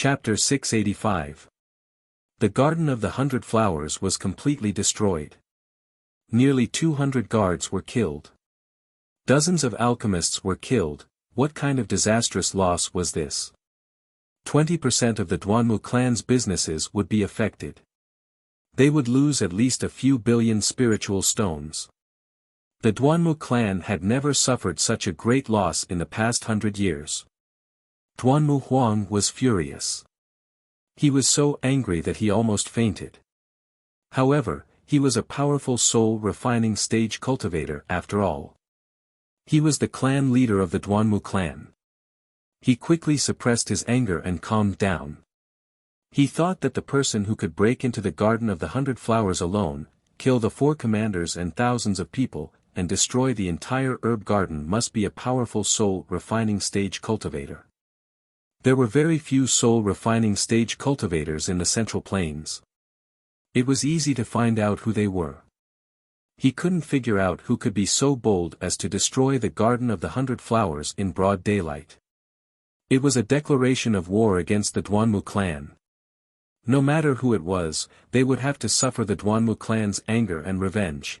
Chapter 685. The Garden of the 100 Flowers was completely destroyed. Nearly 200 guards were killed. Dozens of alchemists were killed. What kind of disastrous loss was this? 20% of the Duanmu clan's businesses would be affected. They would lose at least a few billion spiritual stones. The Duanmu clan had never suffered such a great loss in the past 100 years. Duanmu Huang was furious. He was so angry that he almost fainted. However, he was a powerful soul refining stage cultivator after all. He was the clan leader of the Duanmu clan. He quickly suppressed his anger and calmed down. He thought that the person who could break into the Garden of the 100 Flowers alone, kill the 4 commanders and thousands of people, and destroy the entire herb garden must be a powerful soul refining stage cultivator. There were very few soul refining stage cultivators in the Central Plains. It was easy to find out who they were. He couldn't figure out who could be so bold as to destroy the Garden of the 100 Flowers in broad daylight. It was a declaration of war against the Duanmu clan. No matter who it was, they would have to suffer the Duanmu clan's anger and revenge.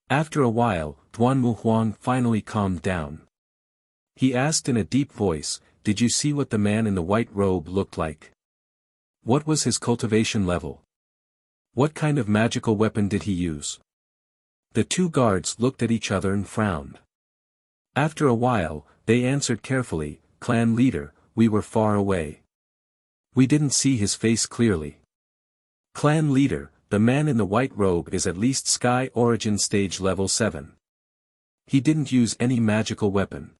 After a while, Duanmu Huang finally calmed down. He asked in a deep voice, "Did you see what the man in the white robe looked like? What was his cultivation level? What kind of magical weapon did he use?" The 2 guards looked at each other and frowned. After a while, they answered carefully, "Clan leader, we were far away. We didn't see his face clearly." "Clan leader, the man in the white robe is at least Sky Origin Stage Level 7. He didn't use any magical weapon.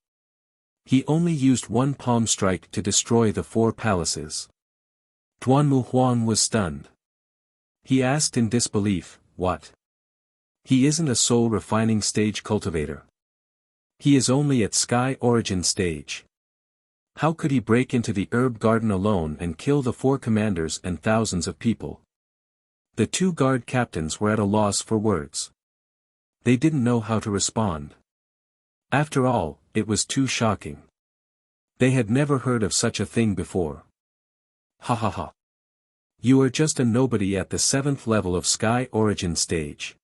He only used one palm strike to destroy the 4 palaces." Duanmu Huang was stunned. He asked in disbelief, "What? He isn't a soul refining stage cultivator. He is only at Sky Origin Stage. How could he break into the herb garden alone and kill the 4 commanders and thousands of people?" The 2 guard captains were at a loss for words. They didn't know how to respond. After all, it was too shocking. They had never heard of such a thing before. "Ha ha ha. You are just a nobody at the 7th level of Sky Origin Stage.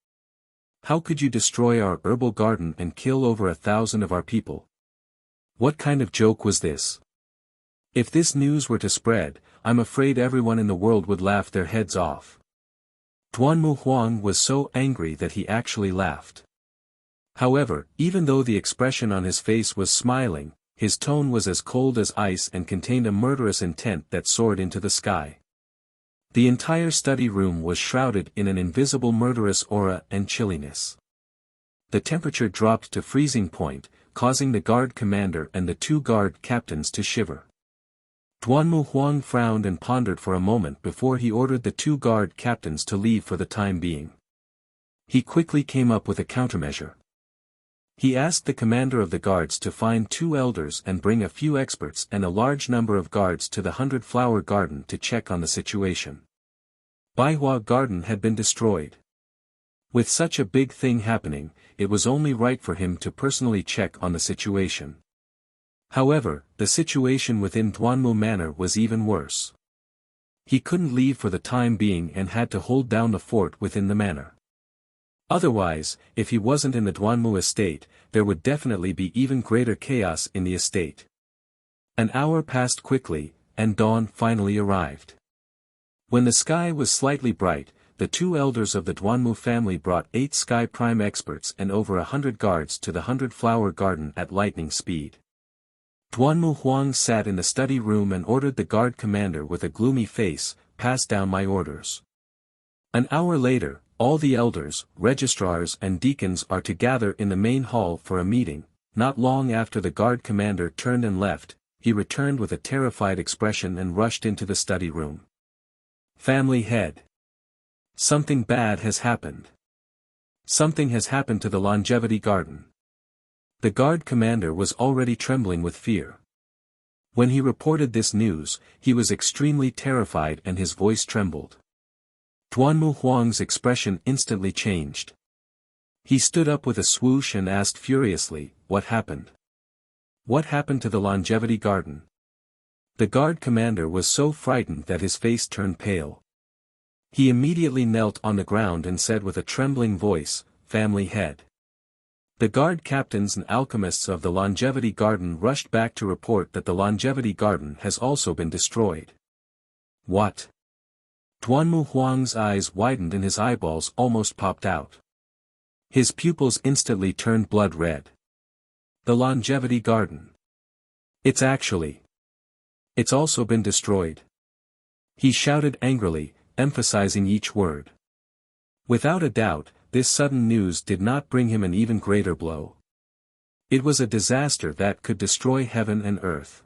How could you destroy our herbal garden and kill over 1,000 of our people? What kind of joke was this? If this news were to spread, I'm afraid everyone in the world would laugh their heads off." Duanmu Huang was so angry that he actually laughed. However, even though the expression on his face was smiling, his tone was as cold as ice and contained a murderous intent that soared into the sky. The entire study room was shrouded in an invisible murderous aura and chilliness. The temperature dropped to freezing point, causing the guard commander and the 2 guard captains to shiver. Duanmu Huang frowned and pondered for a moment before he ordered the 2 guard captains to leave for the time being. He quickly came up with a countermeasure. He asked the commander of the guards to find 2 elders and bring a few experts and a large number of guards to the 100 Flower Garden to check on the situation. Baihua Garden had been destroyed. With such a big thing happening, it was only right for him to personally check on the situation. However, the situation within Duanmu Manor was even worse. He couldn't leave for the time being and had to hold down the fort within the manor. Otherwise, if he wasn't in the Duanmu estate, there would definitely be even greater chaos in the estate. An hour passed quickly, and dawn finally arrived. When the sky was slightly bright, the 2 elders of the Duanmu family brought 8 Sky Prime experts and over 100 guards to the 100 Flower Garden at lightning speed. Duanmu Huang sat in the study room and ordered the guard commander with a gloomy face, "Pass down my orders." An hour later, all the elders, registrars and deacons are to gather in the main hall for a meeting. Not long after the guard commander turned and left, he returned with a terrified expression and rushed into the study room. "Family head. Something bad has happened. Something has happened to the Longevity Garden." The guard commander was already trembling with fear. When he reported this news, he was extremely terrified and his voice trembled. Duanmu Huang's expression instantly changed. He stood up with a swoosh and asked furiously, "What happened? What happened to the Longevity Garden?" The guard commander was so frightened that his face turned pale. He immediately knelt on the ground and said with a trembling voice, "Family head." The guard captains and alchemists of the Longevity Garden rushed back to report that the Longevity Garden has also been destroyed. What? Duanmu Huang's eyes widened and his eyeballs almost popped out. His pupils instantly turned blood red. The Longevity Garden. It's also been destroyed. He shouted angrily, emphasizing each word. Without a doubt, this sudden news did not bring him an even greater blow. It was a disaster that could destroy heaven and earth.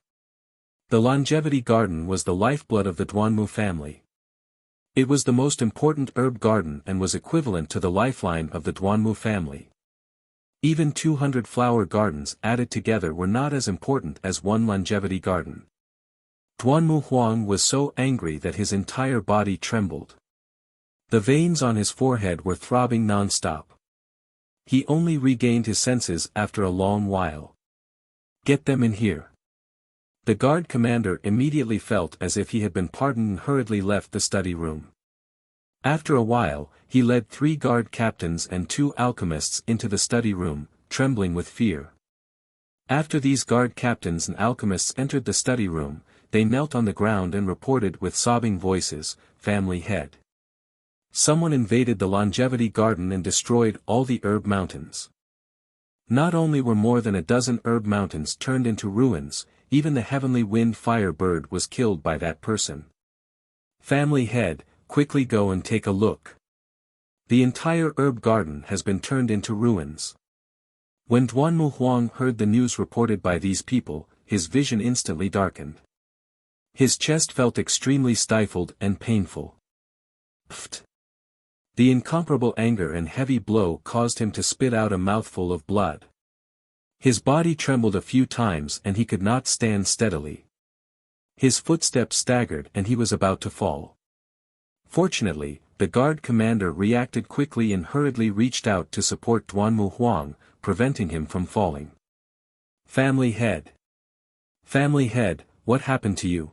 The Longevity Garden was the lifeblood of the Duanmu family. It was the most important herb garden and was equivalent to the lifeline of the Duanmu family. Even 200 flower gardens added together were not as important as one Longevity Garden. Duanmu Huang was so angry that his entire body trembled. The veins on his forehead were throbbing non-stop. He only regained his senses after a long while. "Get them in here." The guard commander immediately felt as if he had been pardoned and hurriedly left the study room. After a while, he led 3 guard captains and 2 alchemists into the study room, trembling with fear. After these guard captains and alchemists entered the study room, they knelt on the ground and reported with sobbing voices, "Family head. Someone invaded the Longevity Garden and destroyed all the herb mountains." Not only were more than a dozen herb mountains turned into ruins, even the heavenly wind fire bird was killed by that person. "Family head, quickly go and take a look. The entire herb garden has been turned into ruins." When Duanmu Huang heard the news reported by these people, his vision instantly darkened. His chest felt extremely stifled and painful. Pfft! The incomparable anger and heavy blow caused him to spit out a mouthful of blood. His body trembled a few times and he could not stand steadily. His footsteps staggered and he was about to fall. Fortunately, the guard commander reacted quickly and hurriedly reached out to support Duanmu Huang, preventing him from falling. "Family head. Family head, what happened to you?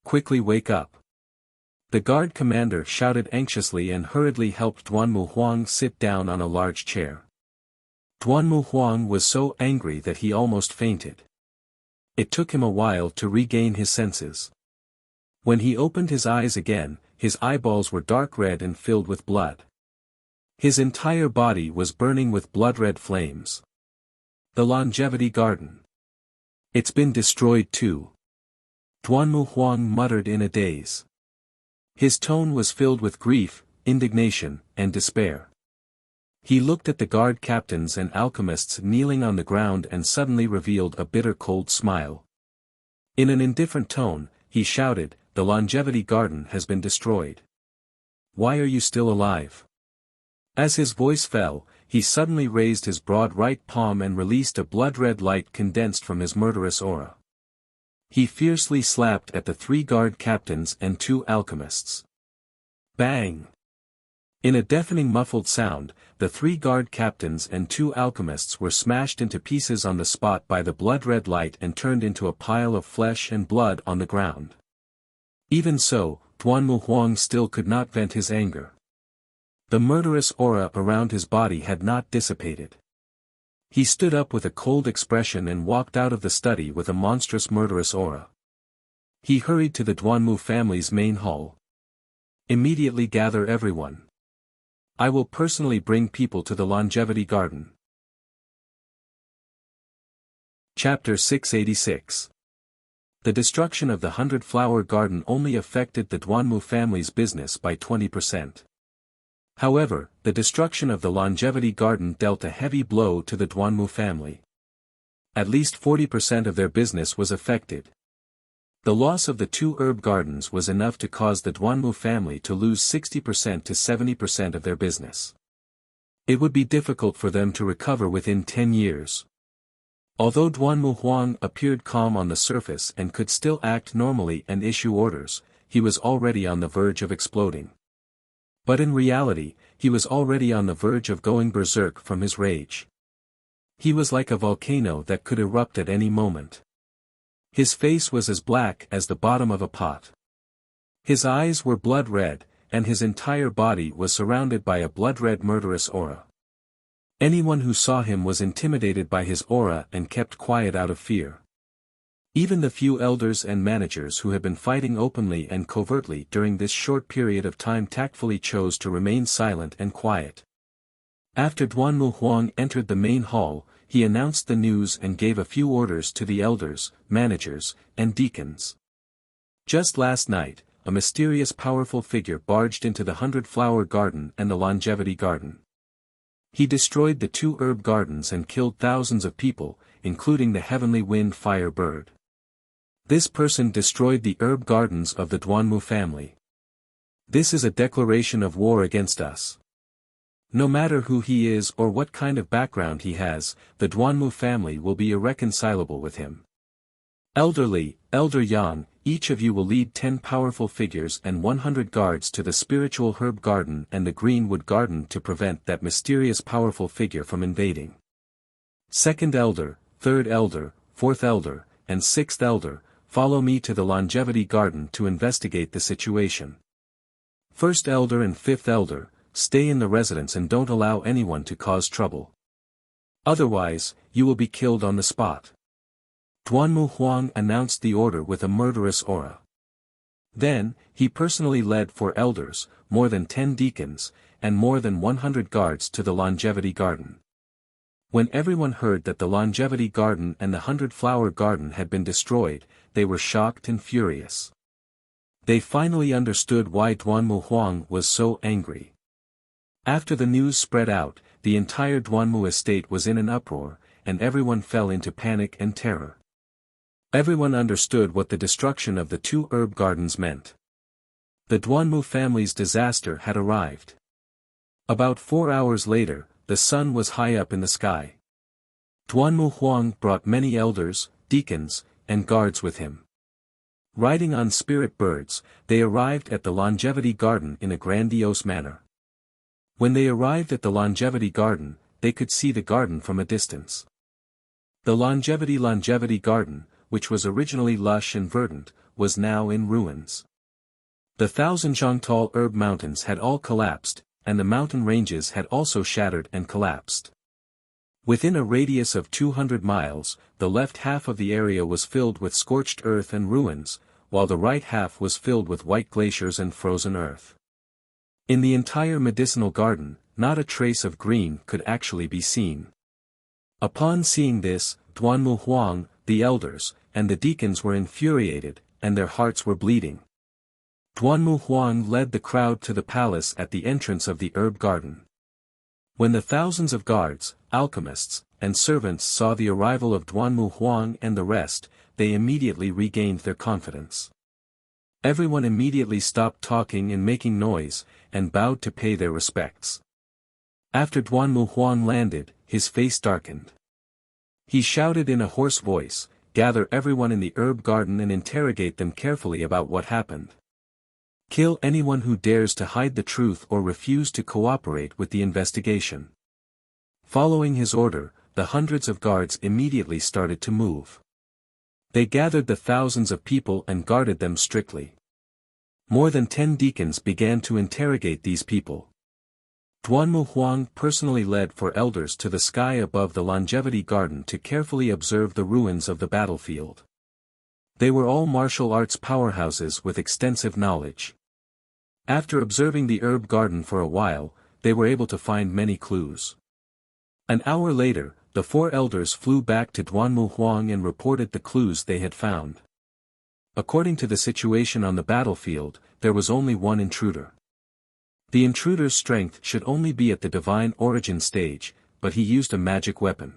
Quickly wake up." The guard commander shouted anxiously and hurriedly helped Duanmu Huang sit down on a large chair. Duanmu Huang was so angry that he almost fainted. It took him a while to regain his senses. When he opened his eyes again, his eyeballs were dark red and filled with blood. His entire body was burning with blood-red flames. The Longevity Garden. "It's been destroyed too," Duanmu Huang muttered in a daze. His tone was filled with grief, indignation, and despair. He looked at the guard captains and alchemists kneeling on the ground and suddenly revealed a bitter cold smile. In an indifferent tone, he shouted, "The Longevity Garden has been destroyed. Why are you still alive?" As his voice fell, he suddenly raised his broad right palm and released a blood-red light condensed from his murderous aura. He fiercely slapped at the 3 guard captains and 2 alchemists. Bang! In a deafening muffled sound, the 3 guard captains and 2 alchemists were smashed into pieces on the spot by the blood-red light and turned into a pile of flesh and blood on the ground. Even so, Duanmu Huang still could not vent his anger. The murderous aura around his body had not dissipated. He stood up with a cold expression and walked out of the study with a monstrous murderous aura. He hurried to the Duanmu family's main hall. "Immediately gather everyone. I will personally bring people to the Longevity Garden." Chapter 686. The destruction of the 100-flower garden only affected the Duanmu family's business by 20%. However, the destruction of the Longevity Garden dealt a heavy blow to the Duanmu family. At least 40% of their business was affected. The loss of the 2 herb gardens was enough to cause the Duanmu family to lose 60% to 70% of their business. It would be difficult for them to recover within 10 years. Although Duanmu Huang appeared calm on the surface and could still act normally and issue orders, he was already on the verge of exploding. But in reality, he was already on the verge of going berserk from his rage. He was like a volcano that could erupt at any moment. His face was as black as the bottom of a pot. His eyes were blood red, and his entire body was surrounded by a blood-red murderous aura. Anyone who saw him was intimidated by his aura and kept quiet out of fear. Even the few elders and managers who had been fighting openly and covertly during this short period of time tactfully chose to remain silent and quiet. After Duanmu Huang entered the main hall, he announced the news and gave a few orders to the elders, managers, and deacons. Just last night, a mysterious powerful figure barged into the 100-flower garden and the longevity garden. He destroyed the 2 herb gardens and killed thousands of people, including the heavenly wind fire bird. This person destroyed the herb gardens of the Duanmu family. This is a declaration of war against us. No matter who he is or what kind of background he has, the Duanmu family will be irreconcilable with him. Elder Yang, each of you will lead 10 powerful figures and 100 guards to the spiritual herb garden and the greenwood garden to prevent that mysterious powerful figure from invading. Second elder, third elder, fourth elder, and sixth elder, follow me to the longevity garden to investigate the situation. First elder and fifth elder, stay in the residence and don't allow anyone to cause trouble. Otherwise, you will be killed on the spot. Duanmu Huang announced the order with a murderous aura. Then, he personally led 4 elders, more than 10 deacons, and more than 100 guards to the longevity garden. When everyone heard that the longevity garden and the 100-flower garden had been destroyed, they were shocked and furious. They finally understood why Duanmu Huang was so angry. After the news spread out, the entire Duanmu estate was in an uproar, and everyone fell into panic and terror. Everyone understood what the destruction of the 2 herb gardens meant. The Duanmu family's disaster had arrived. About 4 hours later, the sun was high up in the sky. Duanmu Huang brought many elders, deacons, and guards with him. Riding on spirit birds, they arrived at the longevity garden in a grandiose manner. When they arrived at the longevity garden, they could see the garden from a distance. The longevity garden, which was originally lush and verdant, was now in ruins. The 1,000-zhang-tall herb mountains had all collapsed, and the mountain ranges had also shattered and collapsed. Within a radius of 200 miles, the left half of the area was filled with scorched earth and ruins, while the right half was filled with white glaciers and frozen earth. In the entire medicinal garden, not a trace of green could actually be seen. Upon seeing this, Duanmu Huang, the elders, and the deacons were infuriated, and their hearts were bleeding. Duanmu Huang led the crowd to the palace at the entrance of the herb garden. When the thousands of guards, alchemists, and servants saw the arrival of Duanmu Huang and the rest, they immediately regained their confidence. Everyone immediately stopped talking and making noise, and bowed to pay their respects. After Duanmu Huang landed, his face darkened. He shouted in a hoarse voice, "Gather everyone in the herb garden and interrogate them carefully about what happened. Kill anyone who dares to hide the truth or refuse to cooperate with the investigation." Following his order, the hundreds of guards immediately started to move. They gathered the thousands of people and guarded them strictly. More than 10 deacons began to interrogate these people. Duanmu Huang personally led 4 elders to the sky above the longevity garden to carefully observe the ruins of the battlefield. They were all martial arts powerhouses with extensive knowledge. After observing the herb garden for a while, they were able to find many clues. An hour later, the 4 elders flew back to Duanmu Huang and reported the clues they had found. According to the situation on the battlefield, there was only one intruder. The intruder's strength should only be at the divine origin stage, but he used a magic weapon.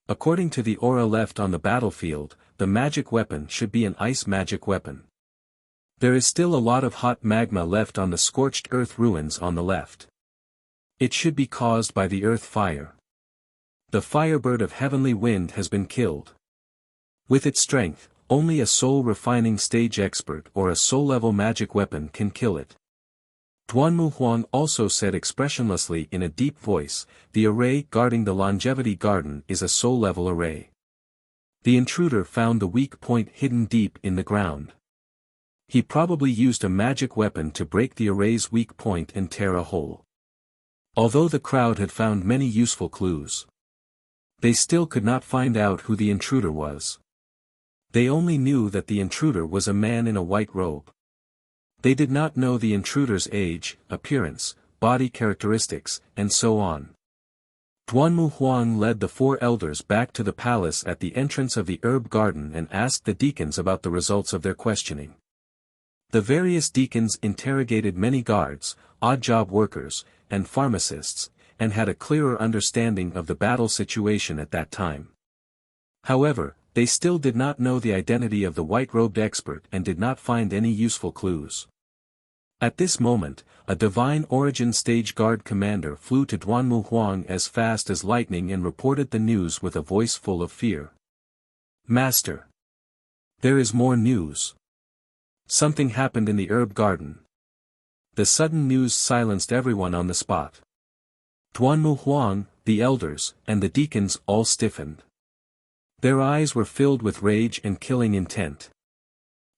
According to the aura left on the battlefield, the magic weapon should be an ice magic weapon. There is still a lot of hot magma left on the scorched earth ruins on the left. It should be caused by the earth fire. The firebird of heavenly wind has been killed. With its strength, only a soul-refining stage expert or a soul-level magic weapon can kill it. Duanmu Huang also said expressionlessly in a deep voice, "The array guarding the longevity garden is a soul-level array. The intruder found the weak point hidden deep in the ground. He probably used a magic weapon to break the array's weak point and tear a hole. Although the crowd had found many useful clues, they still could not find out who the intruder was. They only knew that the intruder was a man in a white robe. They did not know the intruder's age, appearance, body characteristics, and so on. Duanmu Huang led the four elders back to the palace at the entrance of the herb garden and asked the deacons about the results of their questioning. The various deacons interrogated many guards, odd-job workers, and pharmacists, and had a clearer understanding of the battle situation at that time. However, they still did not know the identity of the white-robed expert and did not find any useful clues. At this moment, a divine origin stage guard commander flew to Duanmu Huang as fast as lightning and reported the news with a voice full of fear. "Master! There is more news. Something happened in the herb garden." The sudden news silenced everyone on the spot. Duanmu Huang, the elders, and the deacons all stiffened. Their eyes were filled with rage and killing intent.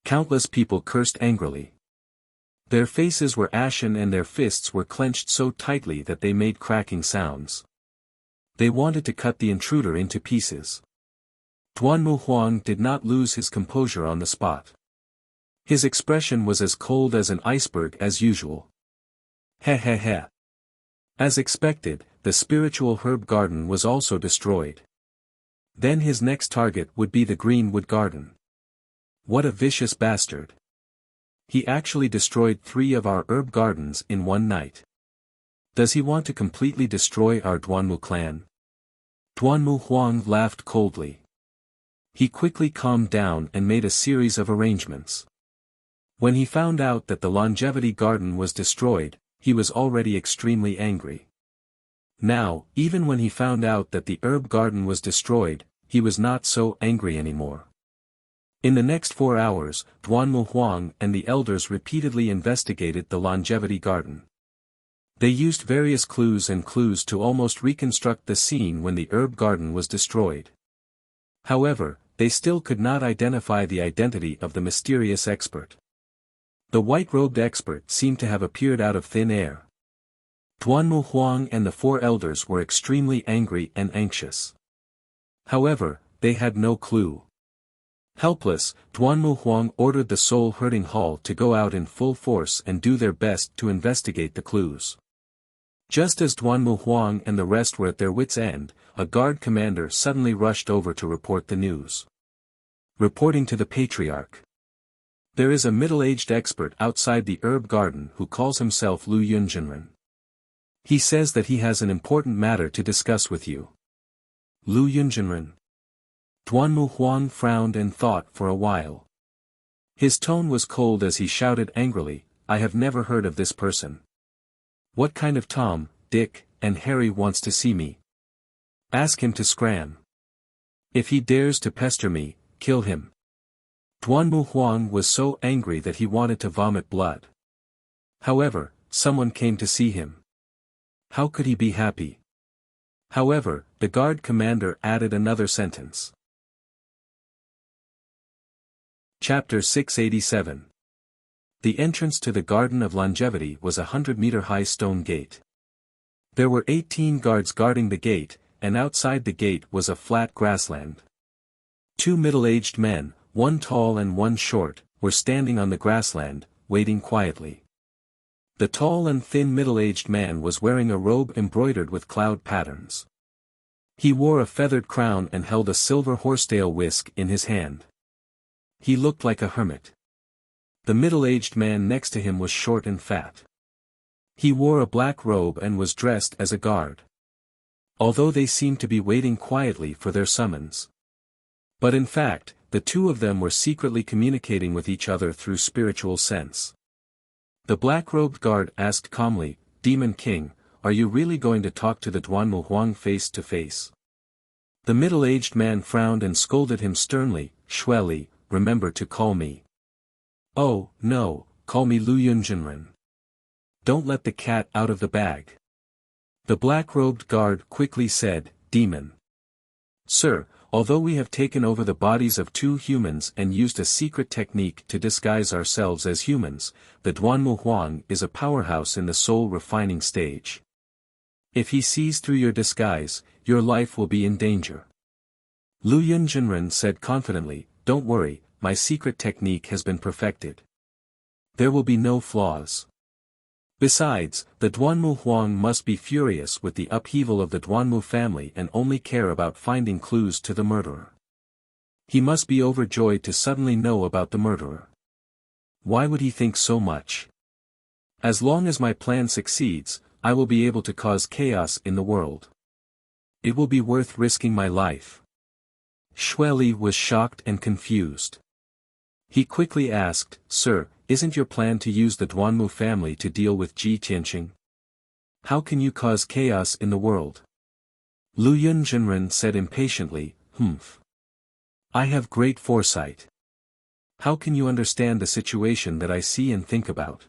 Countless people cursed angrily. Their faces were ashen and their fists were clenched so tightly that they made cracking sounds. They wanted to cut the intruder into pieces. Duanmu Huang did not lose his composure on the spot. His expression was as cold as an iceberg as usual. He he he. As expected, the spiritual herb garden was also destroyed. Then his next target would be the greenwood garden. What a vicious bastard. He actually destroyed 3 of our herb gardens in one night. Does he want to completely destroy our Duanmu clan? Duanmu Huang laughed coldly. He quickly calmed down and made a series of arrangements. When he found out that the longevity garden was destroyed, he was already extremely angry. Now, even when he found out that the herb garden was destroyed, he was not so angry anymore. In the next 4 hours, Duanmu Huang and the elders repeatedly investigated the longevity garden. They used various clues to almost reconstruct the scene when the herb garden was destroyed. However, they still could not identify the identity of the mysterious expert. The white-robed expert seemed to have appeared out of thin air. Duanmu Huang and the 4 elders were extremely angry and anxious. However, they had no clue. Helpless, Duanmu Huang ordered the soul-hurting hall to go out in full force and do their best to investigate the clues. Just as Duanmu Huang and the rest were at their wits' end, a guard commander suddenly rushed over to report the news. Reporting to the patriarch. There is a middle-aged expert outside the herb garden who calls himself Lu Yunjinren. He says that he has an important matter to discuss with you. Lu Yunjinren. Duanmu Huang frowned and thought for a while. His tone was cold as he shouted angrily, "I have never heard of this person. What kind of Tom, Dick, and Harry wants to see me? Ask him to scram. If he dares to pester me, kill him." Duanmu Huang was so angry that he wanted to vomit blood. However, someone came to see him. How could he be happy? However, the guard commander added another sentence. Chapter 687. The entrance to the Garden of Longevity was a 100-meter-high stone gate. There were 18 guards guarding the gate, and outside the gate was a flat grassland. 2 middle-aged men, one tall and one short, were standing on the grassland, waiting quietly. The tall and thin middle-aged man was wearing a robe embroidered with cloud patterns. He wore a feathered crown and held a silver horsetail whisk in his hand. He looked like a hermit. The middle-aged man next to him was short and fat. He wore a black robe and was dressed as a guard. Although they seemed to be waiting quietly for their summons. But in fact, the 2 of them were secretly communicating with each other through spiritual sense. The black-robed guard asked calmly, "Demon King, are you really going to talk to the Duanmu Huang face to face?" The middle-aged man frowned and scolded him sternly, "Shueli, remember to call me." "Oh, no, call me Lu Yunjinren. Don't let the cat out of the bag." The black-robed guard quickly said, "Demon. Sir, although we have taken over the bodies of 2 humans and used a secret technique to disguise ourselves as humans, the Duanmu Huang is a powerhouse in the soul refining stage. If he sees through your disguise, your life will be in danger. Lu Yunjinren said confidently, "Don't worry, my secret technique has been perfected. There will be no flaws." Besides, the Duanmu Huang must be furious with the upheaval of the Duanmu family and only care about finding clues to the murderer. He must be overjoyed to suddenly know about the murderer. Why would he think so much? As long as my plan succeeds, I will be able to cause chaos in the world. It will be worth risking my life. Xueli was shocked and confused. He quickly asked, "Sir, isn't your plan to use the Duanmu family to deal with Ji Tianqing? How can you cause chaos in the world?" Lu Yunjinren said impatiently, "Humph. I have great foresight. How can you understand the situation that I see and think about?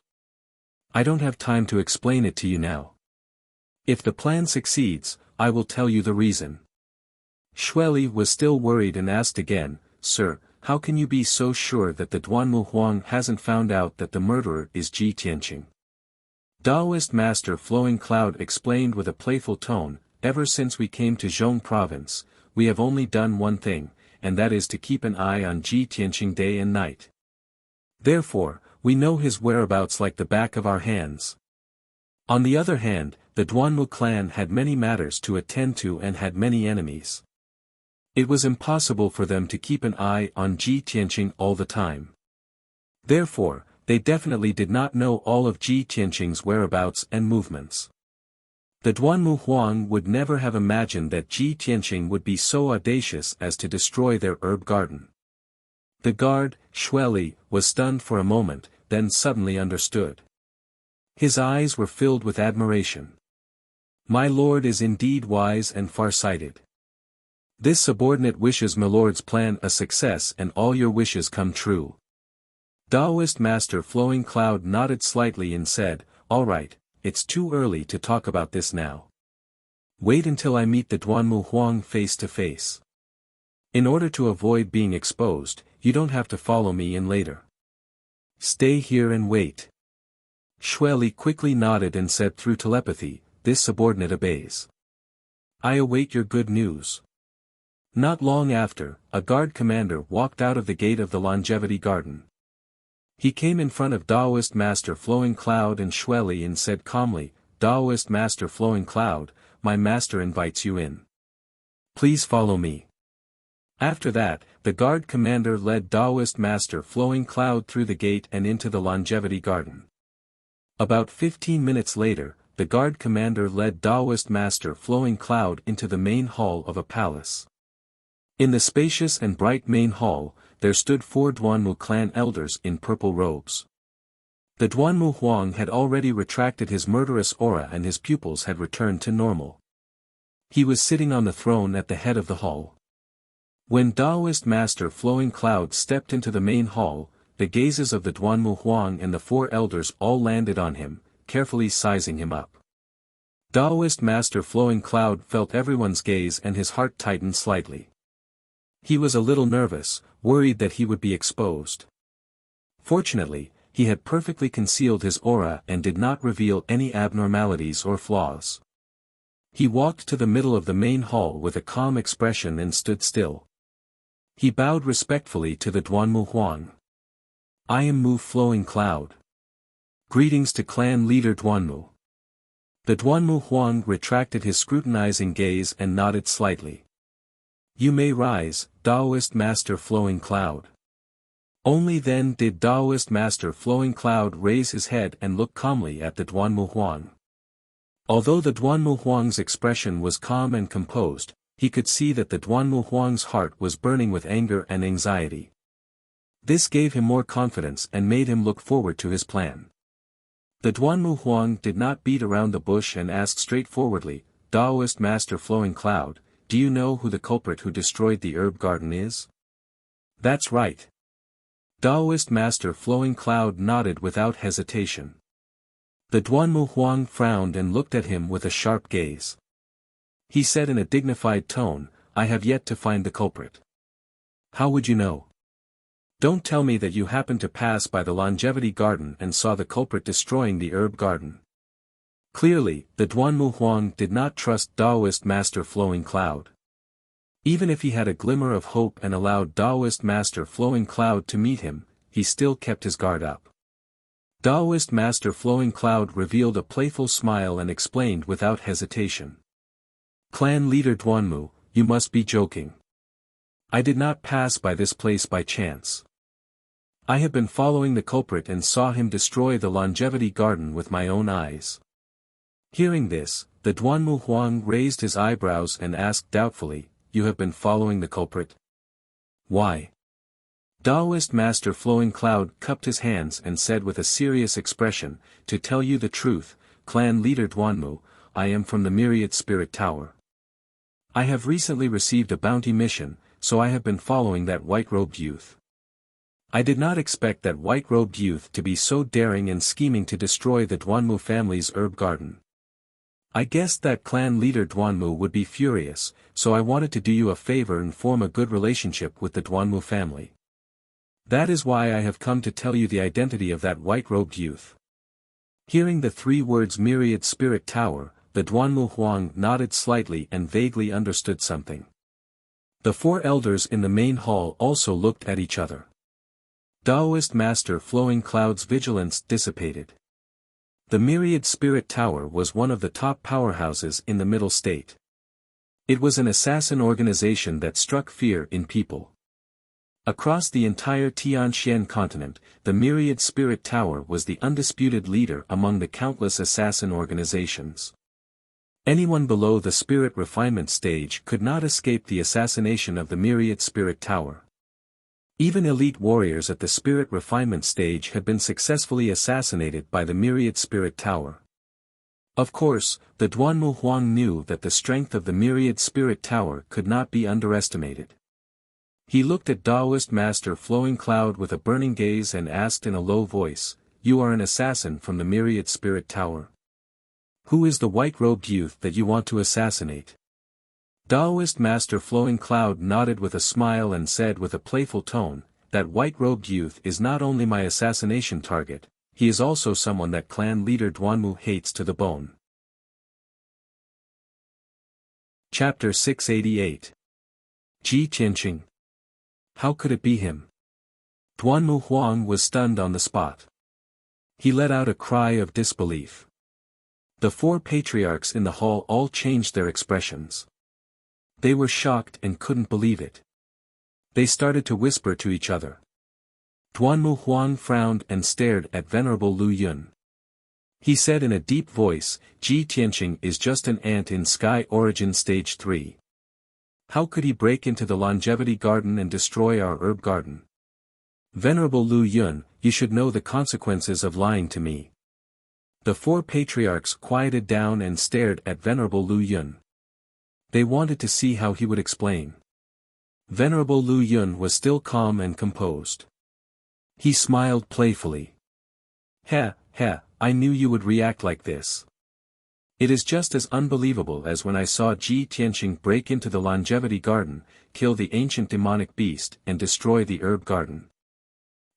I don't have time to explain it to you now. If the plan succeeds, I will tell you the reason." Xueli was still worried and asked again, "Sir, how can you be so sure that the Duanmu Huang hasn't found out that the murderer is Ji Tianqing?" Daoist Master Flowing Cloud explained with a playful tone, "Ever since we came to Zhong Province, we have only done one thing, and that is to keep an eye on Ji Tianqing day and night. Therefore, we know his whereabouts like the back of our hands." On the other hand, the Duanmu clan had many matters to attend to and had many enemies. It was impossible for them to keep an eye on Ji Tianqing all the time. Therefore, they definitely did not know all of Ji Tianqing's whereabouts and movements. The Duanmu Huang would never have imagined that Ji Tianqing would be so audacious as to destroy their herb garden. The guard, Xueli, was stunned for a moment, then suddenly understood. His eyes were filled with admiration. "My lord is indeed wise and far-sighted. This subordinate wishes my lord's plan a success and all your wishes come true." Daoist Master Flowing Cloud nodded slightly and said, "All right, it's too early to talk about this now. Wait until I meet the Duanmu Huang face to face. In order to avoid being exposed, you don't have to follow me in later. Stay here and wait." Xueli quickly nodded and said through telepathy, "This subordinate obeys. I await your good news." Not long after, a guard commander walked out of the gate of the Longevity Garden. He came in front of Daoist Master Flowing Cloud and Xueli and said calmly, "Daoist Master Flowing Cloud, my master invites you in. Please follow me." After that, the guard commander led Daoist Master Flowing Cloud through the gate and into the Longevity Garden. About 15 minutes later, the guard commander led Daoist Master Flowing Cloud into the main hall of a palace. In the spacious and bright main hall, there stood 4 Duanmu clan elders in purple robes. The Duanmu Huang had already retracted his murderous aura and his pupils had returned to normal. He was sitting on the throne at the head of the hall. When Daoist Master Flowing Cloud stepped into the main hall, the gazes of the Duanmu Huang and the 4 elders all landed on him, carefully sizing him up. Daoist Master Flowing Cloud felt everyone's gaze and his heart tightened slightly. He was a little nervous, worried that he would be exposed. Fortunately, he had perfectly concealed his aura and did not reveal any abnormalities or flaws. He walked to the middle of the main hall with a calm expression and stood still. He bowed respectfully to the Duanmu Huang. "I am Mu Flowing Cloud. Greetings to clan leader Duanmu." The Duanmu Huang retracted his scrutinizing gaze and nodded slightly. "You may rise, Daoist Master Flowing Cloud." Only then did Daoist Master Flowing Cloud raise his head and look calmly at the Duanmu Huang. Although the Duanmu Huang's expression was calm and composed, he could see that the Duanmu Huang's heart was burning with anger and anxiety. This gave him more confidence and made him look forward to his plan. The Duanmu Huang did not beat around the bush and ask straightforwardly, "Daoist Master Flowing Cloud, do you know who the culprit who destroyed the herb garden is?" "That's right." Daoist Master Flowing Cloud nodded without hesitation. The Duanmu Huang frowned and looked at him with a sharp gaze. He said in a dignified tone, I have yet to find the culprit. How would you know? Don't tell me that you happened to pass by the longevity garden and saw the culprit destroying the herb garden. Clearly, the Duanmu Huang did not trust Taoist Master Flowing Cloud. Even if he had a glimmer of hope and allowed Taoist Master Flowing Cloud to meet him, he still kept his guard up. Taoist Master Flowing Cloud revealed a playful smile and explained without hesitation. Clan leader Duanmu, you must be joking. I did not pass by this place by chance. I have been following the culprit and saw him destroy the longevity garden with my own eyes. Hearing this, the Duanmu Huang raised his eyebrows and asked doubtfully, You have been following the culprit? Why? Taoist Master Flowing Cloud cupped his hands and said with a serious expression, To tell you the truth, clan leader Duanmu, I am from the Myriad Spirit Tower. I have recently received a bounty mission, so I have been following that white-robed youth. I did not expect that white-robed youth to be so daring and scheming to destroy the Duanmu family's herb garden. I guessed that clan leader Duanmu would be furious, so I wanted to do you a favor and form a good relationship with the Duanmu family. That is why I have come to tell you the identity of that white-robed youth. Hearing the 3 words Myriad Spirit Tower, the Duanmu Huang nodded slightly and vaguely understood something. The 4 elders in the main hall also looked at each other. Taoist Master Flowing Cloud's vigilance dissipated. The Myriad Spirit Tower was one of the top powerhouses in the Middle State. It was an assassin organization that struck fear in people. Across the entire Tianxian continent, the Myriad Spirit Tower was the undisputed leader among the countless assassin organizations. Anyone below the spirit refinement stage could not escape the assassination of the Myriad Spirit Tower. Even elite warriors at the spirit refinement stage had been successfully assassinated by the Myriad Spirit Tower. Of course, the Duanmu Huang knew that the strength of the Myriad Spirit Tower could not be underestimated. He looked at Taoist Master Flowing Cloud with a burning gaze and asked in a low voice, You are an assassin from the Myriad Spirit Tower. Who is the white-robed youth that you want to assassinate? Taoist Master Flowing Cloud nodded with a smile and said with a playful tone, That white-robed youth is not only my assassination target, he is also someone that clan leader Duanmu hates to the bone. Chapter 688. Ji Qianqing. How could it be him? Duanmu Huang was stunned on the spot. He let out a cry of disbelief. The 4 patriarchs in the hall all changed their expressions. They were shocked and couldn't believe it. They started to whisper to each other. Duanmu Huang frowned and stared at Venerable Lu Yun. He said in a deep voice, Ji Qianqing is just an ant in Sky Origin Stage 3. How could he break into the longevity garden and destroy our herb garden? Venerable Lu Yun, you should know the consequences of lying to me. The 4 patriarchs quieted down and stared at Venerable Lu Yun. They wanted to see how he would explain. Venerable Lu Yun was still calm and composed. He smiled playfully. Heh, I knew you would react like this. It is just as unbelievable as when I saw Ji Qianqing break into the longevity garden, kill the ancient demonic beast and destroy the herb garden.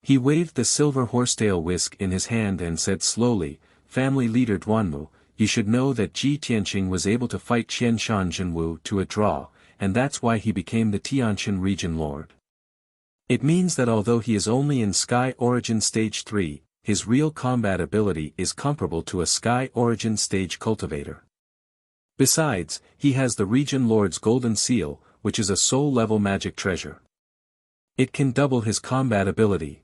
He waved the silver horsetail whisk in his hand and said slowly, Family leader Duanmu, you should know that Ji Qianqing was able to fight Qianshan Jinwu to a draw, and that's why he became the Tianqian region lord. It means that although he is only in Sky Origin Stage 3, his real combat ability is comparable to a Sky Origin Stage cultivator. Besides, he has the region lord's golden seal, which is a soul-level magic treasure. It can double his combat ability.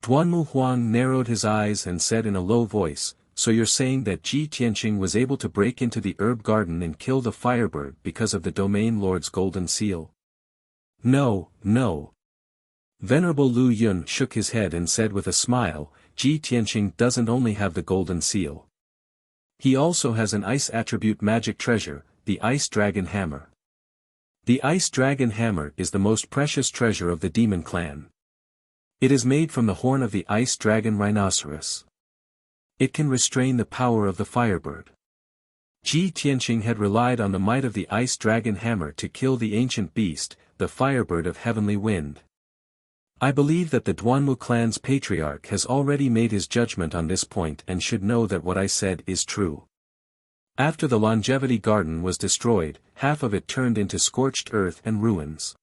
Duanmu Huang narrowed his eyes and said in a low voice, So you're saying that Ji Qianqing was able to break into the herb garden and kill the firebird because of the domain lord's golden seal? No. Venerable Lu Yun shook his head and said with a smile, Ji Qianqing doesn't only have the golden seal. He also has an ice attribute magic treasure, the Ice Dragon Hammer. The Ice Dragon Hammer is the most precious treasure of the demon clan. It is made from the horn of the Ice Dragon Rhinoceros. It can restrain the power of the firebird. Ji Tianqing had relied on the might of the ice dragon hammer to kill the ancient beast, the firebird of heavenly wind. I believe that the Duanmu clan's patriarch has already made his judgment on this point and should know that what I said is true. After the longevity garden was destroyed, half of it turned into scorched earth and ruins.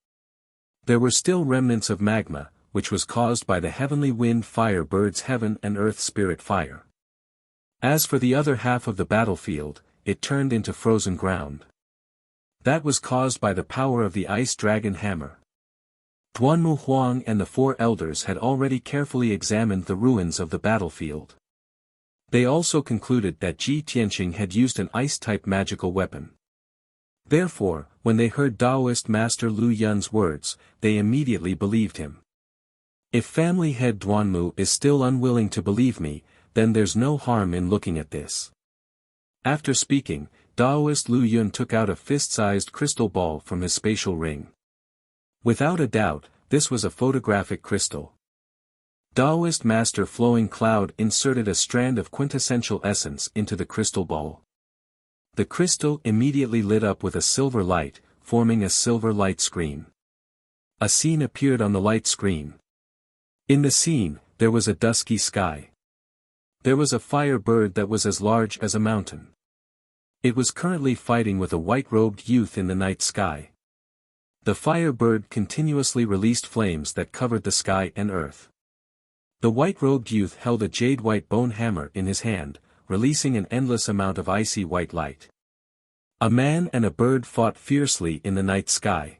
There were still remnants of magma, which was caused by the heavenly wind fire bird's heaven and earth spirit fire. As for the other half of the battlefield, it turned into frozen ground. That was caused by the power of the ice dragon hammer. Duanmu Huang and the four elders had already carefully examined the ruins of the battlefield. They also concluded that Ji Tianqing had used an ice-type magical weapon. Therefore, when they heard Taoist Master Lu Yun's words, they immediately believed him. If family head Duanmu is still unwilling to believe me, then there's no harm in looking at this. After speaking, Taoist Lu Yun took out a fist-sized crystal ball from his spatial ring. Without a doubt, this was a photographic crystal. Taoist Master Flowing Cloud inserted a strand of quintessential essence into the crystal ball. The crystal immediately lit up with a silver light, forming a silver light screen. A scene appeared on the light screen. In the scene, there was a dusky sky. There was a fire bird that was as large as a mountain. It was currently fighting with a white-robed youth in the night sky. The fire bird continuously released flames that covered the sky and earth. The white-robed youth held a jade-white bone hammer in his hand, releasing an endless amount of icy white light. A man and a bird fought fiercely in the night sky.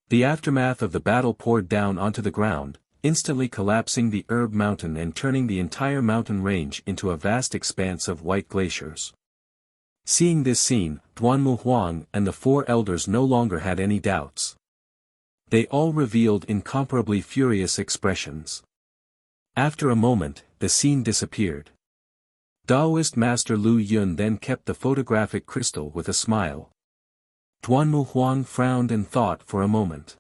The aftermath of the battle poured down onto the ground, instantly collapsing the herb mountain and turning the entire mountain range into a vast expanse of white glaciers. Seeing this scene, Duanmu Huang and the four elders no longer had any doubts. They all revealed incomparably furious expressions. After a moment, the scene disappeared. Taoist Master Lu Yun then kept the photographic crystal with a smile. Duanmu Huang frowned and thought for a moment.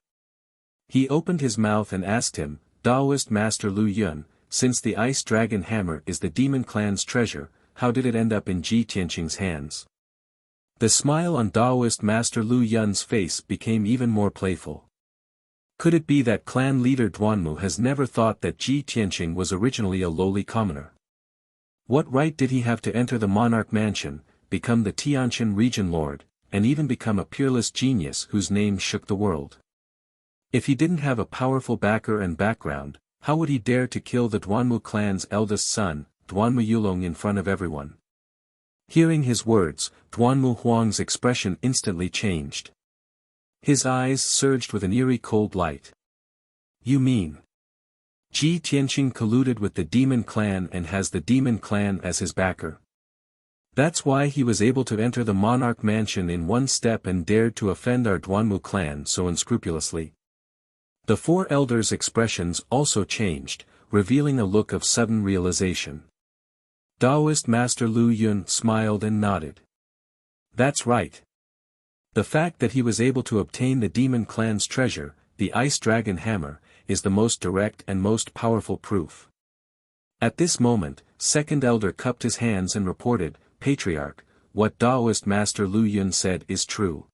He opened his mouth and asked him, Taoist Master Lu Yun, since the ice dragon hammer is the demon clan's treasure, how did it end up in Ji Tianqing's hands? The smile on Taoist Master Lu Yun's face became even more playful. Could it be that clan leader Duanmu has never thought that Ji Tianqing was originally a lowly commoner? What right did he have to enter the monarch mansion, become the Tianqian region lord, and even become a peerless genius whose name shook the world? If he didn't have a powerful backer and background, how would he dare to kill the Duanmu clan's eldest son, Duanmu Yulong, in front of everyone? Hearing his words, Duanmu Huang's expression instantly changed. His eyes surged with an eerie cold light. You mean Ji Tianqing colluded with the demon clan and has the demon clan as his backer? That's why he was able to enter the monarch mansion in one step and dared to offend our Duanmu clan so unscrupulously. The four elders' expressions also changed, revealing a look of sudden realization. Taoist Master Lu Yun smiled and nodded. That's right. The fact that he was able to obtain the demon clan's treasure, the ice dragon hammer, is the most direct and most powerful proof. At this moment, second elder cupped his hands and reported, Patriarch, what Taoist Master Lu Yun said is true.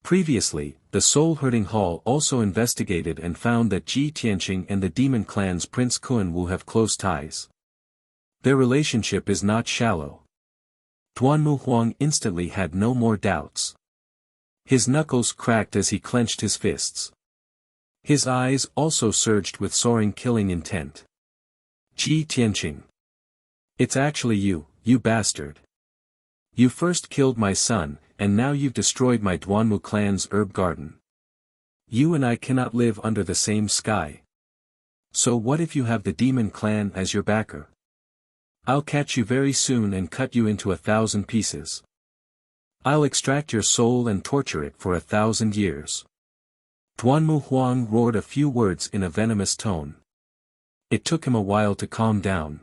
Previously, the Soul-Herding Hall also investigated and found that Ji Tianqing and the demon clan's Prince Kunwu have close ties. Their relationship is not shallow. Duanmu Huang instantly had no more doubts. His knuckles cracked as he clenched his fists. His eyes also surged with soaring killing intent. Ji Tianqing. It's actually you, you bastard. You first killed my son, and now you've destroyed my Duanmu clan's herb garden. You and I cannot live under the same sky. So what if you have the demon clan as your backer? I'll catch you very soon and cut you into 1,000 pieces. I'll extract your soul and torture it for 1,000 years. Duanmu Huang roared a few words in a venomous tone. It took him a while to calm down.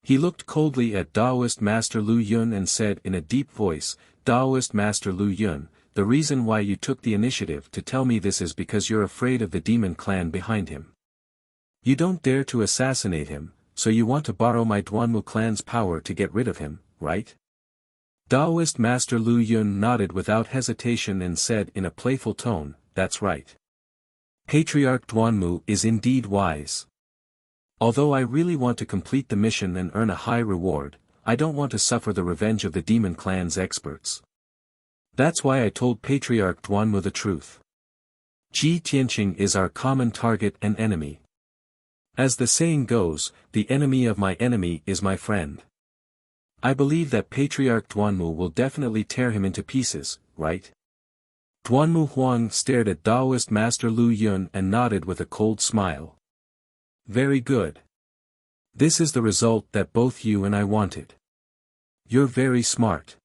He looked coldly at Taoist Master Lu Yun and said in a deep voice, Taoist Master Lu Yun, the reason why you took the initiative to tell me this is because you're afraid of the demon clan behind him. You don't dare to assassinate him, so you want to borrow my Duanmu clan's power to get rid of him, right? Daoist Master Lu Yun nodded without hesitation and said in a playful tone, "That's right. Patriarch Duanmu is indeed wise. Although I really want to complete the mission and earn a high reward, I don't want to suffer the revenge of the demon clan's experts. That's why I told Patriarch Duanmu the truth. Ji Tianqing is our common target and enemy. As the saying goes, the enemy of my enemy is my friend. I believe that Patriarch Duanmu will definitely tear him into pieces, right?" Duanmu Huang stared at Daoist Master Lu Yun and nodded with a cold smile. "Very good. This is the result that both you and I wanted. You're very smart.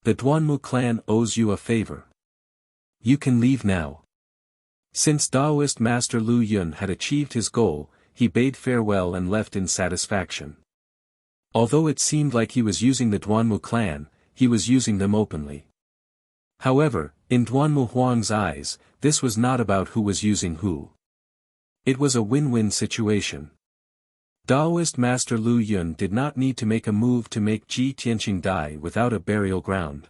The Duanmu clan owes you a favor. You can leave now." Since Daoist Master Lu Yun had achieved his goal, he bade farewell and left in satisfaction. Although it seemed like he was using the Duanmu clan, he was using them openly. However, in Duanmu Huang's eyes, this was not about who was using who. It was a win-win situation. Daoist Master Lu Yun did not need to make a move to make Ji Tianqing die without a burial ground.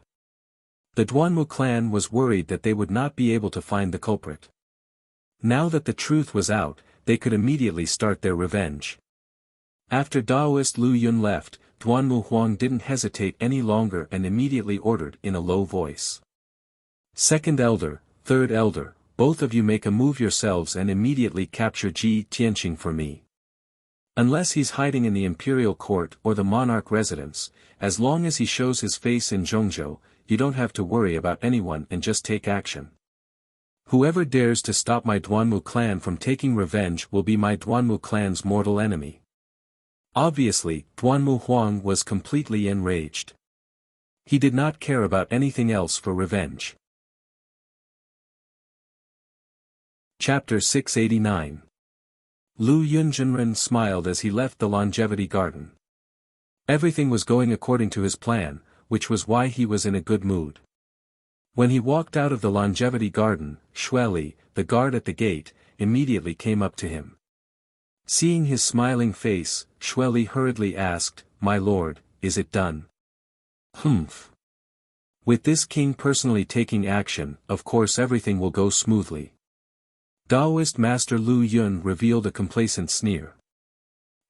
The Duanmu clan was worried that they would not be able to find the culprit. Now that the truth was out, they could immediately start their revenge. After Daoist Lu Yun left, Duanmu Huang didn't hesitate any longer and immediately ordered in a low voice. "Second elder, third elder, both of you make a move yourselves and immediately capture Ji Tianqing for me. Unless he's hiding in the imperial court or the monarch residence, as long as he shows his face in Zhongzhou, you don't have to worry about anyone and just take action. Whoever dares to stop my Duanmu clan from taking revenge will be my Duanmu clan's mortal enemy." Obviously, Duanmu Huang was completely enraged. He did not care about anything else for revenge. Chapter 689. Lu Yunjinren smiled as he left the longevity garden. Everything was going according to his plan, which was why he was in a good mood. When he walked out of the longevity garden, Xueli, the guard at the gate, immediately came up to him. Seeing his smiling face, Xueli hurriedly asked, "My lord, is it done?" "Humph. With this king personally taking action, of course everything will go smoothly." Daoist Master Lu Yun revealed a complacent sneer.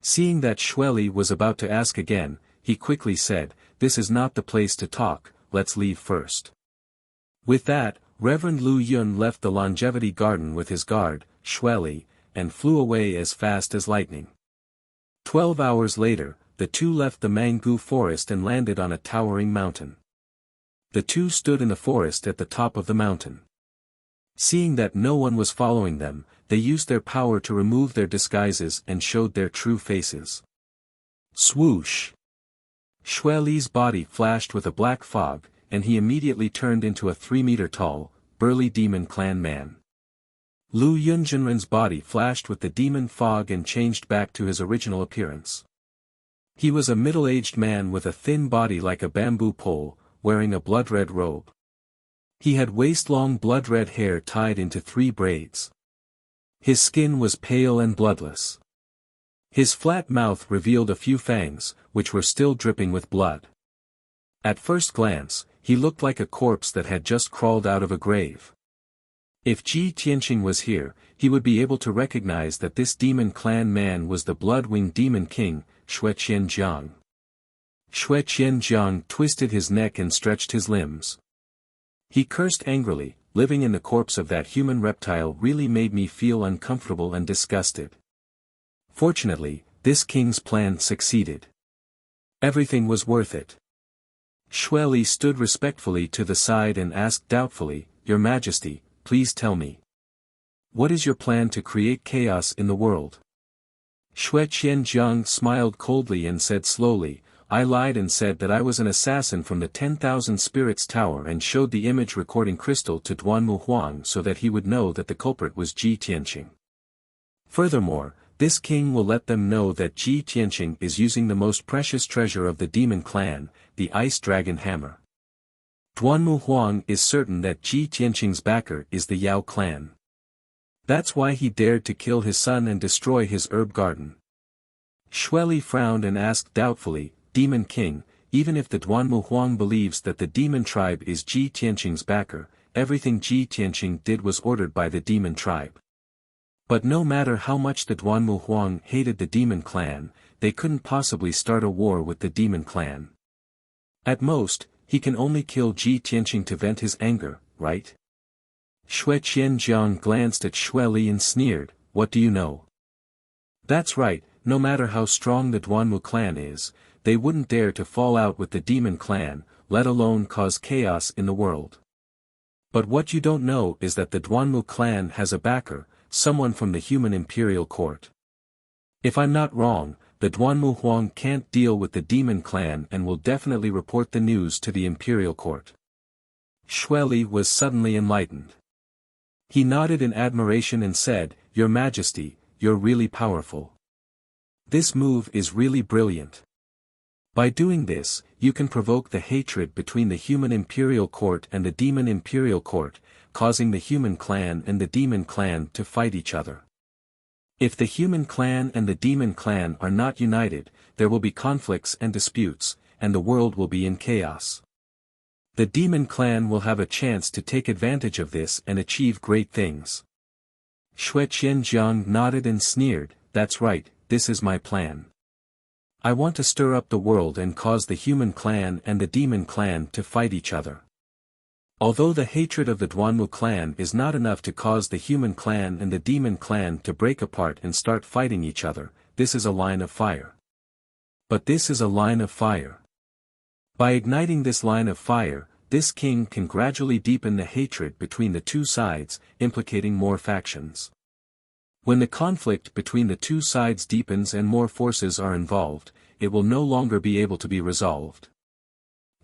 Seeing that Xueli was about to ask again, he quickly said, "This is not the place to talk, let's leave first." With that, Reverend Lu Yun left the longevity garden with his guard, Xueli, and flew away as fast as lightning. 12 hours later, the two left the Mangu forest and landed on a towering mountain. The two stood in the forest at the top of the mountain. Seeing that no one was following them, they used their power to remove their disguises and showed their true faces. Swoosh! Xueli's body flashed with a black fog, and he immediately turned into a 3-meter-tall, burly demon clan man. Lu Yunjinren's body flashed with the demon fog and changed back to his original appearance. He was a middle-aged man with a thin body like a bamboo pole, wearing a blood-red robe. He had waist-long blood-red hair tied into 3 braids. His skin was pale and bloodless. His flat mouth revealed a few fangs, which were still dripping with blood. At first glance, he looked like a corpse that had just crawled out of a grave. If Ji Tianqing was here, he would be able to recognize that this demon clan man was the blood-winged demon king, Xue Qianjiang. Xue Qianjiang twisted his neck and stretched his limbs. He cursed angrily, "Living in the corpse of that human reptile really made me feel uncomfortable and disgusted." Fortunately, this king's plan succeeded. Everything was worth it. Xueli stood respectfully to the side and asked doubtfully, "Your Majesty, please tell me. What is your plan to create chaos in the world?" Xue Qianjiang smiled coldly and said slowly, "I lied and said that I was an assassin from the 10,000 Spirits Tower and showed the image recording crystal to Duanmu Huang so that he would know that the culprit was Ji Tianqing. Furthermore, this king will let them know that Ji Tianqing is using the most precious treasure of the demon clan, the Ice Dragon Hammer. Duanmu Huang is certain that Ji Tianqing's backer is the Yao clan. That's why he dared to kill his son and destroy his herb garden." Xueli frowned and asked doubtfully, "Demon King, even if the Duanmu Huang believes that the demon tribe is Ji Tianqing's backer, everything Ji Tianqing did was ordered by the demon tribe. But no matter how much the Duanmu Huang hated the demon clan, they couldn't possibly start a war with the demon clan. At most, he can only kill Ji Tianqing to vent his anger, right? Xue Qianjiang glanced at Xue Li and sneered, "What do you know?" That's right, no matter how strong the Duanmu clan is, they wouldn't dare to fall out with the demon clan, let alone cause chaos in the world. But what you don't know is that the Duanmu clan has a backer, someone from the human imperial court. If I'm not wrong, the Duanmu Huang can't deal with the demon clan and will definitely report the news to the imperial court. Xue Li was suddenly enlightened. He nodded in admiration and said, "Your Majesty, you're really powerful. This move is really brilliant. By doing this, you can provoke the hatred between the human imperial court and the demon imperial court, causing the human clan and the demon clan to fight each other. If the human clan and the demon clan are not united, there will be conflicts and disputes, and the world will be in chaos. The demon clan will have a chance to take advantage of this and achieve great things." Xue Qianjiang nodded and sneered, "That's right, this is my plan. I want to stir up the world and cause the human clan and the demon clan to fight each other. Although the hatred of the Duanmu clan is not enough to cause the human clan and the demon clan to break apart and start fighting each other, this is a line of fire. But this is a line of fire. By igniting this line of fire, this king can gradually deepen the hatred between the two sides, implicating more factions. When the conflict between the two sides deepens and more forces are involved, it will no longer be able to be resolved."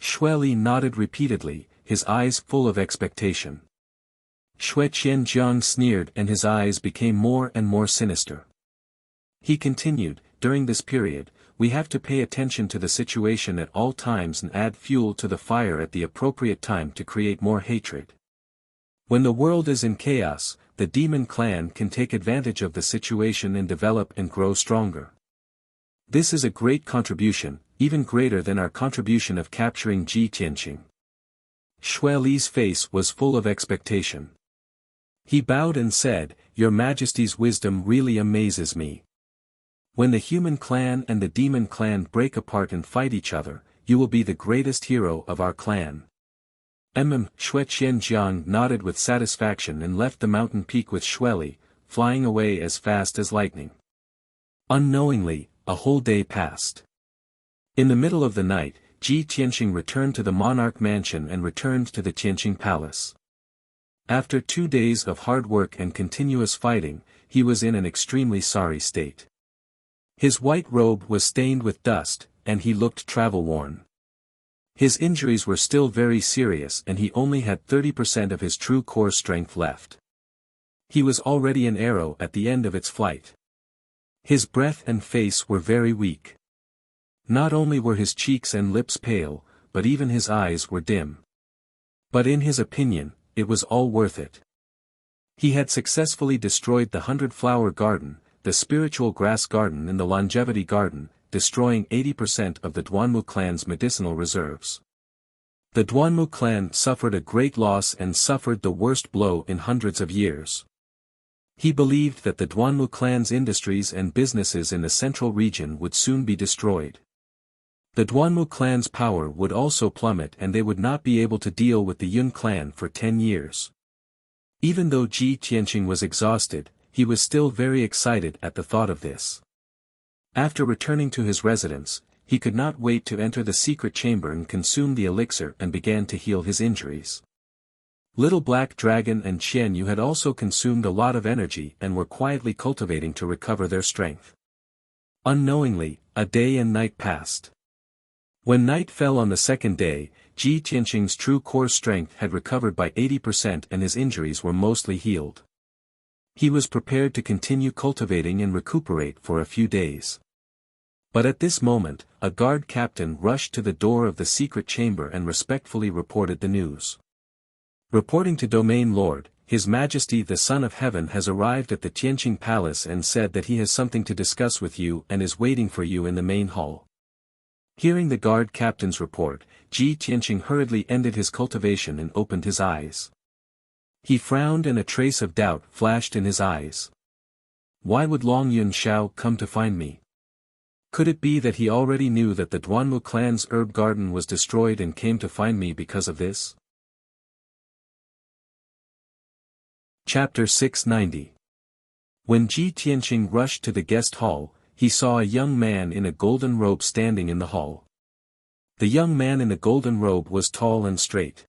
Xue Li nodded repeatedly, his eyes full of expectation. Xue Qianjiang sneered and his eyes became more and more sinister. He continued, "During this period, we have to pay attention to the situation at all times and add fuel to the fire at the appropriate time to create more hatred. When the world is in chaos, the demon clan can take advantage of the situation and develop and grow stronger. This is a great contribution, even greater than our contribution of capturing Ji Tianqing." Xue Li's face was full of expectation. He bowed and said, "Your Majesty's wisdom really amazes me. When the human clan and the demon clan break apart and fight each other, you will be the greatest hero of our clan." Xue Qianjiang nodded with satisfaction and left the mountain peak with Xue Li, flying away as fast as lightning. Unknowingly, a whole day passed. In the middle of the night, Ji Tianqing returned to the monarch mansion and returned to the Tianqing palace. After 2 days of hard work and continuous fighting, he was in an extremely sorry state. His white robe was stained with dust, and he looked travel-worn. His injuries were still very serious and he only had 30% of his true core strength left. He was already an arrow at the end of its flight. His breath and face were very weak. Not only were his cheeks and lips pale, but even his eyes were dim. But in his opinion, it was all worth it. He had successfully destroyed the 100-flower garden, the spiritual grass garden and the longevity garden, destroying 80% of the Duanmu clan's medicinal reserves. The Duanmu clan suffered a great loss and suffered the worst blow in hundreds of years. He believed that the Duanmu clan's industries and businesses in the central region would soon be destroyed. The Duanmu clan's power would also plummet and they would not be able to deal with the Yun clan for 10 years. Even though Ji Tianqing was exhausted, he was still very excited at the thought of this. After returning to his residence, he could not wait to enter the secret chamber and consume the elixir and began to heal his injuries. Little Black Dragon and Qian Yu had also consumed a lot of energy and were quietly cultivating to recover their strength. Unknowingly, a day and night passed. When night fell on the second day, Ji Tianqing's true core strength had recovered by 80% and his injuries were mostly healed. He was prepared to continue cultivating and recuperate for a few days. But at this moment, a guard captain rushed to the door of the secret chamber and respectfully reported the news. Reporting to Domain Lord, His Majesty the Son of Heaven has arrived at the Tianqing Palace and said that he has something to discuss with you and is waiting for you in the main hall. Hearing the guard captain's report, Ji Tianqing hurriedly ended his cultivation and opened his eyes. He frowned and a trace of doubt flashed in his eyes. Why would Long Yunxiao come to find me? Could it be that he already knew that the Duanmu clan's herb garden was destroyed and came to find me because of this? Chapter 690. When Ji Tianqing rushed to the guest hall, he saw a young man in a golden robe standing in the hall. The young man in the golden robe was tall and straight.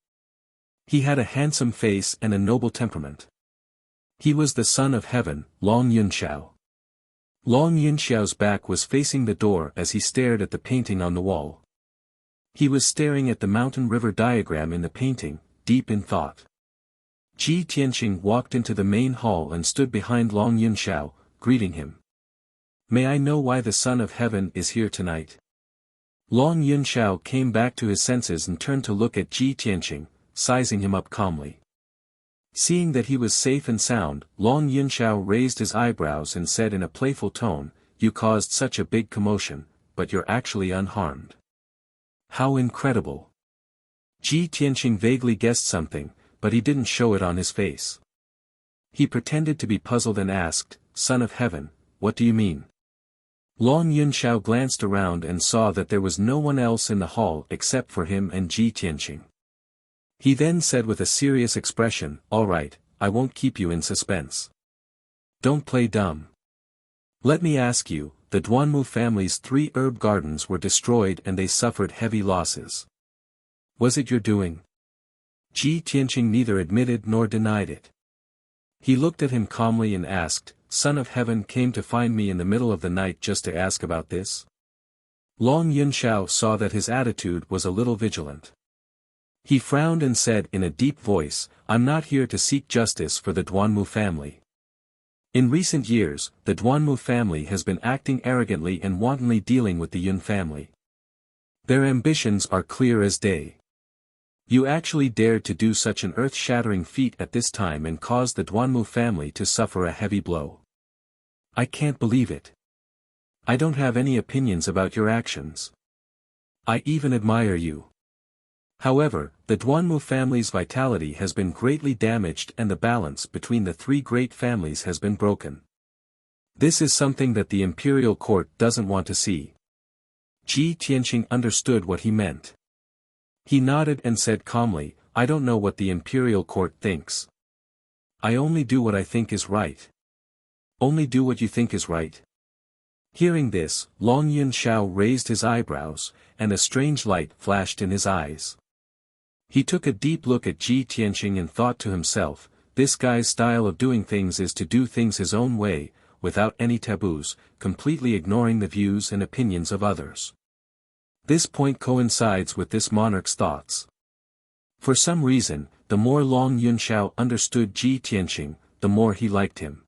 He had a handsome face and a noble temperament. He was the son of heaven, Long Yunxiao. Long Yunxiao's back was facing the door as he stared at the painting on the wall. He was staring at the mountain-river diagram in the painting, deep in thought. Ji Tianqing walked into the main hall and stood behind Long Yunxiao, greeting him. May I know why the Son of Heaven is here tonight? Long Yunxiao came back to his senses and turned to look at Ji Tianqing, sizing him up calmly. Seeing that he was safe and sound, Long Yunxiao raised his eyebrows and said in a playful tone, You caused such a big commotion, but you're actually unharmed. How incredible! Ji Tianqing vaguely guessed something, but he didn't show it on his face. He pretended to be puzzled and asked, Son of Heaven, what do you mean? Long Yunxiao glanced around and saw that there was no one else in the hall except for him and Ji Tianqing. He then said with a serious expression, All right, I won't keep you in suspense. Don't play dumb. Let me ask you, the Duanmu family's 3 herb gardens were destroyed and they suffered heavy losses. Was it your doing? Ji Tianqing neither admitted nor denied it. He looked at him calmly and asked, Son of Heaven came to find me in the middle of the night just to ask about this? Long Yunxiao saw that his attitude was a little vigilant. He frowned and said in a deep voice, I'm not here to seek justice for the Duanmu family. In recent years, the Duanmu family has been acting arrogantly and wantonly dealing with the Yun family. Their ambitions are clear as day. You actually dared to do such an earth-shattering feat at this time and cause the Duanmu family to suffer a heavy blow. I can't believe it. I don't have any opinions about your actions. I even admire you. However, the Duanmu family's vitality has been greatly damaged and the balance between the 3 great families has been broken. This is something that the imperial court doesn't want to see. Ji Tianqing understood what he meant. He nodded and said calmly, I don't know what the imperial court thinks. I only do what I think is right. Only do what you think is right. Hearing this, Long Yunxiao raised his eyebrows, and a strange light flashed in his eyes. He took a deep look at Ji Tianqing and thought to himself, this guy's style of doing things is to do things his own way, without any taboos, completely ignoring the views and opinions of others. This point coincides with this monarch's thoughts. For some reason, the more Long Yunxiao understood Ji Tianqing, the more he liked him.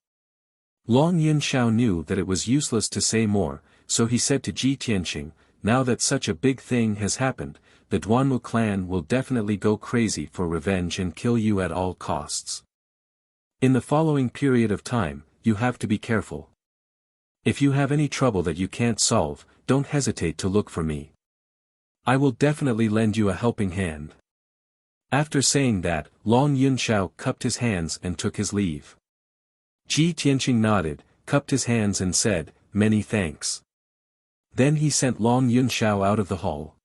Long Yunxiao knew that it was useless to say more, so he said to Ji Tianqing, now that such a big thing has happened, the Duanmu clan will definitely go crazy for revenge and kill you at all costs. In the following period of time, you have to be careful. If you have any trouble that you can't solve, don't hesitate to look for me. I will definitely lend you a helping hand. After saying that, Long Yunxiao cupped his hands and took his leave. Ji Tianqing nodded, cupped his hands and said, Many thanks. Then he sent Long Yunxiao out of the hall.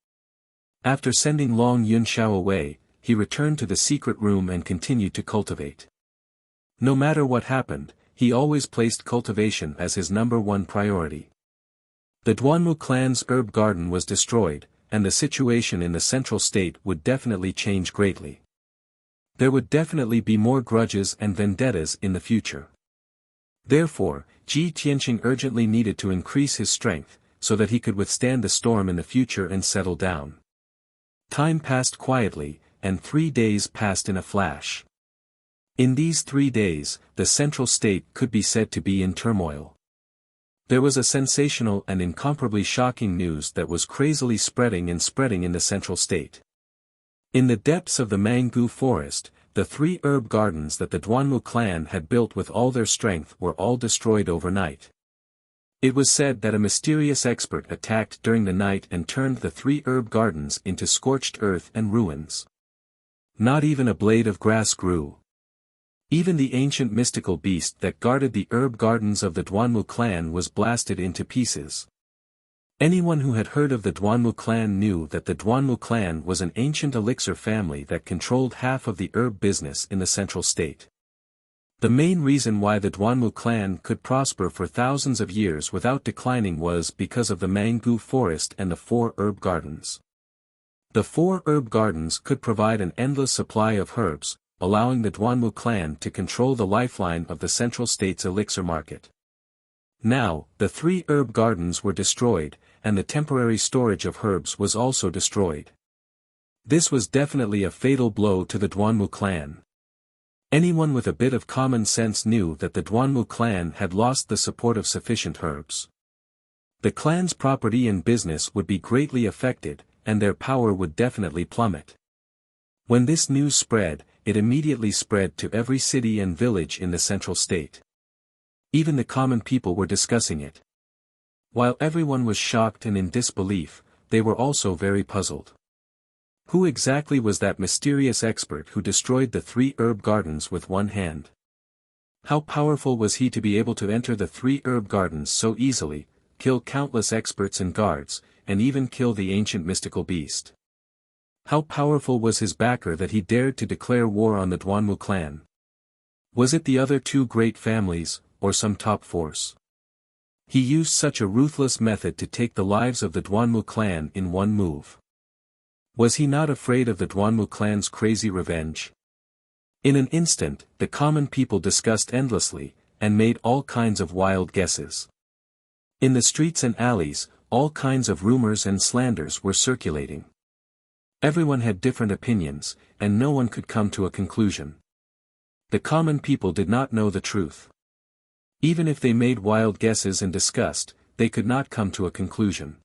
After sending Long Yunxiao away, he returned to the secret room and continued to cultivate. No matter what happened, he always placed cultivation as his #1 priority. The Duanmu clan's herb garden was destroyed, and the situation in the central state would definitely change greatly. There would definitely be more grudges and vendettas in the future. Therefore, Ji Tianqing urgently needed to increase his strength, so that he could withstand the storm in the future and settle down. Time passed quietly, and 3 days passed in a flash. In these 3 days, the central state could be said to be in turmoil. There was a sensational and incomparably shocking news that was crazily spreading in the central state. In the depths of the Mangu forest, the 3 herb gardens that the Duanmu clan had built with all their strength were all destroyed overnight. It was said that a mysterious expert attacked during the night and turned the 3 herb gardens into scorched earth and ruins. Not even a blade of grass grew. Even the ancient mystical beast that guarded the herb gardens of the Duanmu clan was blasted into pieces. Anyone who had heard of the Duanmu clan knew that the Duanmu clan was an ancient elixir family that controlled half of the herb business in the central state. The main reason why the Duanmu clan could prosper for thousands of years without declining was because of the Mangu forest and the 4 herb gardens. The 4 herb gardens could provide an endless supply of herbs, allowing the Duanmu clan to control the lifeline of the central state's elixir market. Now, the 3 herb gardens were destroyed, and the temporary storage of herbs was also destroyed. This was definitely a fatal blow to the Duanmu clan. Anyone with a bit of common sense knew that the Duanmu clan had lost the support of sufficient herbs. The clan's property and business would be greatly affected, and their power would definitely plummet. When this news spread, it immediately spread to every city and village in the central state. Even the common people were discussing it. While everyone was shocked and in disbelief, they were also very puzzled. Who exactly was that mysterious expert who destroyed the 3 herb gardens with one hand? How powerful was he to be able to enter the 3 herb gardens so easily, kill countless experts and guards, and even kill the ancient mystical beast? How powerful was his backer that he dared to declare war on the Duanmu clan? Was it the other 2 great families, or some top force? He used such a ruthless method to take the lives of the Duanmu clan in one move. Was he not afraid of the Duanmu clan's crazy revenge? In an instant, the common people discussed endlessly, and made all kinds of wild guesses. In the streets and alleys, all kinds of rumors and slanders were circulating. Everyone had different opinions, and no one could come to a conclusion. The common people did not know the truth. Even if they made wild guesses and discussed, they could not come to a conclusion.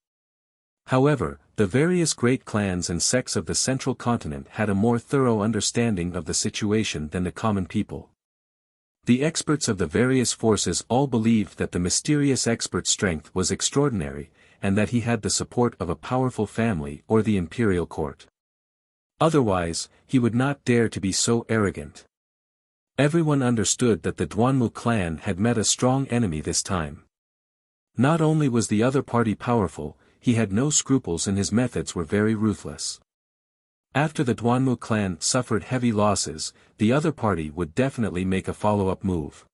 However, the various great clans and sects of the central continent had a more thorough understanding of the situation than the common people. The experts of the various forces all believed that the mysterious expert's strength was extraordinary, and that he had the support of a powerful family or the imperial court. Otherwise, he would not dare to be so arrogant. Everyone understood that the Duanmu clan had met a strong enemy this time. Not only was the other party powerful, he had no scruples and his methods were very ruthless. After the Duanmu clan suffered heavy losses, the other party would definitely make a follow-up move.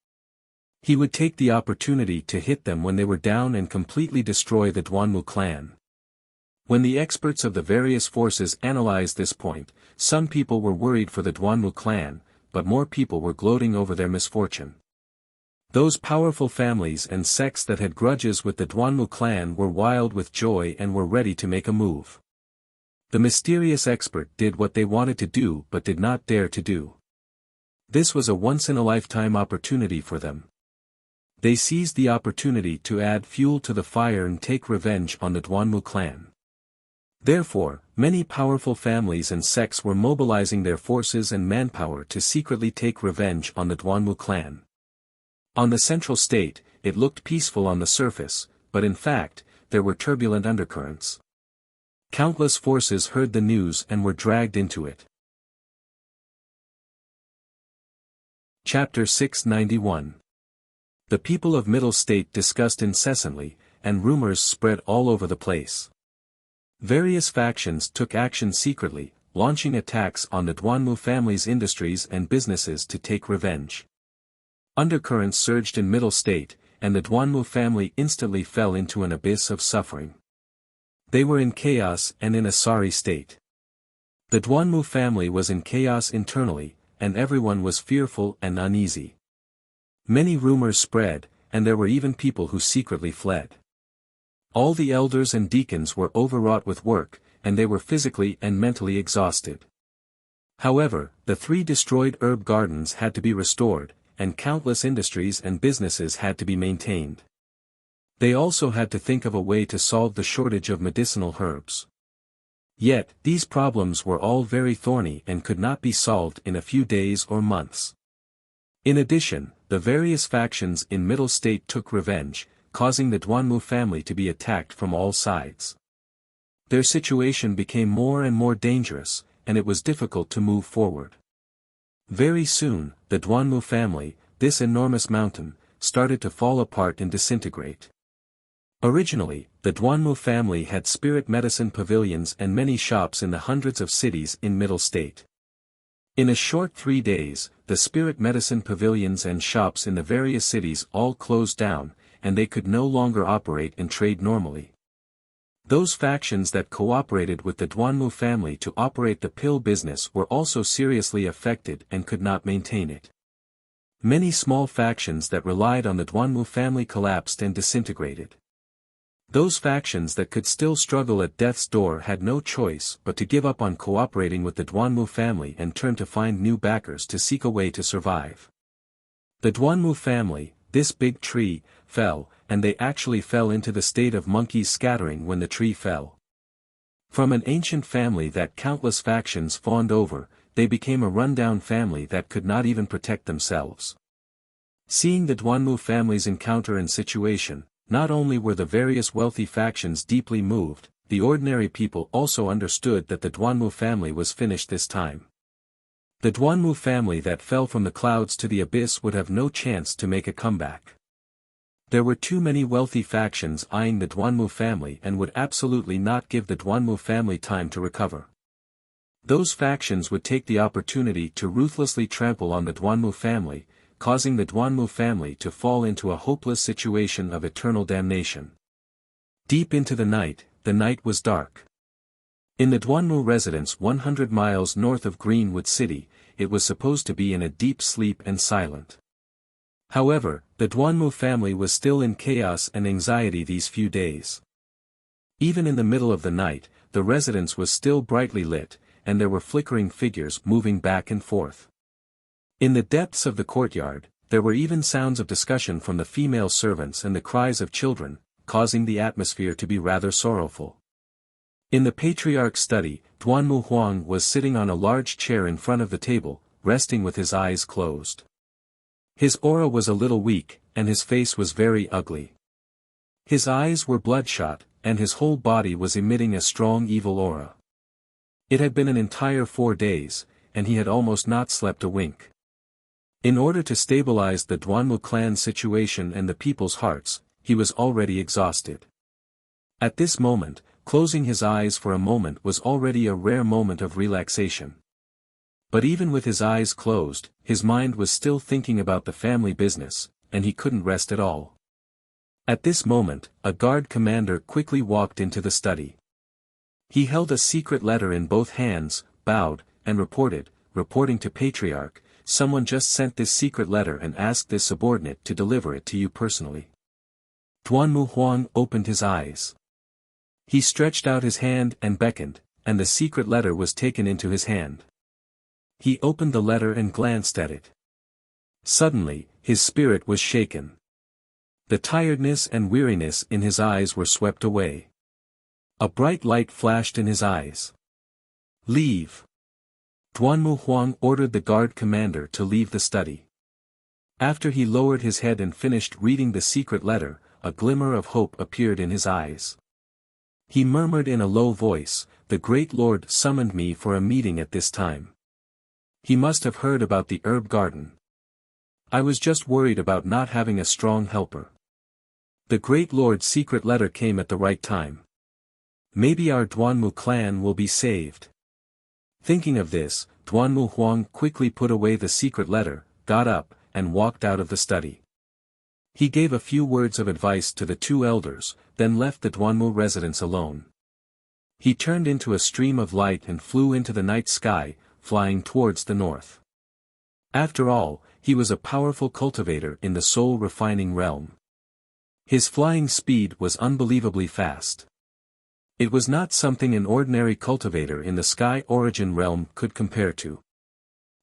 He would take the opportunity to hit them when they were down and completely destroy the Duanmu clan. When the experts of the various forces analyzed this point, some people were worried for the Duanmu clan, but more people were gloating over their misfortune. Those powerful families and sects that had grudges with the Duanmu clan were wild with joy and were ready to make a move. The mysterious expert did what they wanted to do but did not dare to do. This was a once-in-a-lifetime opportunity for them. They seized the opportunity to add fuel to the fire and take revenge on the Duanmu clan. Therefore, many powerful families and sects were mobilizing their forces and manpower to secretly take revenge on the Duanmu clan. On the central state, it looked peaceful on the surface, but in fact, there were turbulent undercurrents. Countless forces heard the news and were dragged into it. Chapter 691. The people of Middle State discussed incessantly, and rumors spread all over the place. Various factions took action secretly, launching attacks on the Duanmu family's industries and businesses to take revenge. Undercurrents surged in Middle State, and the Duanmu family instantly fell into an abyss of suffering. They were in chaos and in a sorry state. The Duanmu family was in chaos internally, and everyone was fearful and uneasy. Many rumors spread, and there were even people who secretly fled. All the elders and deacons were overwrought with work, and they were physically and mentally exhausted. However, the 3 destroyed herb gardens had to be restored, and countless industries and businesses had to be maintained. They also had to think of a way to solve the shortage of medicinal herbs. Yet, these problems were all very thorny and could not be solved in a few days or months. In addition, the various factions in Middle State took revenge, causing the Duanmu family to be attacked from all sides. Their situation became more and more dangerous, and it was difficult to move forward. Very soon, the Duanmu family, this enormous mountain, started to fall apart and disintegrate. Originally, the Duanmu family had spirit medicine pavilions and many shops in the hundreds of cities in Middle State. In a short 3 days, the spirit medicine pavilions and shops in the various cities all closed down, and they could no longer operate and trade normally. Those factions that cooperated with the Duanmu family to operate the pill business were also seriously affected and could not maintain it. Many small factions that relied on the Duanmu family collapsed and disintegrated. Those factions that could still struggle at death's door had no choice but to give up on cooperating with the Duanmu family and turn to find new backers to seek a way to survive. The Duanmu family, this big tree, fell, and they actually fell into the state of monkeys scattering when the tree fell. From an ancient family that countless factions fawned over, they became a rundown family that could not even protect themselves. Seeing the Duanmu family's encounter and situation, not only were the various wealthy factions deeply moved, the ordinary people also understood that the Duanmu family was finished this time. The Duanmu family that fell from the clouds to the abyss would have no chance to make a comeback. There were too many wealthy factions eyeing the Duanmu family and would absolutely not give the Duanmu family time to recover. Those factions would take the opportunity to ruthlessly trample on the Duanmu family, causing the Duanmu family to fall into a hopeless situation of eternal damnation. Deep into the night was dark. In the Duanmu residence 100 miles north of Greenwood City, it was supposed to be in a deep sleep and silent. However, the Duanmu family was still in chaos and anxiety these few days. Even in the middle of the night, the residence was still brightly lit, and there were flickering figures moving back and forth. In the depths of the courtyard, there were even sounds of discussion from the female servants and the cries of children, causing the atmosphere to be rather sorrowful. In the patriarch's study, Duanmu Huang was sitting on a large chair in front of the table, resting with his eyes closed. His aura was a little weak, and his face was very ugly. His eyes were bloodshot, and his whole body was emitting a strong evil aura. It had been an entire 4 days, and he had almost not slept a wink. In order to stabilize the Duanmu clan's situation and the people's hearts, he was already exhausted. At this moment, closing his eyes for a moment was already a rare moment of relaxation. But even with his eyes closed, his mind was still thinking about the family business, and he couldn't rest at all. At this moment, a guard commander quickly walked into the study. He held a secret letter in both hands, bowed, and reporting to Patriarch, "Someone just sent this secret letter and asked this subordinate to deliver it to you personally." Duanmu Huang opened his eyes. He stretched out his hand and beckoned, and the secret letter was taken into his hand. He opened the letter and glanced at it. Suddenly, his spirit was shaken. The tiredness and weariness in his eyes were swept away. A bright light flashed in his eyes. "Leave." Duanmu Huang ordered the guard commander to leave the study. After he lowered his head and finished reading the secret letter, a glimmer of hope appeared in his eyes. He murmured in a low voice, "The great Lord summoned me for a meeting at this time. He must have heard about the herb garden. I was just worried about not having a strong helper. The great Lord's secret letter came at the right time. Maybe our Duanmu clan will be saved." Thinking of this, Duanmu Huang quickly put away the secret letter, got up, and walked out of the study. He gave a few words of advice to the 2 elders, then left the Duanmu residence alone. He turned into a stream of light and flew into the night sky, flying towards the north. After all, he was a powerful cultivator in the soul refining realm. His flying speed was unbelievably fast. It was not something an ordinary cultivator in the sky origin realm could compare to.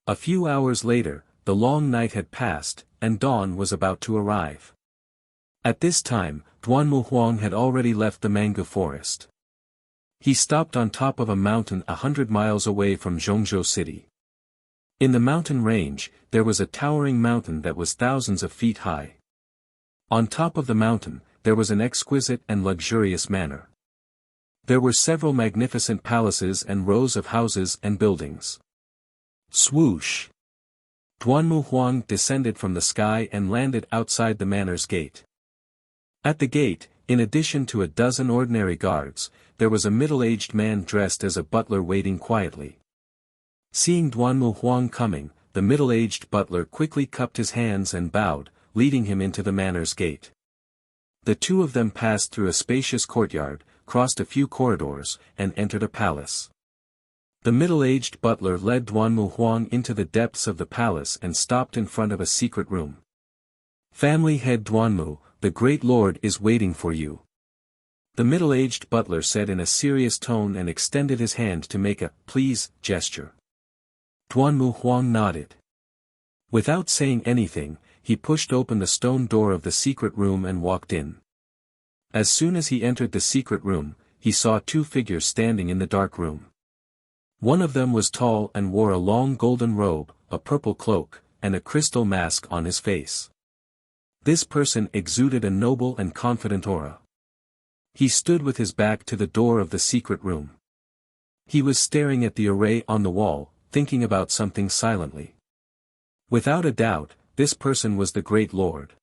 A few hours later, the long night had passed, and dawn was about to arrive. At this time, Duanmu Huang had already left the mango forest. He stopped on top of a mountain 100 miles away from Zhongzhou City. In the mountain range, there was a towering mountain that was thousands of feet high. On top of the mountain, there was an exquisite and luxurious manor. There were several magnificent palaces and rows of houses and buildings. Swoosh! Duanmu Huang descended from the sky and landed outside the manor's gate. At the gate, in addition to a dozen ordinary guards, there was a middle-aged man dressed as a butler waiting quietly. Seeing Duanmu Huang coming, the middle-aged butler quickly cupped his hands and bowed, leading him into the manor's gate. The two of them passed through a spacious courtyard, crossed a few corridors, and entered a palace. The middle-aged butler led Duanmu Huang into the depths of the palace and stopped in front of a secret room. "Family head Duanmu, the great lord is waiting for you," the middle-aged butler said in a serious tone and extended his hand to make a "please" gesture. Duanmu Huang nodded. Without saying anything, he pushed open the stone door of the secret room and walked in. As soon as he entered the secret room, he saw two figures standing in the dark room. One of them was tall and wore a long golden robe, a purple cloak, and a crystal mask on his face. This person exuded a noble and confident aura. He stood with his back to the door of the secret room. He was staring at the array on the wall, thinking about something silently. Without a doubt, this person was the great lord.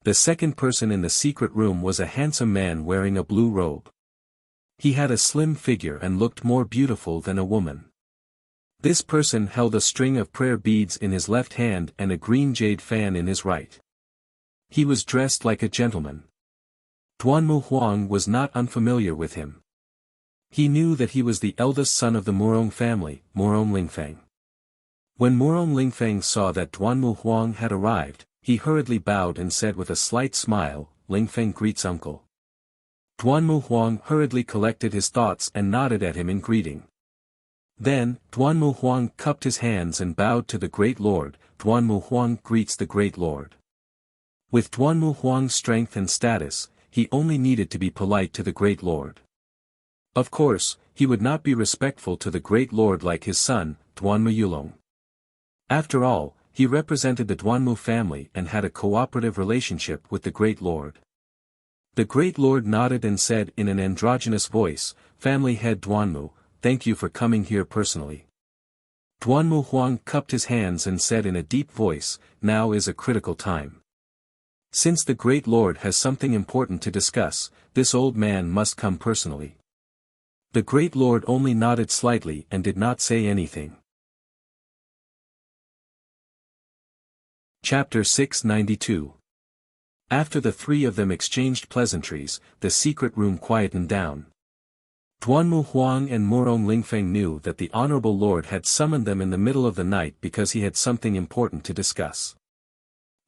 The second person in the secret room was a handsome man wearing a blue robe. He had a slim figure and looked more beautiful than a woman. This person held a string of prayer beads in his left hand and a green jade fan in his right. He was dressed like a gentleman. Duanmu Huang was not unfamiliar with him. He knew that he was the eldest son of the Murong family, Murong Lingfeng. When Murong Lingfeng saw that Duanmu Huang had arrived, he hurriedly bowed and said with a slight smile, "Lingfeng greets uncle." Duanmu Huang hurriedly collected his thoughts and nodded at him in greeting. Then, Duanmu Huang cupped his hands and bowed to the great lord. Duanmu Huang greets the great lord. With Duanmu Huang's strength and status, he only needed to be polite to the great lord. Of course, he would not be respectful to the great lord like his son, Duanmu Yulong. After all, he represented the Duanmu family and had a cooperative relationship with the great lord. The great lord nodded and said in an androgynous voice, "Family head Duanmu, thank you for coming here personally." Duanmu Huang cupped his hands and said in a deep voice, "Now is a critical time. Since the great lord has something important to discuss, this old man must come personally." The great lord only nodded slightly and did not say anything. Chapter 692. After the three of them exchanged pleasantries, the secret room quietened down. Duanmu Huang and Murong Lingfeng knew that the honorable lord had summoned them in the middle of the night because he had something important to discuss.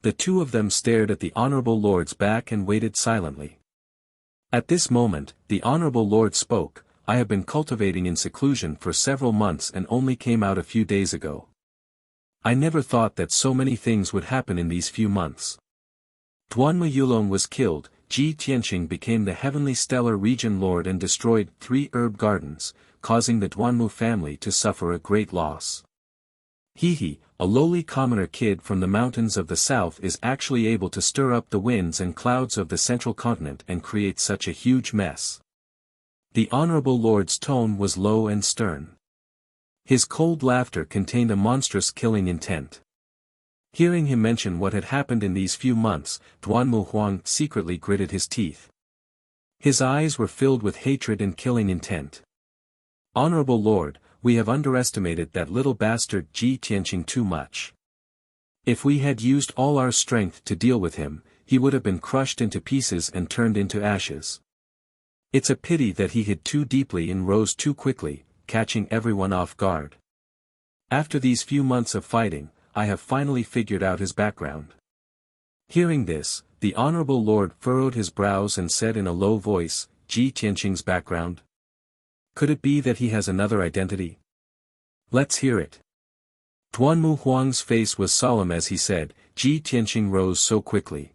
The two of them stared at the honorable lord's back and waited silently. At this moment, the honorable lord spoke, "I have been cultivating in seclusion for several months and only came out a few days ago. I never thought that so many things would happen in these few months. Duanmu Yulong was killed, Ji Tianqing became the heavenly stellar region lord and destroyed 3 herb gardens, causing the Duanmu family to suffer a great loss. He, a lowly commoner kid from the mountains of the south, is actually able to stir up the winds and clouds of the central continent and create such a huge mess." The honorable lord's tone was low and stern. His cold laughter contained a monstrous killing intent. Hearing him mention what had happened in these few months, Duanmu Huang secretly gritted his teeth. His eyes were filled with hatred and killing intent. "Honorable Lord, we have underestimated that little bastard Ji Tianqing too much. If we had used all our strength to deal with him, he would have been crushed into pieces and turned into ashes. It's a pity that he hid too deeply and rose too quickly, catching everyone off guard. After these few months of fighting, I have finally figured out his background." Hearing this, the honorable lord furrowed his brows and said in a low voice, "Ji Tianqing's background? Could it be that he has another identity? Let's hear it." Duanmu Huang's face was solemn as he said, "Ji Tianqing rose so quickly.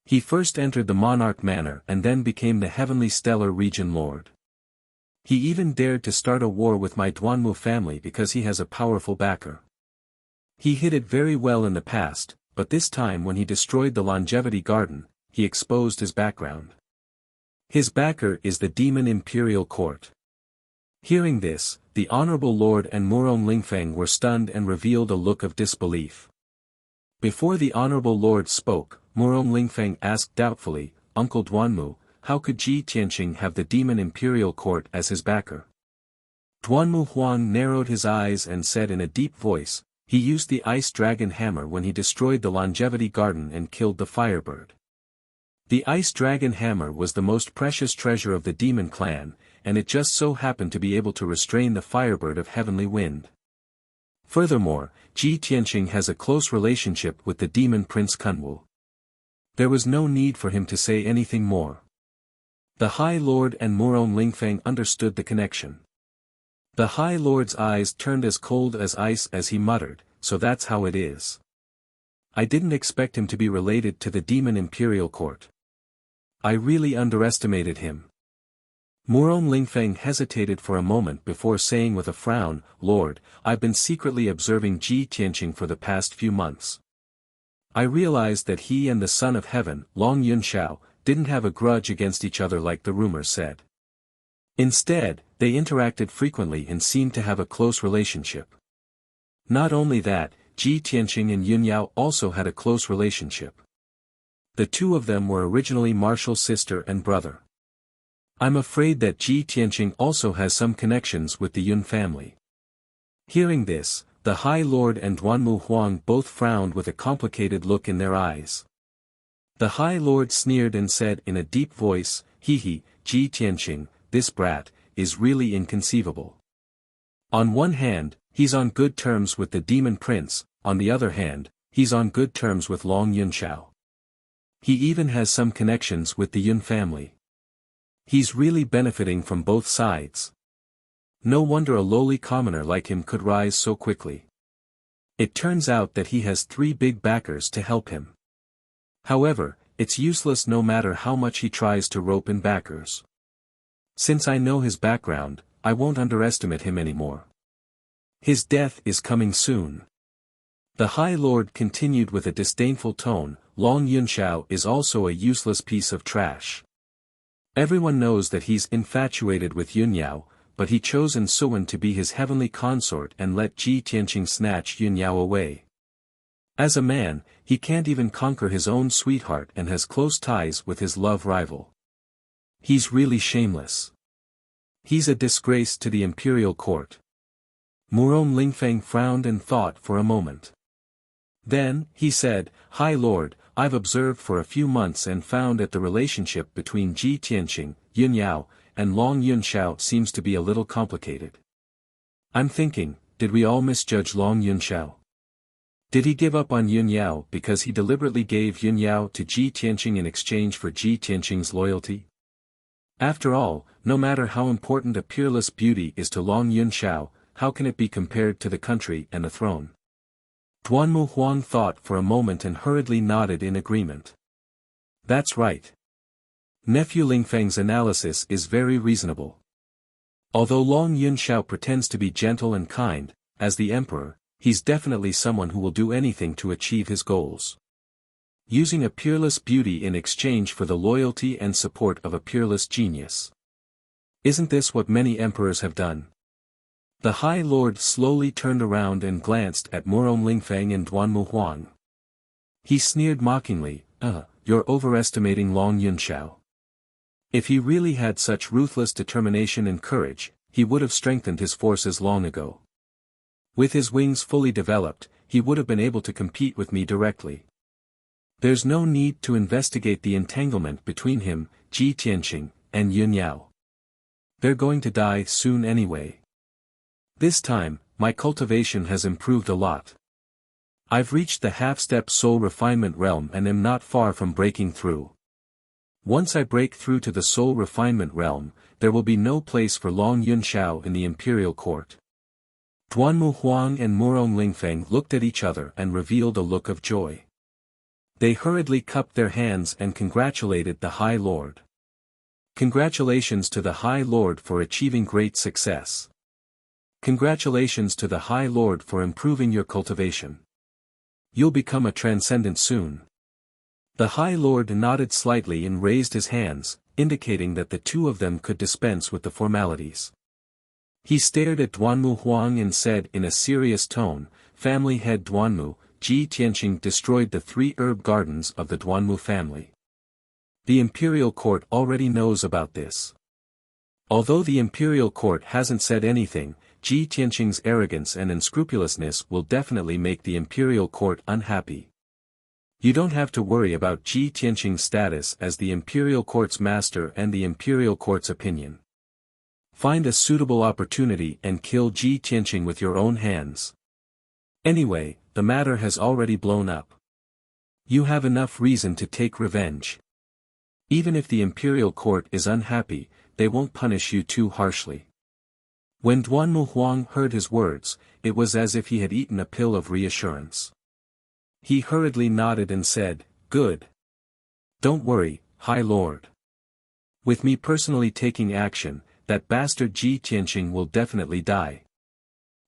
He first entered the monarch manor and then became the heavenly stellar region lord. He even dared to start a war with my Duanmu family because he has a powerful backer. He hid it very well in the past, but this time when he destroyed the longevity garden, he exposed his background. His backer is the demon imperial court. Hearing this, the Honorable Lord and Murong Lingfeng were stunned and revealed a look of disbelief. Before the Honorable Lord spoke, Murong Lingfeng asked doubtfully, "Uncle Duanmu, how could Ji Tianqing have the demon imperial court as his backer?" Duanmu Huang narrowed his eyes and said in a deep voice, "He used the ice dragon hammer when he destroyed the longevity garden and killed the firebird. The ice dragon hammer was the most precious treasure of the demon clan, and it just so happened to be able to restrain the firebird of heavenly wind. Furthermore, Ji Tianqing has a close relationship with the demon prince Kunwu." There was no need for him to say anything more. The High Lord and Murong Lingfeng understood the connection. The High Lord's eyes turned as cold as ice as he muttered, "So that's how it is. I didn't expect him to be related to the demon imperial court. I really underestimated him." Murong Lingfeng hesitated for a moment before saying with a frown, "Lord, I've been secretly observing Ji Tianqing for the past few months. I realized that he and the Son of Heaven, Long Yunxiao, didn't have a grudge against each other like the rumors said. Instead, they interacted frequently and seemed to have a close relationship. Not only that, Ji Tianqing and Yunyao also had a close relationship. The two of them were originally martial sister and brother. I'm afraid that Ji Tianqing also has some connections with the Yun family." Hearing this, the High Lord and Duanmu Huang both frowned with a complicated look in their eyes. The High Lord sneered and said in a deep voice, Ji Tianqing, this brat, is really inconceivable. On one hand, he's on good terms with the demon prince, on the other hand, he's on good terms with Long Yunxiao. He even has some connections with the Yun family. He's really benefiting from both sides. No wonder a lowly commoner like him could rise so quickly. It turns out that he has 3 big backers to help him. However, it's useless no matter how much he tries to rope in backers. Since I know his background, I won't underestimate him anymore. His death is coming soon." The High Lord continued with a disdainful tone, "Long Yunxiao is also a useless piece of trash. Everyone knows that he's infatuated with Yunyao, but he chose Suwen to be his heavenly consort and let Ji Tianqing snatch Yunyao away. As a man, he can't even conquer his own sweetheart and has close ties with his love rival. He's really shameless. He's a disgrace to the imperial court." Murong Lingfeng frowned and thought for a moment. Then, he said, "High Lord, I've observed for a few months and found that the relationship between Ji Tianqing, Yunyao, and Long Yunxiao seems to be a little complicated. I'm thinking, did we all misjudge Long Yunxiao? Did he give up on Yunyao because he deliberately gave Yunyao to Ji Tianqing in exchange for Ji Tianqing's loyalty? After all, no matter how important a peerless beauty is to Long Yunxiao, how can it be compared to the country and the throne?" Duanmu Huang thought for a moment and hurriedly nodded in agreement. "That's right. Nephew Lingfeng's analysis is very reasonable. Although Long Yunxiao pretends to be gentle and kind, as the emperor, he's definitely someone who will do anything to achieve his goals. Using a peerless beauty in exchange for the loyalty and support of a peerless genius. Isn't this what many emperors have done?" The High Lord slowly turned around and glanced at Murong Lingfeng and Duanmu Huang. He sneered mockingly, You're overestimating Long Yunxiao. If he really had such ruthless determination and courage, he would have strengthened his forces long ago. With his wings fully developed, he would have been able to compete with me directly. There's no need to investigate the entanglement between him, Ji Tianqing, and Yunyao. They're going to die soon anyway. This time, my cultivation has improved a lot. I've reached the half-step soul refinement realm and am not far from breaking through. Once I break through to the soul refinement realm, there will be no place for Long Yunxiao in the imperial court." Duanmu Huang and Murong Lingfeng looked at each other and revealed a look of joy. They hurriedly cupped their hands and congratulated the High Lord. "Congratulations to the High Lord for achieving great success. Congratulations to the High Lord for improving your cultivation. You'll become a transcendent soon." The High Lord nodded slightly and raised his hands, indicating that the two of them could dispense with the formalities. He stared at Duanmu Huang and said in a serious tone, "Family head Duanmu, Ji Tianqing destroyed the 3 herb gardens of the Duanmu family. The imperial court already knows about this. Although the imperial court hasn't said anything, Ji Tianqing's arrogance and unscrupulousness will definitely make the imperial court unhappy. You don't have to worry about Ji Tianqing's status as the imperial court's master and the imperial court's opinion. Find a suitable opportunity and kill Ji Tianqing with your own hands. Anyway, the matter has already blown up. You have enough reason to take revenge. Even if the imperial court is unhappy, they won't punish you too harshly." When Duanmu Huang heard his words, it was as if he had eaten a pill of reassurance. He hurriedly nodded and said, "Good. Don't worry, High Lord. With me personally taking action, that bastard Ji Tianqing will definitely die."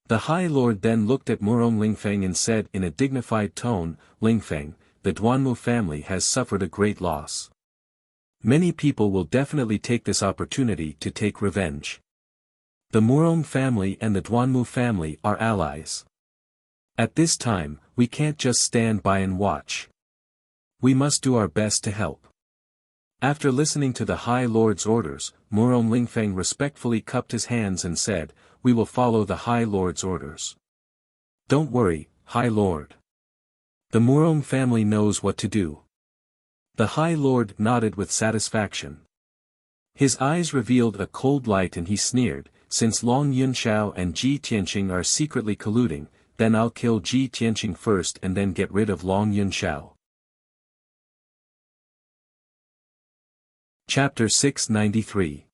The High Lord then looked at Murong Lingfeng and said in a dignified tone, "Lingfeng, the Duanmu family has suffered a great loss. Many people will definitely take this opportunity to take revenge. The Murong family and the Duanmu family are allies. At this time, we can't just stand by and watch. We must do our best to help." After listening to the High Lord's orders, Murong Lingfeng respectfully cupped his hands and said, "We will follow the High Lord's orders. Don't worry, High Lord. The Murong family knows what to do." The High Lord nodded with satisfaction. His eyes revealed a cold light and he sneered, "Since Long Yunxiao and Ji Tianqing are secretly colluding, then I'll kill Ji Tianqing first and then get rid of Long Yunxiao." Chapter 693.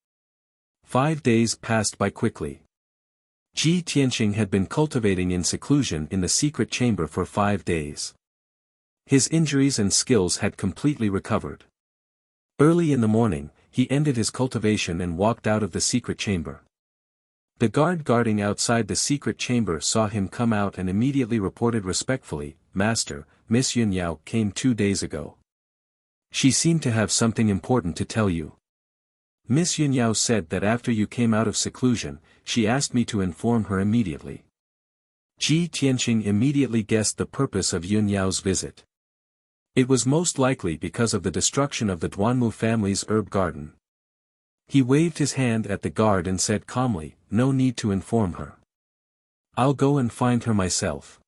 5 days passed by quickly. Ji Tianqing had been cultivating in seclusion in the secret chamber for 5 days. His injuries and skills had completely recovered. Early in the morning, he ended his cultivation and walked out of the secret chamber. The guard guarding outside the secret chamber saw him come out and immediately reported respectfully, "Master, Miss Yunyao came 2 days ago. She seemed to have something important to tell you. Miss Yunyao said that after you came out of seclusion, she asked me to inform her immediately." Ji Tianqing immediately guessed the purpose of Yunyao's visit. It was most likely because of the destruction of the Duanmu family's herb garden. He waved his hand at the guard and said calmly, "No need to inform her. I'll go and find her myself."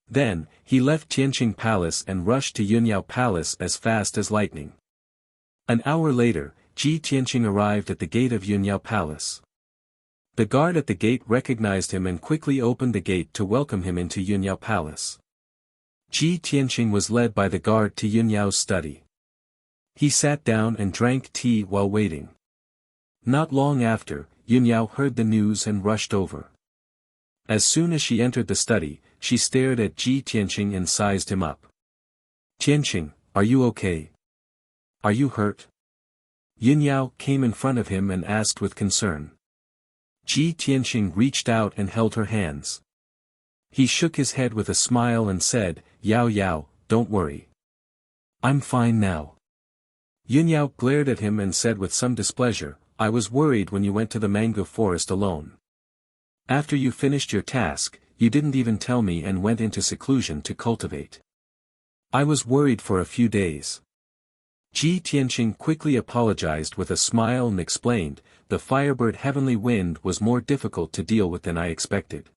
Then, he left Tianqing Palace and rushed to Yunyao Palace as fast as lightning. An hour later, Ji Tianqing arrived at the gate of Yunyao Palace. The guard at the gate recognized him and quickly opened the gate to welcome him into Yunyao Palace. Ji Tianqing was led by the guard to Yunyao's study. He sat down and drank tea while waiting. Not long after, Yunyao heard the news and rushed over. As soon as she entered the study, she stared at Ji Tianqing and sized him up. "Tianqing, are you okay? Are you hurt?" Yunyao came in front of him and asked with concern. Ji Tianqing reached out and held her hands. He shook his head with a smile and said, "Yao Yao, don't worry. I'm fine now." Yunyao glared at him and said with some displeasure, "I was worried when you went to the mango forest alone. After you finished your task, you didn't even tell me and went into seclusion to cultivate. I was worried for a few days." Ji Tianqing quickly apologized with a smile and explained, "The Firebird Heavenly Wind was more difficult to deal with than I expected.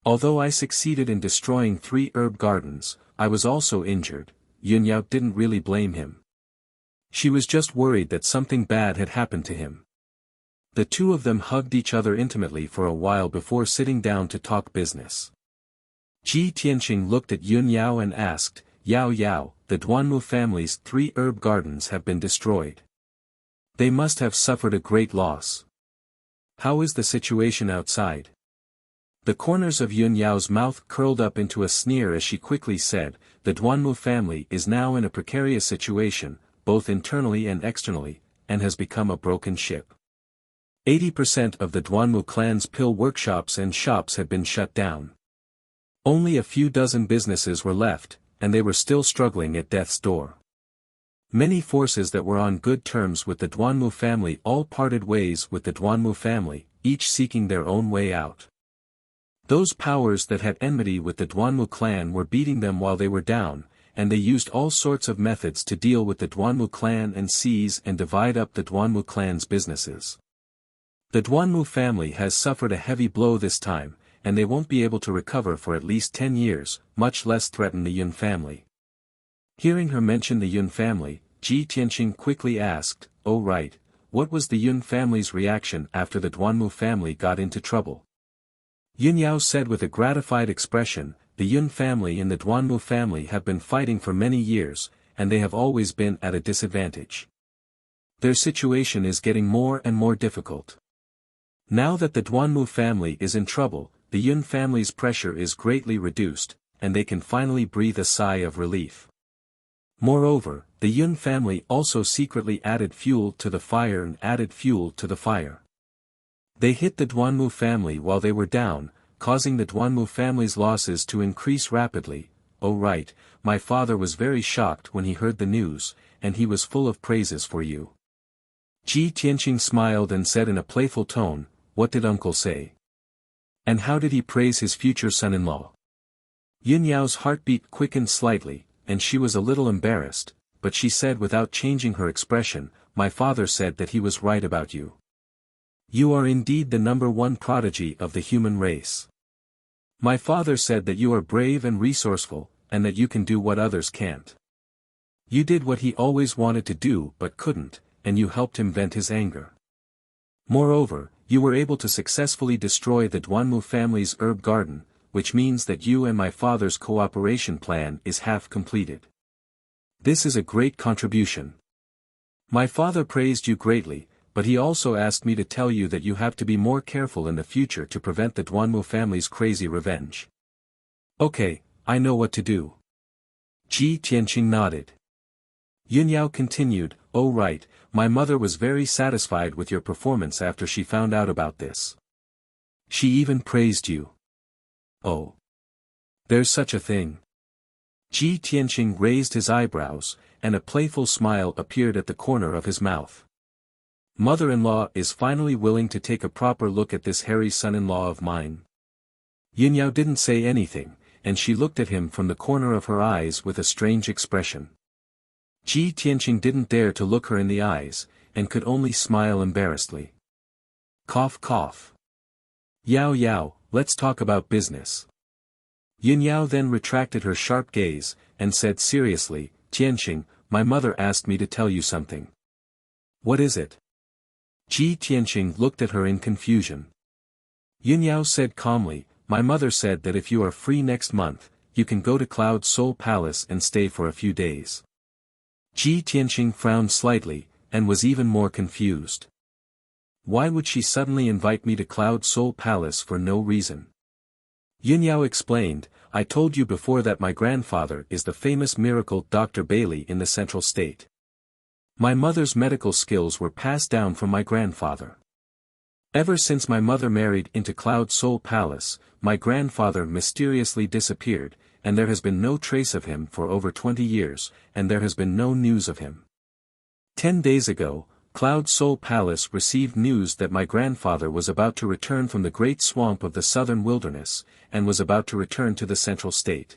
Although I succeeded in destroying 3 herb gardens, I was also injured." Yunyao didn't really blame him. She was just worried that something bad had happened to him. The two of them hugged each other intimately for a while before sitting down to talk business. Ji Tianqing looked at Yunyao and asked, "Yao Yao, the Duanmu family's 3 herb gardens have been destroyed. They must have suffered a great loss. How is the situation outside?" The corners of Yunyao's mouth curled up into a sneer as she quickly said, "The Duanmu family is now in a precarious situation, both internally and externally, and has become a broken ship. 80% of the Duanmu clan's pill workshops and shops had been shut down. Only a few dozen businesses were left, and they were still struggling at death's door. Many forces that were on good terms with the Duanmu family all parted ways with the Duanmu family, each seeking their own way out. Those powers that had enmity with the Duanmu clan were beating them while they were down, and they used all sorts of methods to deal with the Duanmu clan and seize and divide up the Duanmu clan's businesses. The Duanmu family has suffered a heavy blow this time, and they won't be able to recover for at least 10 years, much less threaten the Yun family. Hearing her mention the Yun family, Ji Tianqing quickly asked, "Oh right, what was the Yun family's reaction after the Duanmu family got into trouble?" Yun Yao said with a gratified expression, "The Yun family and the Duanmu family have been fighting for many years, and they have always been at a disadvantage. Their situation is getting more and more difficult. Now that the Duanmu family is in trouble, the Yun family's pressure is greatly reduced, and they can finally breathe a sigh of relief. Moreover, the Yun family also secretly added fuel to the fire and added fuel to the fire. They hit the Duanmu family while they were down, causing the Duanmu family's losses to increase rapidly. Oh right, my father was very shocked when he heard the news, and he was full of praises for you." Ji Tianqing smiled and said in a playful tone, "What did uncle say? And how did he praise his future son-in-law?" Yun Yao's heartbeat quickened slightly, and she was a little embarrassed, but she said without changing her expression, "My father said that he was right about you. You are indeed the #1 prodigy of the human race. My father said that you are brave and resourceful, and that you can do what others can't. You did what he always wanted to do but couldn't, and you helped him vent his anger. Moreover, you were able to successfully destroy the Duanmu family's herb garden, which means that you and my father's cooperation plan is half completed. This is a great contribution. My father praised you greatly, but he also asked me to tell you that you have to be more careful in the future to prevent the Duanmu family's crazy revenge." "Okay, I know what to do." Ji Tianqing nodded. Yun Yao continued, "Oh right, my mother was very satisfied with your performance after she found out about this. She even praised you." "Oh. There's such a thing." Ji Tianqing raised his eyebrows, and a playful smile appeared at the corner of his mouth. Mother-in-law is finally willing to take a proper look at this hairy son-in-law of mine. Yun Yao didn't say anything, and she looked at him from the corner of her eyes with a strange expression. Ji Tianqing didn't dare to look her in the eyes, and could only smile embarrassedly. Cough cough. "Yao Yao, let's talk about business." Yun Yao then retracted her sharp gaze, and said seriously, "Tianqing, my mother asked me to tell you something." "What is it?" Ji Tianqing looked at her in confusion. Yun Yao said calmly, "My mother said that if you are free next month, you can go to Cloud Soul Palace and stay for a few days." Ji Tianqing frowned slightly, and was even more confused. Why would she suddenly invite me to Cloud Soul Palace for no reason? Yun Yao explained, "I told you before that my grandfather is the famous miracle Dr. Bailey in the Central State. My mother's medical skills were passed down from my grandfather. Ever since my mother married into Cloud Soul Palace, my grandfather mysteriously disappeared, and there has been no trace of him for over 20 years, and there has been no news of him. 10 days ago, Cloud Soul Palace received news that my grandfather was about to return from the great swamp of the southern wilderness, and was about to return to the Central State.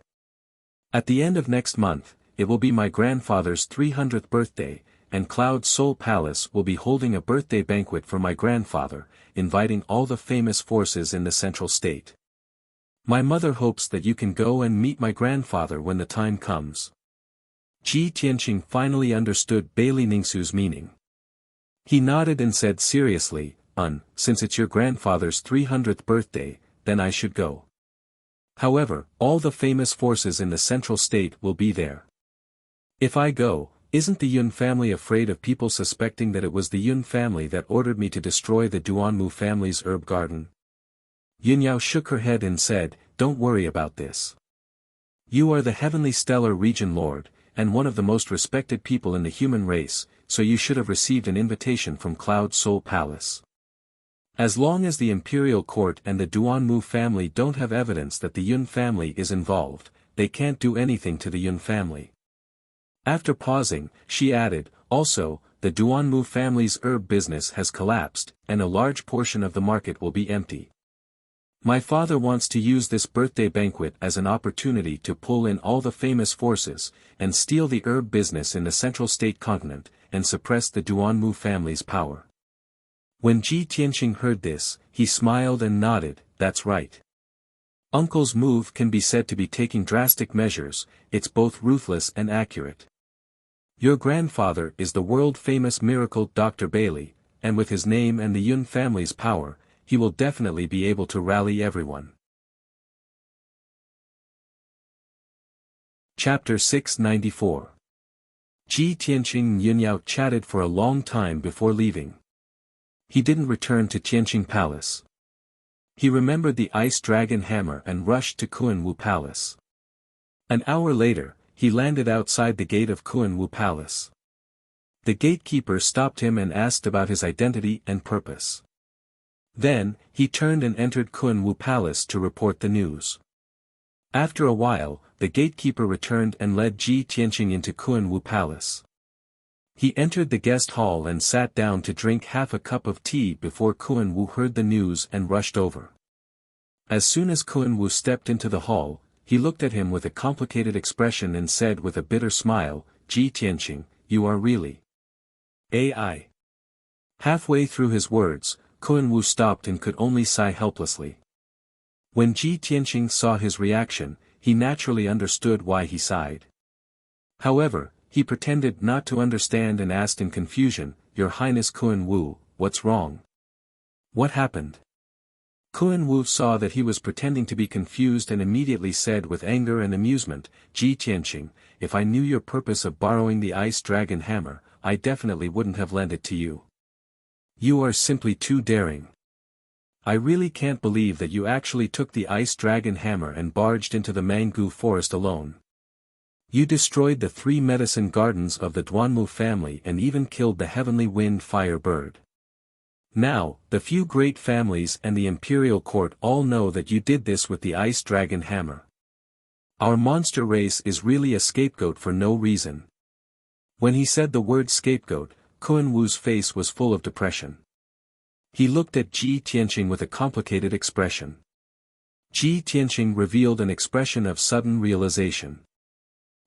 At the end of next month, it will be my grandfather's 300th birthday, and Cloud Soul Palace will be holding a birthday banquet for my grandfather, inviting all the famous forces in the Central State. My mother hopes that you can go and meet my grandfather when the time comes." Ji Tianqing finally understood Bailey Ningsu's meaning. He nodded and said seriously, Since it's your grandfather's 300th birthday, then I should go. However, all the famous forces in the Central State will be there. If I go, isn't the Yun family afraid of people suspecting that it was the Yun family that ordered me to destroy the Duanmu family's herb garden?" Yun Yao shook her head and said, "Don't worry about this. You are the heavenly stellar region lord, and one of the most respected people in the human race, so you should have received an invitation from Cloud Soul Palace. As long as the imperial court and the Duanmu family don't have evidence that the Yun family is involved, they can't do anything to the Yun family. After pausing, she added, also, the Duanmu family's herb business has collapsed, and a large portion of the market will be empty. My father wants to use this birthday banquet as an opportunity to pull in all the famous forces, and steal the herb business in the central state continent, and suppress the Duanmu family's power. When Ji Tianqing heard this, he smiled and nodded, that's right. Uncle's move can be said to be taking drastic measures, it's both ruthless and accurate. Your grandfather is the world-famous miracle Dr. Bailey, and with his name and the Yun family's power, he will definitely be able to rally everyone. Chapter 694. Ji Tianqing and Yunyao chatted for a long time before leaving. He didn't return to Tianqing Palace. He remembered the ice dragon hammer and rushed to Kuan-Wu Palace. An hour later, he landed outside the gate of Kuan-Wu Palace. The gatekeeper stopped him and asked about his identity and purpose. Then, he turned and entered Kuan-Wu Palace to report the news. After a while, the gatekeeper returned and led Ji Tianqing into Kuan-Wu Palace. He entered the guest hall and sat down to drink half a cup of tea before Kuan-Wu heard the news and rushed over. As soon as Kuan-Wu stepped into the hall, he looked at him with a complicated expression and said with a bitter smile, Ji Tianqing, you are really AI. Halfway through his words, Kuan-Wu stopped and could only sigh helplessly. When Ji Tianqing saw his reaction, he naturally understood why he sighed. However, he pretended not to understand and asked in confusion, Your Highness Kuan-Wu, what's wrong? What happened? Kuan-Wu saw that he was pretending to be confused and immediately said with anger and amusement, Ji Tianqing, if I knew your purpose of borrowing the ice dragon hammer, I definitely wouldn't have lent it to you. You are simply too daring. I really can't believe that you actually took the ice dragon hammer and barged into the Mangu forest alone. You destroyed the 3 medicine gardens of the Duanmu family and even killed the heavenly wind fire bird. Now, the few great families and the imperial court all know that you did this with the ice dragon hammer. Our monster race is really a scapegoat for no reason. When he said the word scapegoat, Kuan-Wu's face was full of depression. He looked at Ji Tianqing with a complicated expression. Ji Tianqing revealed an expression of sudden realization.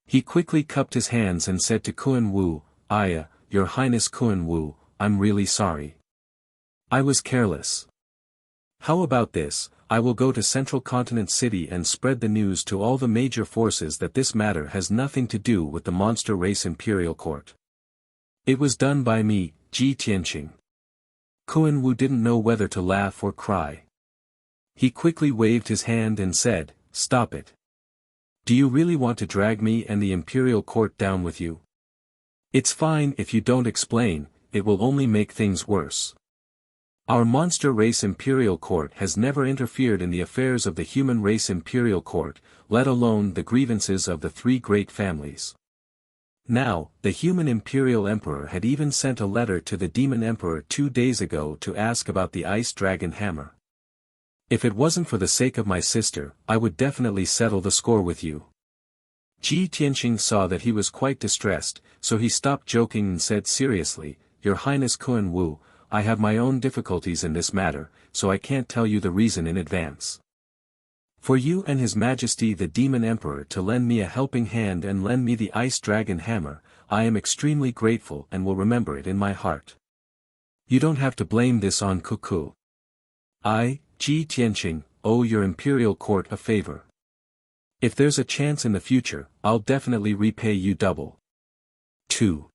He quickly cupped his hands and said to Kuan-Wu, Aya, Your Highness Kuan-Wu, I'm really sorry. I was careless. How about this, I will go to Central Continent City and spread the news to all the major forces that this matter has nothing to do with the monster race imperial court. It was done by me, Ji Tianqing. Kuan-Wu didn't know whether to laugh or cry. He quickly waved his hand and said, Stop it. Do you really want to drag me and the imperial court down with you? It's fine if you don't explain, it will only make things worse. Our monster race imperial court has never interfered in the affairs of the human race imperial court, let alone the grievances of the 3 great families. Now, the human imperial emperor had even sent a letter to the demon emperor 2 days ago to ask about the ice dragon hammer. If it wasn't for the sake of my sister, I would definitely settle the score with you. Ji Tianqing saw that he was quite distressed, so he stopped joking and said seriously, Your Highness Kuan-Wu, I have my own difficulties in this matter, so I can't tell you the reason in advance. For you and His Majesty the Demon Emperor to lend me a helping hand and lend me the ice dragon hammer, I am extremely grateful and will remember it in my heart. You don't have to blame this on Cuckoo. I, Ji Tianqing, owe your imperial court a favor. If there's a chance in the future, I'll definitely repay you double. 2.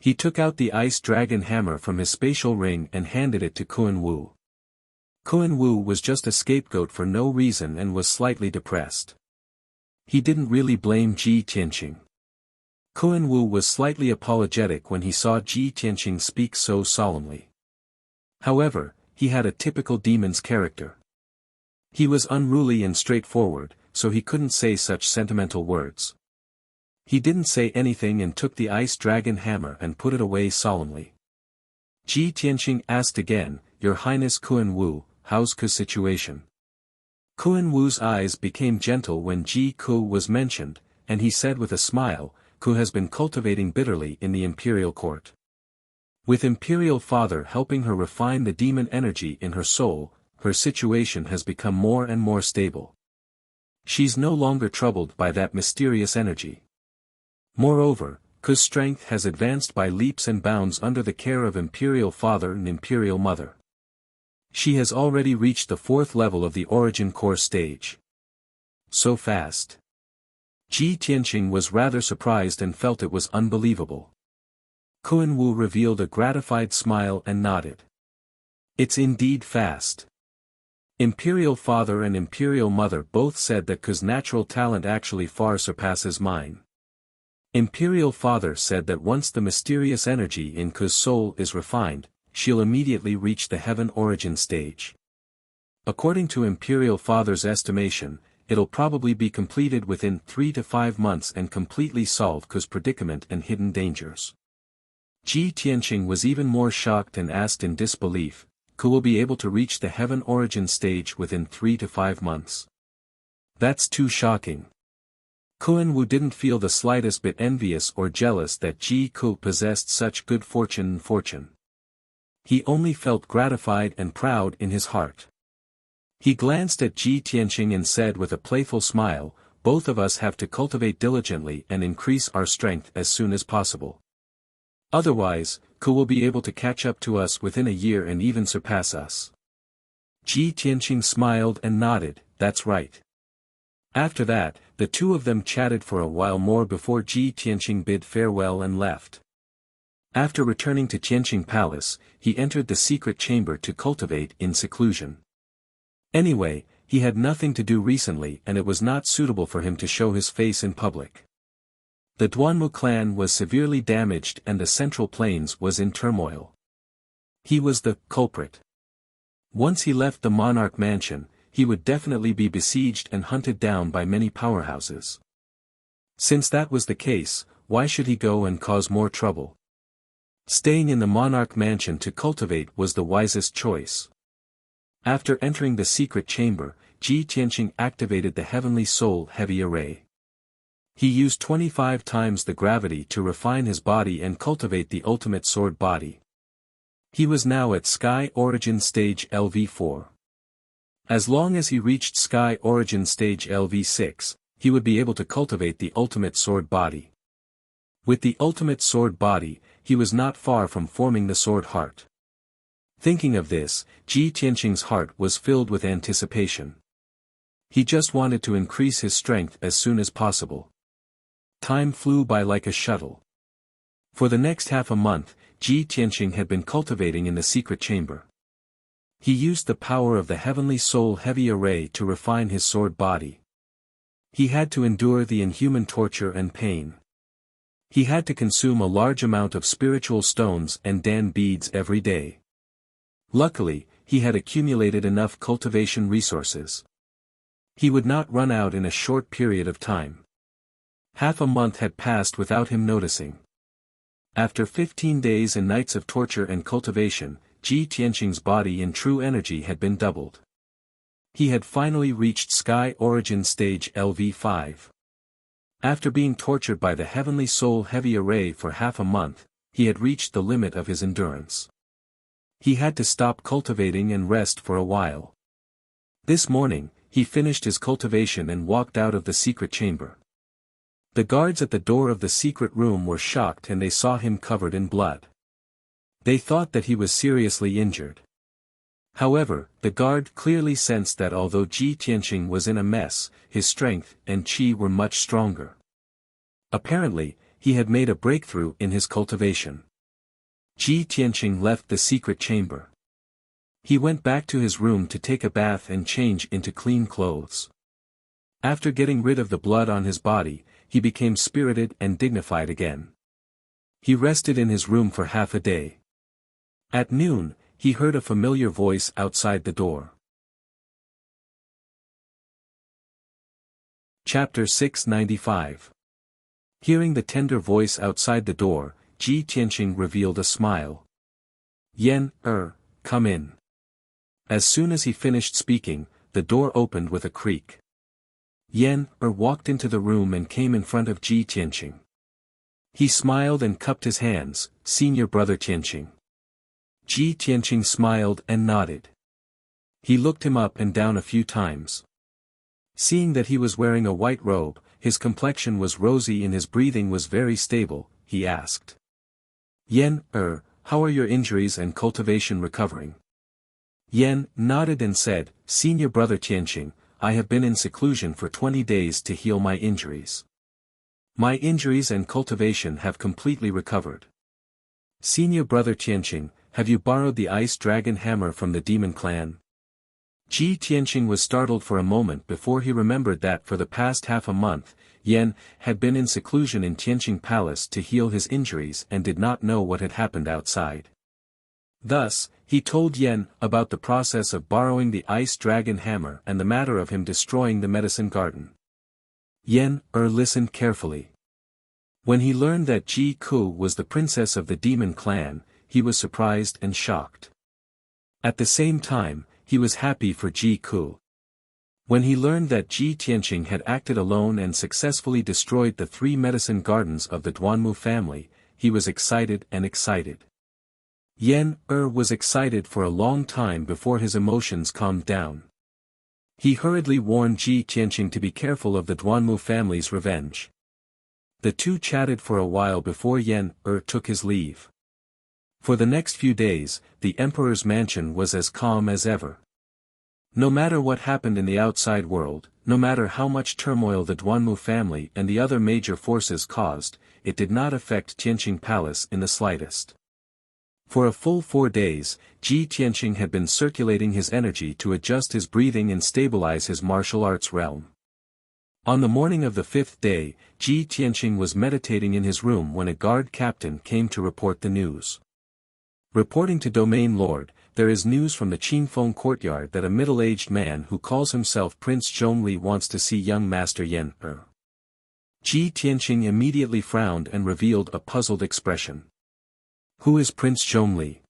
He took out the ice dragon hammer from his spatial ring and handed it to Kuan-Wu. Kuan-Wu was just a scapegoat for no reason and was slightly depressed. He didn't really blame Ji Tianqing. Kuan-Wu was slightly apologetic when he saw Ji Tianqing speak so solemnly. However, he had a typical demon's character. He was unruly and straightforward, so he couldn't say such sentimental words. He didn't say anything and took the ice dragon hammer and put it away solemnly. Ji Tianqing asked again, Your Highness Kuan-Wu, how's Ku's situation? Kuan-Wu's eyes became gentle when Ji Ku was mentioned, and he said with a smile, Ku has been cultivating bitterly in the imperial court. With Imperial Father helping her refine the demon energy in her soul, her situation has become more and more stable. She's no longer troubled by that mysterious energy. Moreover, Ku's strength has advanced by leaps and bounds under the care of Imperial Father and Imperial Mother. She has already reached the 4th level of the Origin Core stage. So fast. Ji Tianqing was rather surprised and felt it was unbelievable. Kun Wu revealed a gratified smile and nodded. It's indeed fast. Imperial Father and Imperial Mother both said that Ku's natural talent actually far surpasses mine. Imperial Father said that once the mysterious energy in Ku's soul is refined, she'll immediately reach the Heaven Origin stage. According to Imperial Father's estimation, it'll probably be completed within 3 to 5 months and completely solve Ku's predicament and hidden dangers. Ji Tianqing was even more shocked and asked in disbelief, Ku will be able to reach the Heaven Origin stage within 3 to 5 months. That's too shocking. Kun Wu didn't feel the slightest bit envious or jealous that Ji Ku possessed such good fortune. He only felt gratified and proud in his heart. He glanced at Ji Tianqing and said with a playful smile, both of us have to cultivate diligently and increase our strength as soon as possible. Otherwise, Ku will be able to catch up to us within a year and even surpass us. Ji Tianqing smiled and nodded, that's right. After that, the two of them chatted for a while more before Ji Tianqing bid farewell and left. After returning to Tianqing Palace, he entered the secret chamber to cultivate in seclusion. Anyway, he had nothing to do recently and it was not suitable for him to show his face in public. The Duanmu clan was severely damaged and the Central Plains was in turmoil. He was the culprit. Once he left the monarch mansion, he would definitely be besieged and hunted down by many powerhouses. Since that was the case, why should he go and cause more trouble? Staying in the monarch mansion to cultivate was the wisest choice. After entering the secret chamber, Ji Tianqing activated the Heavenly Soul Heavy Array. He used 25 times the gravity to refine his body and cultivate the ultimate sword body. He was now at Sky Origin Stage LV4. As long as he reached Sky Origin Stage LV6, he would be able to cultivate the ultimate sword body. With the ultimate sword body, he was not far from forming the sword heart. Thinking of this, Ji Tianqing's heart was filled with anticipation. He just wanted to increase his strength as soon as possible. Time flew by like a shuttle. For the next half a month, Ji Tianqing had been cultivating in the secret chamber. He used the power of the Heavenly Soul Heavy Array to refine his sword body. He had to endure the inhuman torture and pain. He had to consume a large amount of spiritual stones and Dan beads every day. Luckily, he had accumulated enough cultivation resources. He would not run out in a short period of time. Half a month had passed without him noticing. After 15 days and nights of torture and cultivation, Ji Tianqing's body in true energy had been doubled. He had finally reached Sky Origin Stage LV5. After being tortured by the Heavenly Soul Heavy Array for half a month, he had reached the limit of his endurance. He had to stop cultivating and rest for a while. This morning, he finished his cultivation and walked out of the secret chamber. The guards at the door of the secret room were shocked and they saw him covered in blood. They thought that he was seriously injured. However, the guard clearly sensed that although Ji Tianqing was in a mess, his strength and qi were much stronger. Apparently, he had made a breakthrough in his cultivation. Ji Tianqing left the secret chamber. He went back to his room to take a bath and change into clean clothes. After getting rid of the blood on his body, he became spirited and dignified again. He rested in his room for half a day. At noon, he heard a familiar voice outside the door. Chapter 695. Hearing the tender voice outside the door, Ji Tianqing revealed a smile. Yan, come in. As soon as he finished speaking, the door opened with a creak. Yan, walked into the room and came in front of Ji Tianqing. He smiled and cupped his hands, "Senior brother Tianqing." Ji Tianqing smiled and nodded. He looked him up and down a few times. Seeing that he was wearing a white robe, his complexion was rosy and his breathing was very stable, he asked. "Yan, how are your injuries and cultivation recovering?" Yan nodded and said, "Senior brother Tianqing, I have been in seclusion for 20 days to heal my injuries. My injuries and cultivation have completely recovered." "Senior brother Tianqing, have you borrowed the ice dragon hammer from the demon clan?" Ji Tianqing was startled for a moment before he remembered that for the past half a month, Yan had been in seclusion in Tianqing Palace to heal his injuries and did not know what had happened outside. Thus, he told Yan about the process of borrowing the ice dragon hammer and the matter of him destroying the medicine garden. Yan listened carefully. When he learned that Ji Ku was the princess of the demon clan, he was surprised and shocked. At the same time, he was happy for Ji Ku. When he learned that Ji Tianqing had acted alone and successfully destroyed the 3 medicine gardens of the Duanmu family, he was excited and excited. Yan was excited for a long time before his emotions calmed down. He hurriedly warned Ji Tianqing to be careful of the Duanmu family's revenge. The two chatted for a while before Yan took his leave. For the next few days, the emperor's mansion was as calm as ever. No matter what happened in the outside world, no matter how much turmoil the Duanmu family and the other major forces caused, it did not affect Tianqing Palace in the slightest. For a full 4 days, Ji Tianqing had been circulating his energy to adjust his breathing and stabilize his martial arts realm. On the morning of the 5th day, Ji Tianqing was meditating in his room when a guard captain came to report the news. Reporting to Domain Lord, there is news from the Qingfeng courtyard that a middle-aged man who calls himself Prince Zhongli wants to see young Master Yan. Ji Tianqing immediately frowned and revealed a puzzled expression. "Who is Prince Zhongli?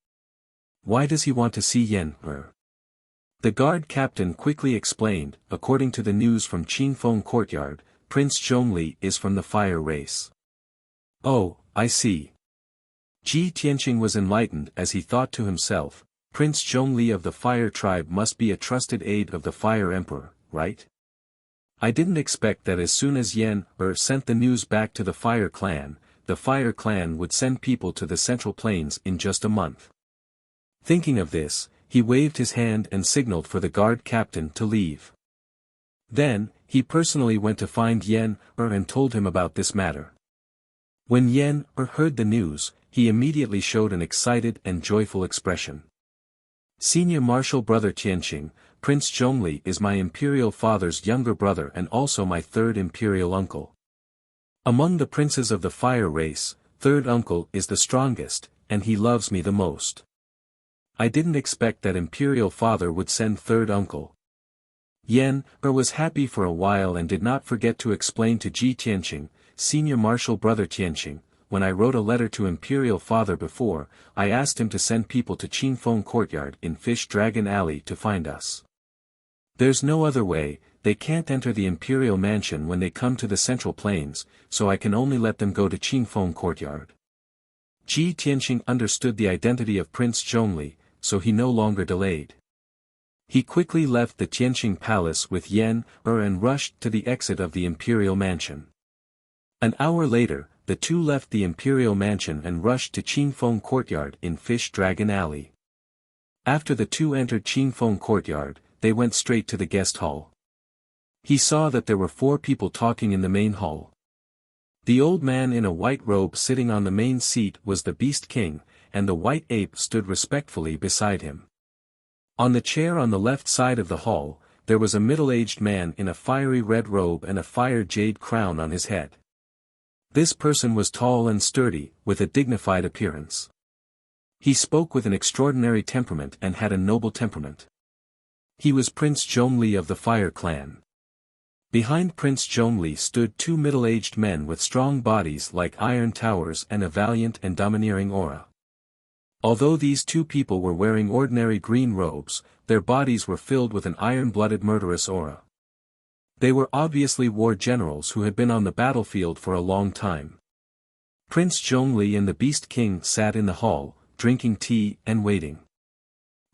Why does he want to see Yan?" The guard captain quickly explained, according to the news from Qingfeng courtyard, Prince Zhongli is from the fire race. "Oh, I see." Ji Tianqing was enlightened as he thought to himself, Prince Zhongli of the fire tribe must be a trusted aide of the fire emperor, right? I didn't expect that as soon as Yan sent the news back to the fire clan would send people to the Central Plains in just a month. Thinking of this, he waved his hand and signaled for the guard captain to leave. Then, he personally went to find Yan and told him about this matter. When Yan heard the news, he immediately showed an excited and joyful expression. "Senior martial brother Tianqing, Prince Zhongli is my imperial father's younger brother and also my 3rd imperial uncle. Among the princes of the fire race, 3rd uncle is the strongest, and he loves me the most. I didn't expect that imperial father would send 3rd uncle." Yan was happy for a while and did not forget to explain to Ji Tianqing, "Senior martial brother Tianqing, when I wrote a letter to imperial father before, I asked him to send people to Qingfeng courtyard in Fish Dragon Alley to find us. There's no other way, they can't enter the imperial mansion when they come to the Central Plains, so I can only let them go to Qingfeng courtyard." Ji Tianqing understood the identity of Prince Zhongli, so he no longer delayed. He quickly left the Tianqing Palace with Yan and rushed to the exit of the imperial mansion. An hour later, the two left the imperial mansion and rushed to Qingfeng courtyard in Fish Dragon Alley. After the two entered Qingfeng courtyard, they went straight to the guest hall. He saw that there were 4 people talking in the main hall. The old man in a white robe sitting on the main seat was the Beast King, and the white ape stood respectfully beside him. On the chair on the left side of the hall, there was a middle-aged man in a fiery red robe and a fire jade crown on his head. This person was tall and sturdy, with a dignified appearance. He spoke with an extraordinary temperament and had a noble temperament. He was Prince Zhongli of the Fire Clan. Behind Prince Zhongli stood 2 middle-aged men with strong bodies like iron towers and a valiant and domineering aura. Although these 2 people were wearing ordinary green robes, their bodies were filled with an iron-blooded murderous aura. They were obviously war generals who had been on the battlefield for a long time. Prince Zhongli and the Beast King sat in the hall, drinking tea and waiting.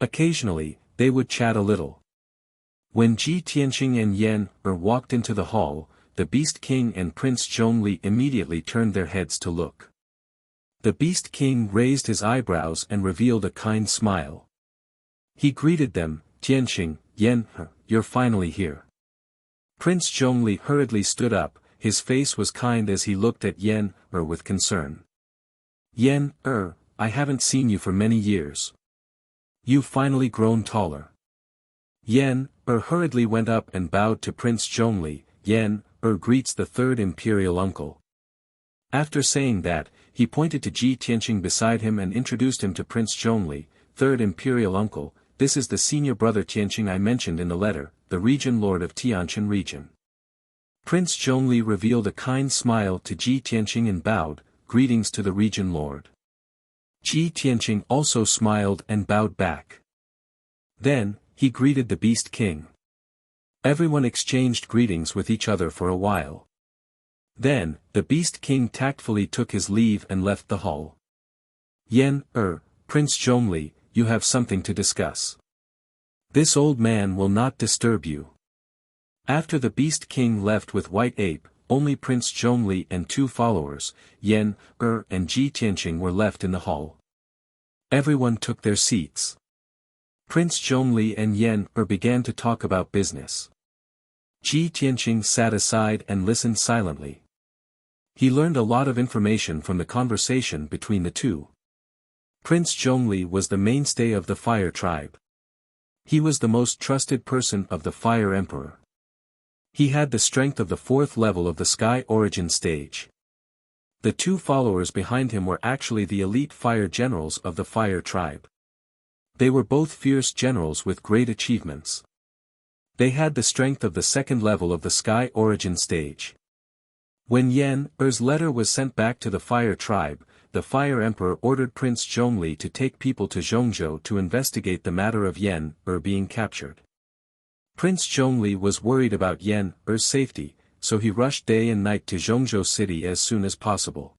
Occasionally, they would chat a little. When Ji Tianqing and Yan walked into the hall, the Beast King and Prince Zhongli immediately turned their heads to look. The Beast King raised his eyebrows and revealed a kind smile. He greeted them, "Tianqing, Yan, you're finally here." Prince Zhongli hurriedly stood up, his face was kind as he looked at Yan with concern. "Yan, I haven't seen you for many years. You've finally grown taller." Yan hurriedly went up and bowed to Prince Zhongli. "Yan greets the third imperial uncle." After saying that, he pointed to Ji Tianqing beside him and introduced him to Prince Zhongli. "Third imperial uncle, this is the senior brother Tianqing I mentioned in the letter, the region lord of Tianqian region." Prince Zhongli revealed a kind smile to Ji Tianqing and bowed, "Greetings to the region lord." Ji Tianqing also smiled and bowed back. Then, he greeted the Beast King. Everyone exchanged greetings with each other for a while. Then, the Beast King tactfully took his leave and left the hall. "Yan, Prince Zhongli, you have something to discuss. This old man will not disturb you." After the Beast King left with White Ape, only Prince Zhongli and two followers, Yan, and Ji Tianqing were left in the hall. Everyone took their seats. Prince Zhongli and Yan began to talk about business. Ji Tianqing sat aside and listened silently. He learned a lot of information from the conversation between the two. Prince Zhongli was the mainstay of the Fire Tribe. He was the most trusted person of the Fire Emperor. He had the strength of the fourth level of the Sky Origin stage. The two followers behind him were actually the elite fire generals of the Fire Tribe. They were both fierce generals with great achievements. They had the strength of the second level of the Sky Origin stage. When Yan's letter was sent back to the Fire Tribe, the Fire Emperor ordered Prince Zhongli to take people to Zhongzhou to investigate the matter of Yan being captured. Prince Zhongli was worried about Yan's safety, so he rushed day and night to Zhongzhou city as soon as possible.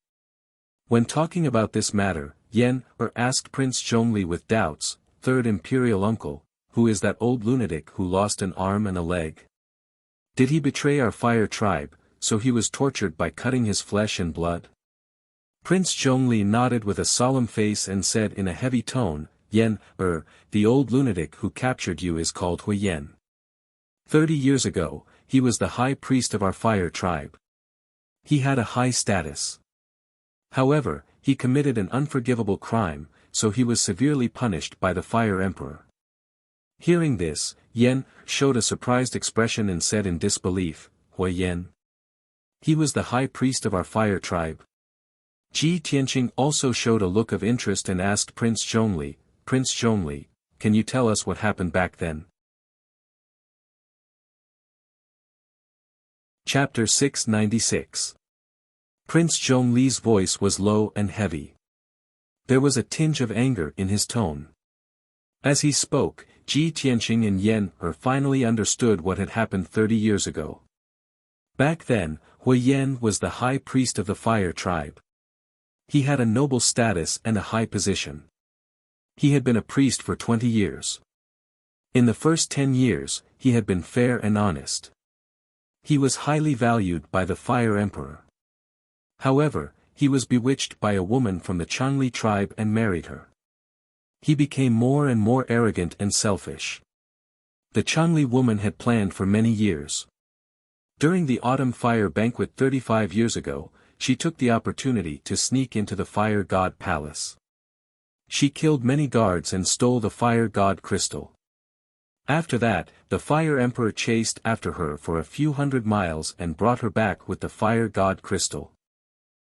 When talking about this matter, Yan asked Prince Zhongli with doubts, "Third imperial uncle, who is that old lunatic who lost an arm and a leg? Did he betray our Fire Tribe, so he was tortured by cutting his flesh and blood?" Prince Zhongli nodded with a solemn face and said in a heavy tone, "Yan, the old lunatic who captured you is called Hui Yan. 30 years ago, he was the high priest of our Fire Tribe. He had a high status. However, he committed an unforgivable crime, so he was severely punished by the Fire Emperor." Hearing this, Yan showed a surprised expression and said in disbelief, "Hui Yan? He was the high priest of our Fire Tribe?" Ji Tianqing also showed a look of interest and asked Prince Zhongli, "Prince Zhongli, can you tell us what happened back then?" Chapter 696. Prince Zhongli's voice was low and heavy. There was a tinge of anger in his tone. As he spoke, Ji Tianqing and Yan finally understood what had happened 30 years ago. Back then, Hui Yan was the high priest of the Fire Tribe. He had a noble status and a high position. He had been a priest for 20 years. In the first 10 years, he had been fair and honest. He was highly valued by the Fire Emperor. However, he was bewitched by a woman from the Changli tribe and married her. He became more and more arrogant and selfish. The Changli woman had planned for many years. During the autumn fire banquet 35 years ago, she took the opportunity to sneak into the fire god palace. She killed many guards and stole the fire god crystal. After that, the Fire Emperor chased after her for a few hundred miles and brought her back with the Fire God Crystal.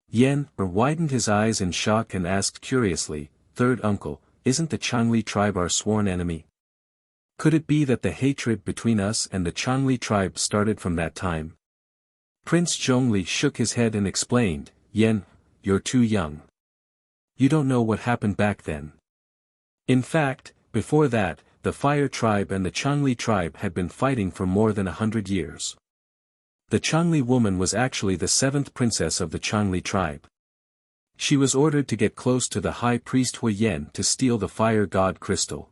Yan widened his eyes in shock and asked curiously, "Third uncle, isn't the Changli tribe our sworn enemy? Could it be that the hatred between us and the Changli tribe started from that time?" Prince Zhongli shook his head and explained, "Yan, you're too young. You don't know what happened back then. In fact, before that, the Fire Tribe and the Changli tribe had been fighting for more than 100 years. The Changli woman was actually the 7th princess of the Changli tribe. She was ordered to get close to the high priest Hui Yen to steal the fire god crystal.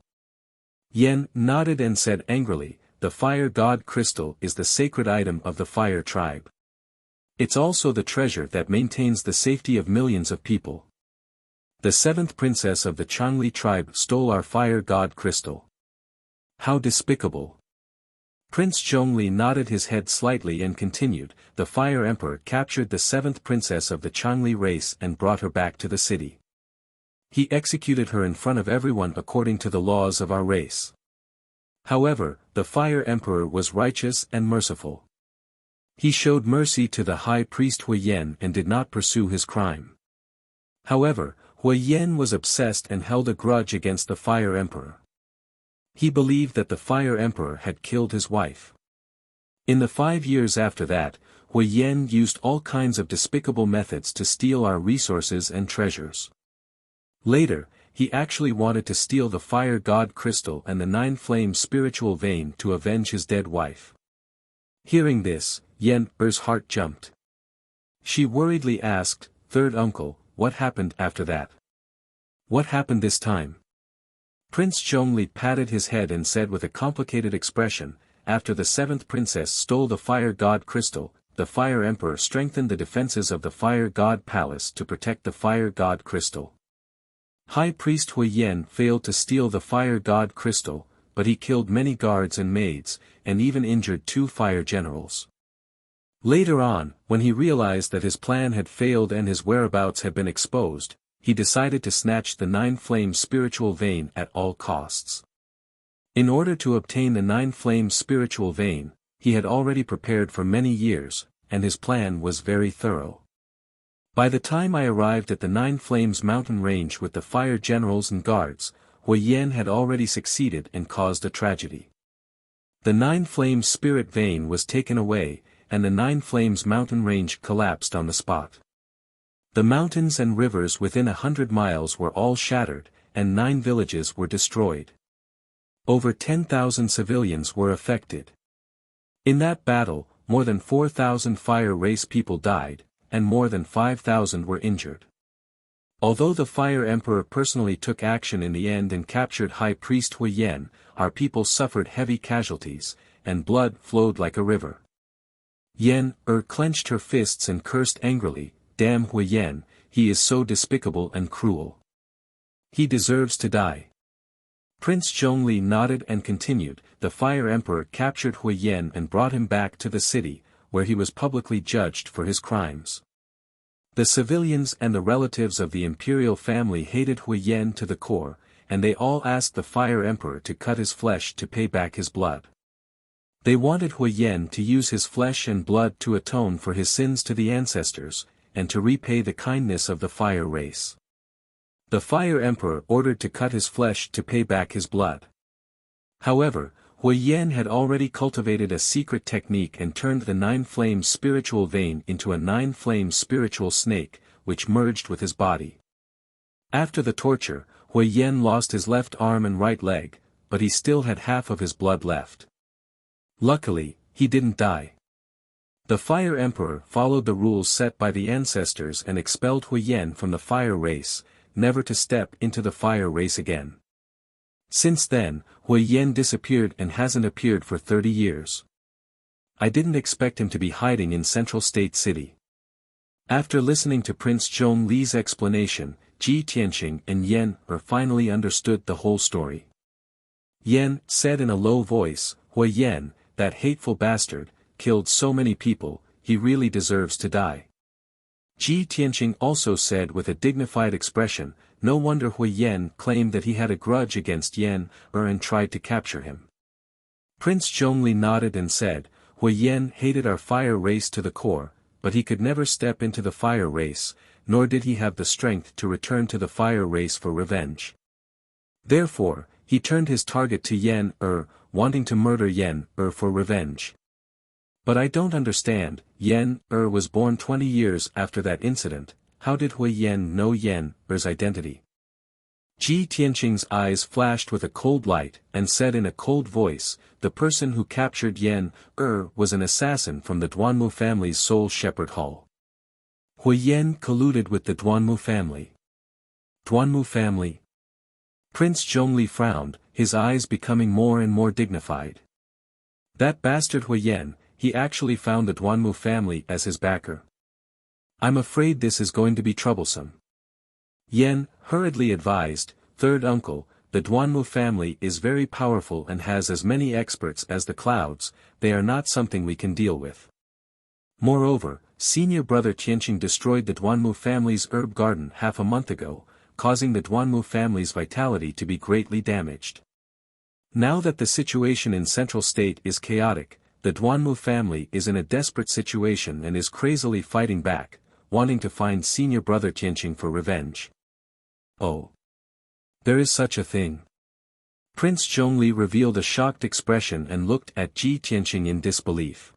Yen nodded and said angrily, "The fire god crystal is the sacred item of the fire tribe. It's also the treasure that maintains the safety of millions of people. The seventh princess of the Changli tribe stole our fire god crystal. How despicable." Prince Zhongli nodded his head slightly and continued, "The Fire Emperor captured the seventh princess of the Changli race and brought her back to the city. He executed her in front of everyone according to the laws of our race. However, the Fire Emperor was righteous and merciful. He showed mercy to the high priest Hui Yen and did not pursue his crime. However, Hui Yen was obsessed and held a grudge against the Fire Emperor. He believed that the Fire Emperor had killed his wife. In the 5 years after that, Hui Yen used all kinds of despicable methods to steal our resources and treasures. Later, he actually wanted to steal the fire god crystal and the 9-flame spiritual vein to avenge his dead wife." Hearing this, Yen's heart jumped. She worriedly asked, "Third uncle, what happened after that? What happened this time?" Prince Zhongli patted his head and said with a complicated expression, "After the seventh princess stole the fire god crystal, the fire emperor strengthened the defenses of the fire god palace to protect the fire god crystal. High priest Hui Yen failed to steal the fire god crystal, but he killed many guards and maids, and even injured 2 fire generals. Later on, when he realized that his plan had failed and his whereabouts had been exposed, he decided to snatch the 9-flame spiritual vein at all costs. In order to obtain the 9-flame spiritual vein, he had already prepared for many years, and his plan was very thorough. By the time I arrived at the 9 Flames mountain range with the fire generals and guards, Hui Yen had already succeeded and caused a tragedy. The 9 Flames spirit vein was taken away, and the 9 Flames mountain range collapsed on the spot. The mountains and rivers within 100 miles were all shattered, and 9 villages were destroyed. Over 10,000 civilians were affected. In that battle, more than 4,000 fire race people died, and more than 5,000 were injured. Although the Fire Emperor personally took action in the end and captured High Priest Hui Yen, our people suffered heavy casualties, and blood flowed like a river. Yen clenched her fists and cursed angrily, "Damn Hui Yen, he is so despicable and cruel. He deserves to die." Prince Zhongli nodded and continued, "The Fire Emperor captured Hui Yen and brought him back to the city, where he was publicly judged for his crimes. The civilians and the relatives of the imperial family hated Hui Yen to the core, and they all asked the Fire Emperor to cut his flesh to pay back his blood. They wanted Hui Yen to use his flesh and blood to atone for his sins to the ancestors, and to repay the kindness of the fire race. The Fire Emperor ordered to cut his flesh to pay back his blood. However, Hui Yen had already cultivated a secret technique and turned the 9-flame spiritual vein into a 9-flame spiritual snake, which merged with his body. After the torture, Hui Yen lost his left arm and right leg, but he still had half of his blood left. Luckily, he didn't die. The Fire Emperor followed the rules set by the ancestors and expelled Hui Yen from the fire race, never to step into the fire race again. Since then, Hui Yen disappeared and hasn't appeared for 30 years. I didn't expect him to be hiding in Central State City." After listening to Prince Zhongli's explanation, Ji Tianqing and Yen finally understood the whole story. Yen said in a low voice, "Hui Yen, that hateful bastard, killed so many people, he really deserves to die." Ji Tianqing also said with a dignified expression, "No wonder Hui Yen claimed that he had a grudge against Yen and tried to capture him." Prince Zhongli nodded and said, "Hui Yen hated our fire race to the core, but he could never step into the fire race, nor did he have the strength to return to the fire race for revenge. Therefore, he turned his target to Yen wanting to murder Yen for revenge. But I don't understand, Yen was born 20 years after that incident, how did Hui Yen know Yen's identity?" Ji Tianqing's eyes flashed with a cold light, and said in a cold voice, "The person who captured Yen was an assassin from the Duanmu family's Soul Shepherd Hall. Hui Yan colluded with the Duanmu family. Duanmu family? Prince Zhongli frowned, his eyes becoming more and more dignified. That bastard Hui Yan, he actually found the Duanmu family as his backer. I'm afraid this is going to be troublesome. Yan hurriedly advised, third uncle, the Duanmu family is very powerful and has as many experts as the clouds, they are not something we can deal with. Moreover, senior brother Tianqing destroyed the Duanmu family's herb garden half a month ago, causing the Duanmu family's vitality to be greatly damaged. Now that the situation in Central State is chaotic, the Duanmu family is in a desperate situation and is crazily fighting back, wanting to find senior brother Tianqing for revenge. Oh. There is such a thing. Prince Zhongli revealed a shocked expression and looked at Ji Tianqing in disbelief.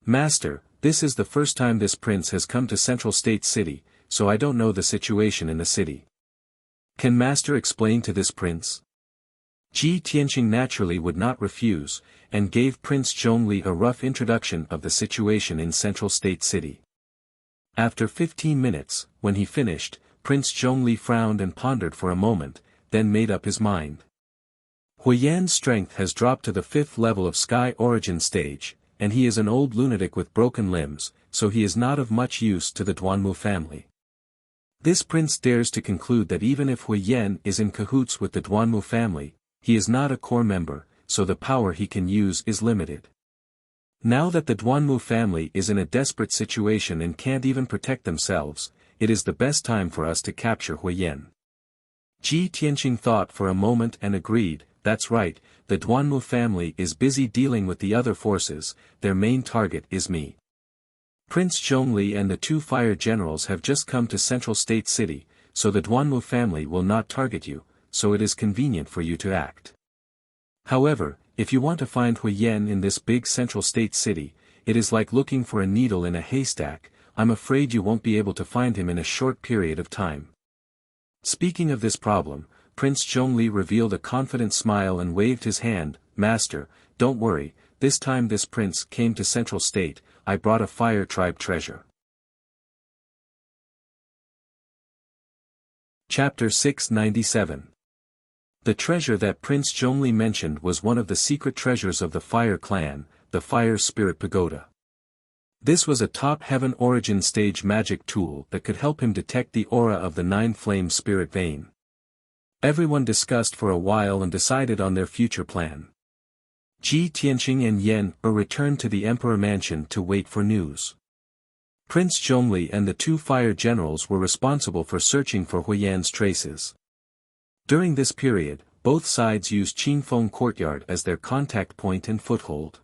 Master, this is the first time this prince has come to Central State City, so I don't know the situation in the city. Can Master explain to this prince? Ji Tianqing naturally would not refuse, and gave Prince Zhongli a rough introduction of the situation in Central State City. After 15 minutes, when he finished, Prince Zhongli frowned and pondered for a moment, then made up his mind. Hui Yan's strength has dropped to the 5th level of Sky Origin stage, and he is an old lunatic with broken limbs, so he is not of much use to the Duanmu family. This prince dares to conclude that even if Hui Yan is in cahoots with the Duanmu family, he is not a core member, so the power he can use is limited. Now that the Duanmu family is in a desperate situation and can't even protect themselves, it is the best time for us to capture Hui Yan. Ji Tianqing thought for a moment and agreed, that's right, the Duanmu family is busy dealing with the other forces, their main target is me. Prince Zhongli and the 2 fire generals have just come to Central State City, so the Duanmu family will not target you, so it is convenient for you to act. However, if you want to find Hui Yan in this big Central State City, it is like looking for a needle in a haystack, I'm afraid you won't be able to find him in a short period of time. Speaking of this problem, Prince Zhongli revealed a confident smile and waved his hand, Master, don't worry, this time this prince came to Central State, I brought a fire tribe treasure. Chapter 697. The treasure that Prince Zhongli mentioned was one of the secret treasures of the Fire Clan, the Fire Spirit Pagoda. This was a top heaven origin stage magic tool that could help him detect the aura of the 9-flame spirit vein. Everyone discussed for a while and decided on their future plan. Ji Tianqing and Yan returned to the Emperor Mansion to wait for news. Prince Zhongli and the 2 fire generals were responsible for searching for Hui Yan's traces. During this period, both sides used Qingfeng Courtyard as their contact point and foothold.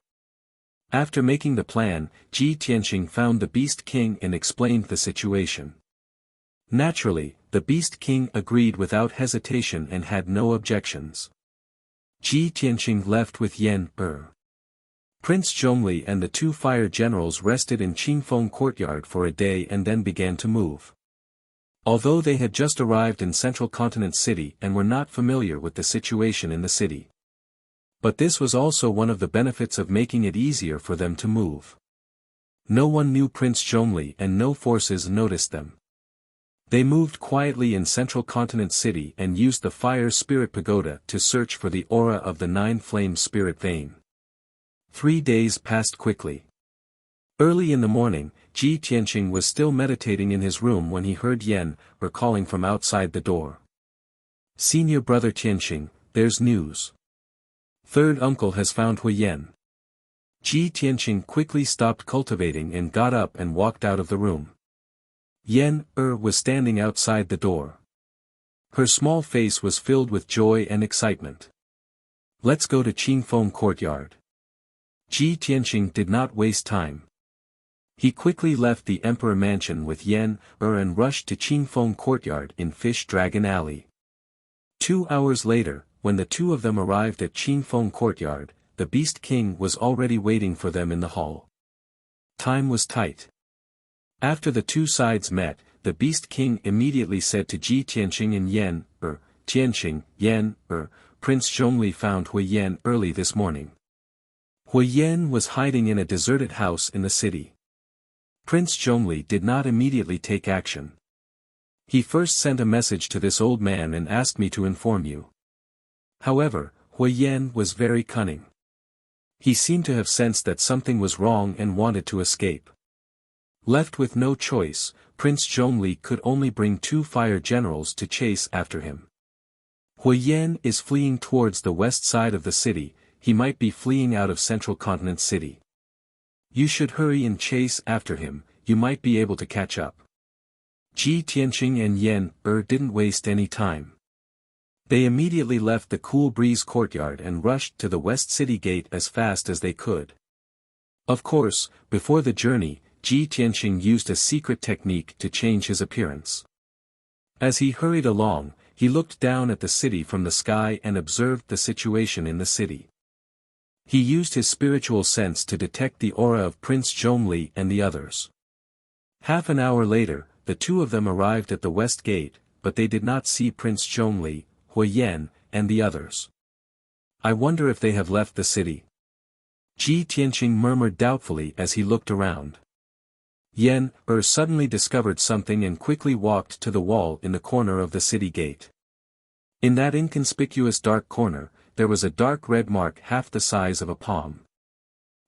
After making the plan, Ji Tianqing found the Beast King and explained the situation. Naturally, the Beast King agreed without hesitation and had no objections. Ji Tianqing left with Yan. Prince Zhongli and the 2 fire generals rested in Qingfeng Courtyard for a day and then began to move. Although they had just arrived in Central Continent City and were not familiar with the situation in the city. But this was also one of the benefits of making it easier for them to move. No one knew Prince Zhongli and no forces noticed them. They moved quietly in Central Continent City and used the Fire Spirit Pagoda to search for the aura of the 9-flame spirit vein. 3 days passed quickly. Early in the morning, Ji Tianqing was still meditating in his room when he heard Yan calling from outside the door. Senior brother Tianqing, there's news. Third uncle has found Hui Yan. Ji Tianqing quickly stopped cultivating and got up and walked out of the room. Yan was standing outside the door. Her small face was filled with joy and excitement. Let's go to Qingfeng Courtyard. Ji Tianqing did not waste time. He quickly left the Emperor Mansion with Yan and rushed to Qingfeng Courtyard in Fish Dragon Alley. 2 hours later, when the 2 of them arrived at Qingfeng Courtyard, the Beast King was already waiting for them in the hall. Time was tight. After the 2 sides met, the Beast King immediately said to Ji Tianqing and Yan, Tianqing, Yan, Prince Zhongli found Hui Yan early this morning. Hui Yan was hiding in a deserted house in the city. Prince Zhongli did not immediately take action. He first sent a message to this old man and asked me to inform you. However, Hui Yan was very cunning. He seemed to have sensed that something was wrong and wanted to escape. Left with no choice, Prince Zhongli could only bring 2 fire generals to chase after him. Hui Yan is fleeing towards the west side of the city, he might be fleeing out of Central Continent City. You should hurry and chase after him, you might be able to catch up. Ji Tianqing and Yan didn't waste any time. They immediately left the Cool Breeze courtyard and rushed to the West City Gate as fast as they could. Of course, before the journey, Ji Tianqing used a secret technique to change his appearance. As he hurried along, he looked down at the city from the sky and observed the situation in the city. He used his spiritual sense to detect the aura of Prince Zhongli and the others. Half an hour later, the 2 of them arrived at the West Gate, but they did not see Prince Zhongli, Hui Yan, and the others. I wonder if they have left the city. Ji Tianqing murmured doubtfully as he looked around. Yan suddenly discovered something and quickly walked to the wall in the corner of the city gate. In that inconspicuous dark corner, there was a dark red mark half the size of a palm.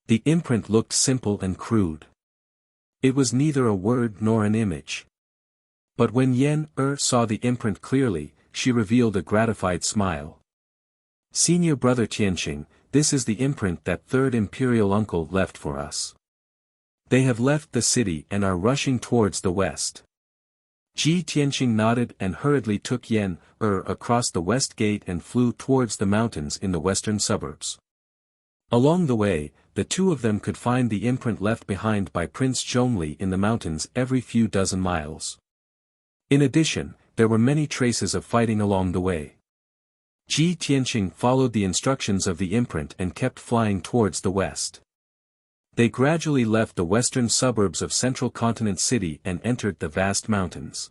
The imprint looked simple and crude. It was neither a word nor an image. But when Yan saw the imprint clearly, she revealed a gratified smile. Senior brother Tianqing, this is the imprint that 3rd imperial uncle left for us. They have left the city and are rushing towards the west. Ji Tianqing nodded and hurriedly took Yan across the west gate and flew towards the mountains in the western suburbs. Along the way, the 2 of them could find the imprint left behind by Prince Zhongli in the mountains every few dozen miles. In addition, there were many traces of fighting along the way. Ji Tianqing followed the instructions of the imprint and kept flying towards the west. They gradually left the western suburbs of Central Continent City and entered the vast mountains.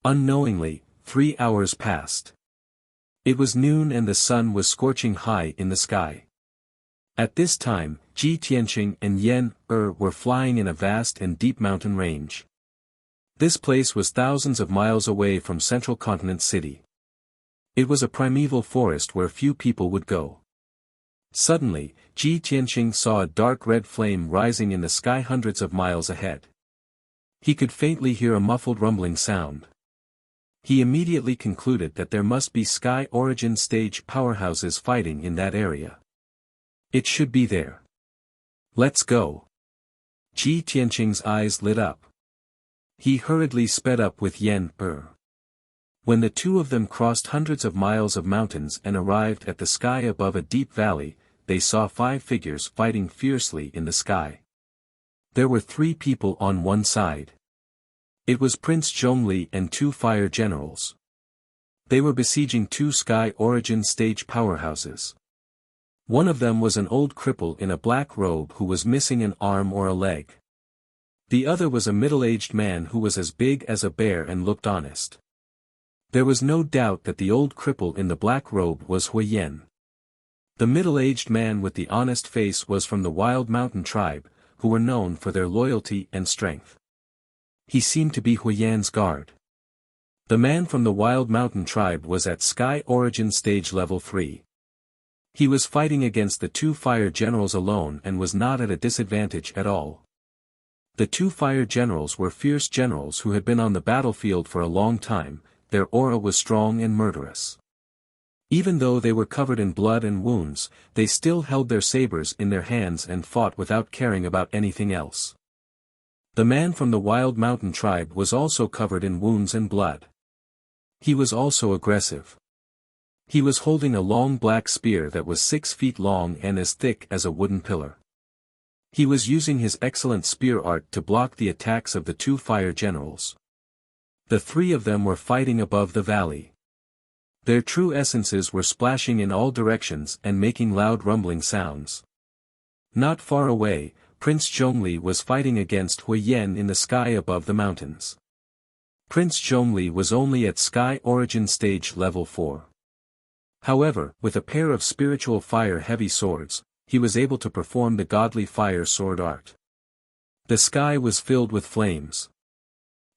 Unknowingly, 3 hours passed. It was noon and the sun was scorching high in the sky. At this time, Ji Tianqing and Yan were flying in a vast and deep mountain range. This place was thousands of miles away from Central Continent City. It was a primeval forest where few people would go. Suddenly, Ji Tianqing saw a dark red flame rising in the sky hundreds of miles ahead. He could faintly hear a muffled rumbling sound. He immediately concluded that there must be Sky Origin stage powerhouses fighting in that area. It should be there. Let's go. Ji Tianqing's eyes lit up. He hurriedly sped up with Yan When the 2 of them crossed hundreds of miles of mountains and arrived at the sky above a deep valley, they saw 5 figures fighting fiercely in the sky. There were 3 people on one side. It was Prince Zhongli and 2 fire generals. They were besieging 2 Sky Origin stage powerhouses. One of them was an old cripple in a black robe who was missing an arm or a leg. The other was a middle-aged man who was as big as a bear and looked honest. There was no doubt that the old cripple in the black robe was Hui Yan. The middle-aged man with the honest face was from the Wild Mountain tribe, who were known for their loyalty and strength. He seemed to be Hui Yan's guard. The man from the Wild Mountain tribe was at Sky Origin stage level 3. He was fighting against the 2 fire generals alone and was not at a disadvantage at all. The 2 fire generals were fierce generals who had been on the battlefield for a long time. Their aura was strong and murderous. Even though they were covered in blood and wounds, they still held their sabers in their hands and fought without caring about anything else. The man from the Wild Mountain tribe was also covered in wounds and blood. He was also aggressive. He was holding a long black spear that was 6 feet long and as thick as a wooden pillar. He was using his excellent spear art to block the attacks of the 2 fire generals. The 3 of them were fighting above the valley. Their true essences were splashing in all directions and making loud rumbling sounds. Not far away, Prince Zhongli was fighting against Hui Yan in the sky above the mountains. Prince Zhongli was only at Sky Origin stage level 4. However, with a pair of spiritual fire heavy swords, he was able to perform the godly fire sword art. The sky was filled with flames.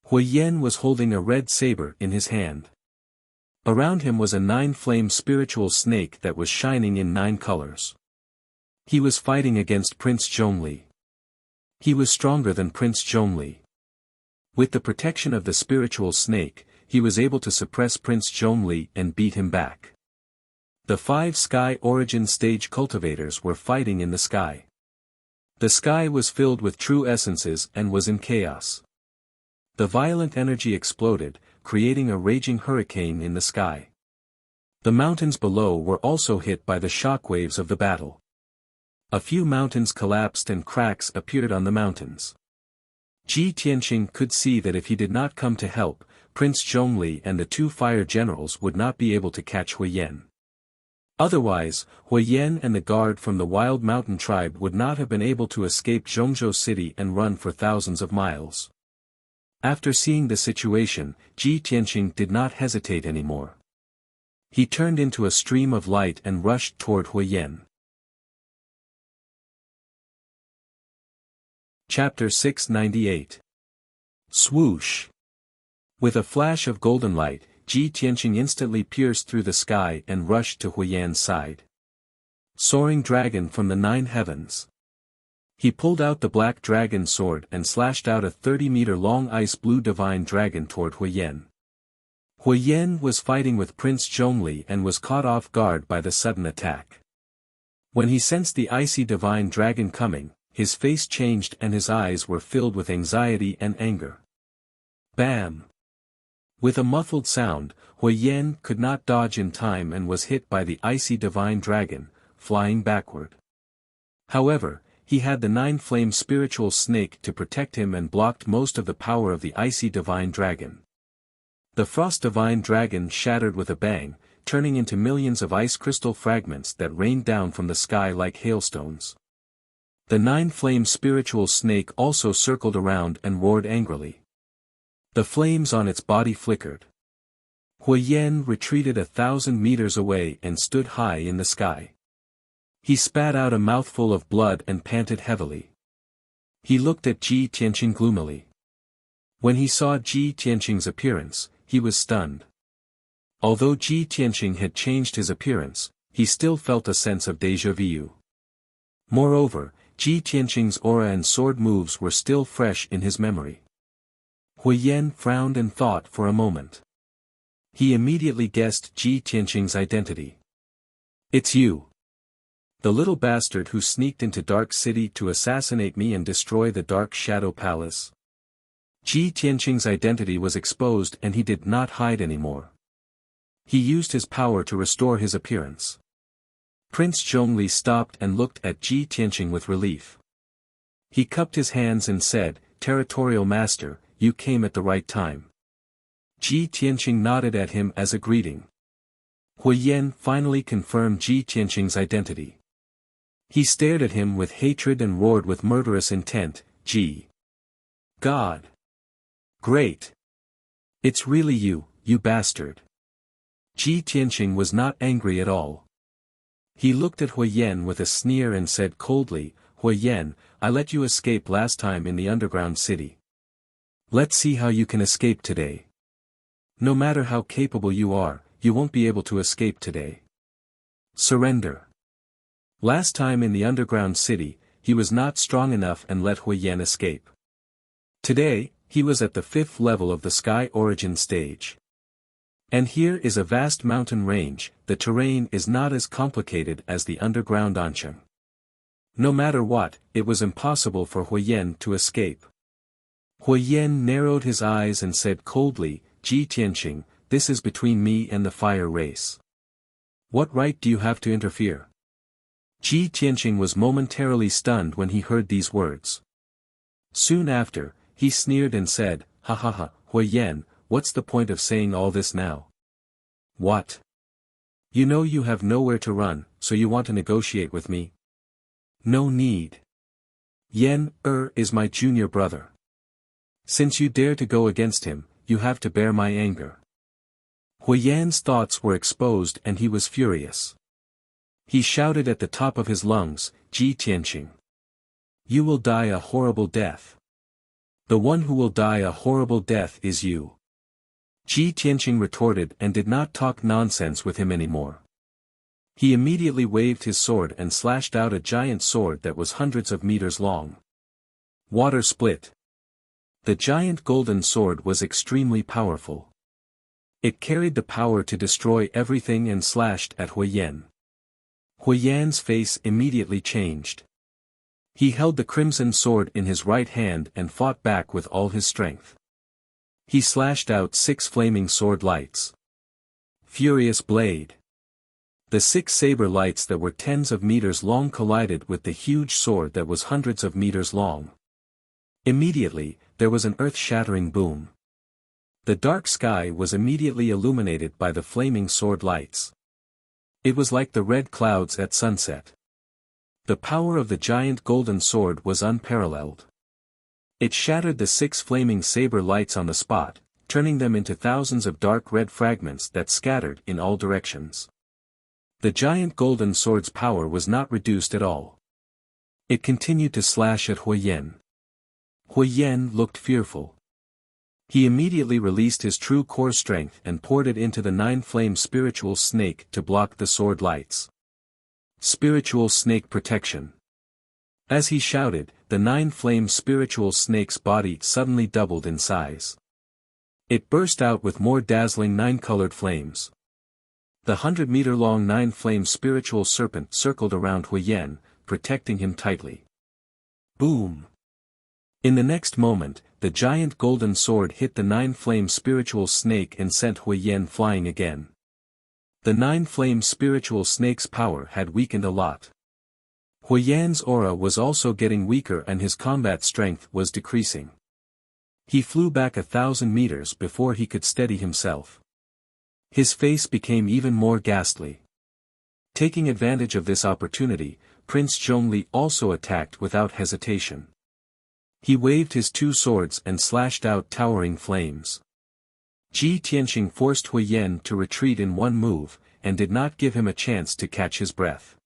Huiyan was holding a red saber in his hand. Around him was a 9-flame spiritual snake that was shining in 9 colors. He was fighting against Prince Zhongli. He was stronger than Prince Zhongli. With the protection of the spiritual snake, he was able to suppress Prince Zhongli and beat him back. The 5 sky origin stage cultivators were fighting in the sky. The sky was filled with true essences and was in chaos. The violent energy exploded, creating a raging hurricane in the sky. The mountains below were also hit by the shock waves of the battle. A few mountains collapsed and cracks appeared on the mountains. Ji Tianqing could see that if he did not come to help, Prince Zhongli and the 2 fire generals would not be able to catch Huiyan. Otherwise, Huiyan and the guard from the Wild Mountain tribe would not have been able to escape Zhongzhou city and run for thousands of miles. After seeing the situation, Ji Tianqing did not hesitate anymore. He turned into a stream of light and rushed toward Huiyan. Chapter 698. Swoosh! With a flash of golden light, Ji Tianqing instantly pierced through the sky and rushed to Huiyan's side. Soaring dragon from the 9 heavens. He pulled out the black dragon sword and slashed out a 30-meter-long ice-blue divine dragon toward Huiyan. Huiyan was fighting with Prince Zhongli and was caught off guard by the sudden attack. When he sensed the icy divine dragon coming, his face changed and his eyes were filled with anxiety and anger. Bam! With a muffled sound, Huiyan could not dodge in time and was hit by the icy divine dragon, flying backward. However, he had the 9-flame spiritual snake to protect him and blocked most of the power of the icy divine dragon. The frost divine dragon shattered with a bang, turning into millions of ice crystal fragments that rained down from the sky like hailstones. The 9-flame spiritual snake also circled around and roared angrily. The flames on its body flickered. Huiyan retreated 1,000 meters away and stood high in the sky. He spat out a mouthful of blood and panted heavily. He looked at Ji Tianqing gloomily. When he saw Ji Tianqing's appearance, he was stunned. Although Ji Tianqing had changed his appearance, he still felt a sense of déjà vu. Moreover, Ji Tianqing's aura and sword moves were still fresh in his memory. Huiyan frowned and thought for a moment. He immediately guessed Ji Tianqing's identity. "It's you. The little bastard who sneaked into Dark City to assassinate me and destroy the Dark Shadow Palace." Ji Tianqing's identity was exposed and he did not hide anymore. He used his power to restore his appearance. Prince Zhongli stopped and looked at Ji Tianqing with relief. He cupped his hands and said, "Territorial Master, you came at the right time." Ji Tianqing nodded at him as a greeting. Huiyan finally confirmed Ji Tianqing's identity. He stared at him with hatred and roared with murderous intent, "Ji! God! Great! It's really you, you bastard!" Ji Tianqing was not angry at all. He looked at Huiyan with a sneer and said coldly, "Huiyan, I let you escape last time in the underground city. Let's see how you can escape today. No matter how capable you are, you won't be able to escape today. Surrender." Last time in the underground city, he was not strong enough and let Huiyan escape. Today, he was at the 5th level of the Sky Origin stage. And here is a vast mountain range, the terrain is not as complicated as the underground Ancheng. No matter what, it was impossible for Huiyan to escape. Huiyan narrowed his eyes and said coldly, "Ji Tianqing, this is between me and the fire race. What right do you have to interfere?" Ji Tianqing was momentarily stunned when he heard these words. Soon after, he sneered and said, "Ha ha ha, Huiyan, what's the point of saying all this now? What? You know you have nowhere to run, so you want to negotiate with me? No need. Yan is my junior brother. Since you dare to go against him, you have to bear my anger." Huiyan's thoughts were exposed and he was furious. He shouted at the top of his lungs, "Ji Tianqing! You will die a horrible death. The one who will die a horrible death is you. Ji Tianqing retorted and did not talk nonsense with him anymore. He immediately waved his sword and slashed out a giant sword that was hundreds of meters long. Water split. The giant golden sword was extremely powerful. It carried the power to destroy everything and slashed at Huiyan. Huiyan's face immediately changed. He held the crimson sword in his right hand and fought back with all his strength. He slashed out 6 flaming sword lights. Furious blade. The 6 saber lights that were tens of meters long collided with the huge sword that was hundreds of meters long. Immediately, there was an earth-shattering boom. The dark sky was immediately illuminated by the flaming sword lights. It was like the red clouds at sunset. The power of the giant golden sword was unparalleled. It shattered the 6 flaming saber lights on the spot, turning them into thousands of dark red fragments that scattered in all directions. The giant golden sword's power was not reduced at all. It continued to slash at Huiyan. Huiyan looked fearful. He immediately released his true core strength and poured it into the 9-flame spiritual snake to block the sword lights. Spiritual snake protection. As he shouted, the 9-flame spiritual snake's body suddenly doubled in size. It burst out with more dazzling 9-colored flames. The 100-meter-long 9-flame spiritual serpent circled around Huiyan, protecting him tightly. Boom! In the next moment, the giant golden sword hit the 9-flame spiritual snake and sent Huiyan flying again. The 9-flame spiritual snake's power had weakened a lot. Huiyan's aura was also getting weaker and his combat strength was decreasing. He flew back 1,000 meters before he could steady himself. His face became even more ghastly. Taking advantage of this opportunity, Prince Zhongli also attacked without hesitation. He waved his 2 swords and slashed out towering flames. Ji Tianqing forced Huiyan to retreat in one move, and did not give him a chance to catch his breath.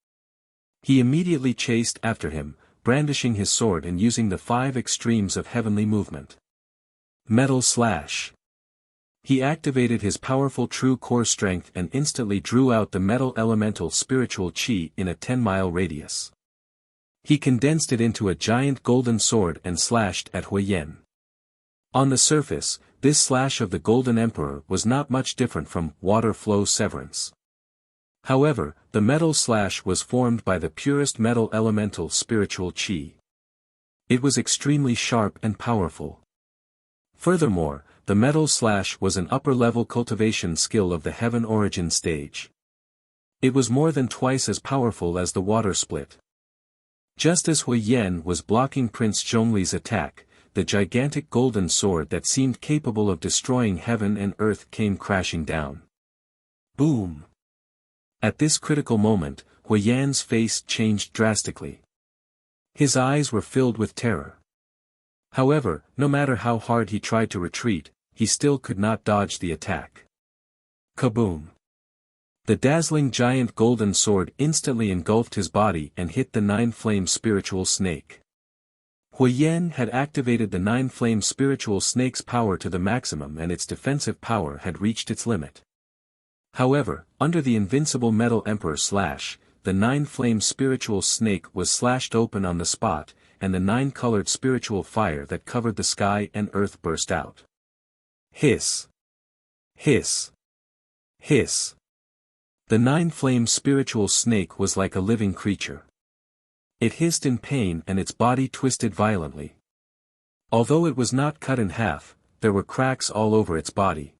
He immediately chased after him, brandishing his sword and using the 5 extremes of heavenly movement. Metal slash. He activated his powerful true core strength and instantly drew out the metal elemental spiritual chi in a 10-mile radius. He condensed it into a giant golden sword and slashed at Huiyan. On the surface, this slash of the Golden Emperor was not much different from water flow severance. However, the metal slash was formed by the purest metal elemental spiritual chi. It was extremely sharp and powerful. Furthermore, the metal slash was an upper-level cultivation skill of the Heaven Origin stage. It was more than twice as powerful as the water split. Just as Huiyan was blocking Prince Zhongli's attack, the gigantic golden sword that seemed capable of destroying heaven and earth came crashing down. Boom! At this critical moment, Huiyan's face changed drastically. His eyes were filled with terror. However, no matter how hard he tried to retreat, he still could not dodge the attack. Kaboom! The dazzling giant golden sword instantly engulfed his body and hit the 9-flame spiritual snake. Huiyan had activated the 9-flame spiritual snake's power to the maximum and its defensive power had reached its limit. However, under the invincible metal emperor slash, the 9-flame spiritual snake was slashed open on the spot, and the 9-colored spiritual fire that covered the sky and earth burst out. Hiss! Hiss! Hiss! The 9-flame spiritual snake was like a living creature. It hissed in pain and its body twisted violently. Although it was not cut in half, there were cracks all over its body.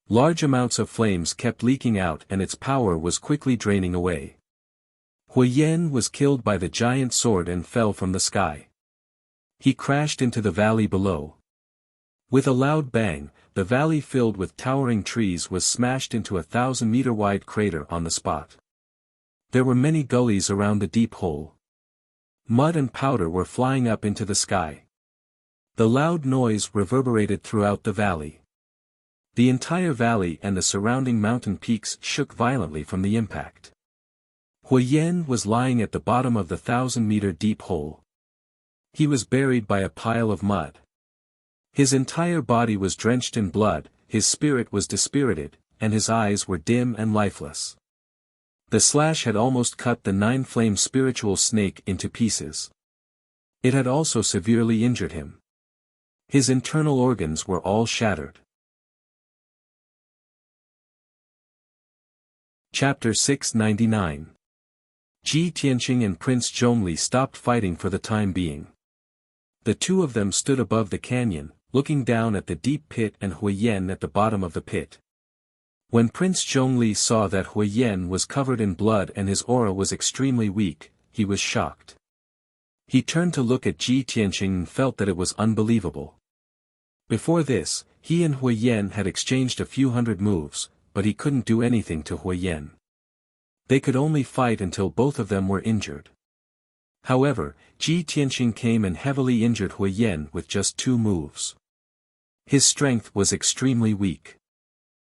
Large amounts of flames kept leaking out and its power was quickly draining away. Huiyan was killed by the giant sword and fell from the sky. He crashed into the valley below. With a loud bang, the valley filled with towering trees was smashed into a 1,000-meter-wide crater on the spot. There were many gullies around the deep hole. Mud and powder were flying up into the sky. The loud noise reverberated throughout the valley. The entire valley and the surrounding mountain peaks shook violently from the impact. Huiyan was lying at the bottom of the 1,000-meter deep hole. He was buried by a pile of mud. His entire body was drenched in blood, his spirit was dispirited, and his eyes were dim and lifeless. The slash had almost cut the nine-flame spiritual snake into pieces. It had also severely injured him. His internal organs were all shattered. Chapter 699. Ji Tianqing and Prince Zhongli stopped fighting for the time being. The two of them stood above the canyon, looking down at the deep pit and Huiyen at the bottom of the pit. When Prince Zhongli saw that Huiyen was covered in blood and his aura was extremely weak, he was shocked. He turned to look at Ji Tianqing and felt that it was unbelievable. Before this, he and Huiyen had exchanged a few hundred moves, but he couldn't do anything to Huiyen. They could only fight until both of them were injured. However, Ji Tianqing came and heavily injured Huiyen with just 2 moves. His strength was extremely weak.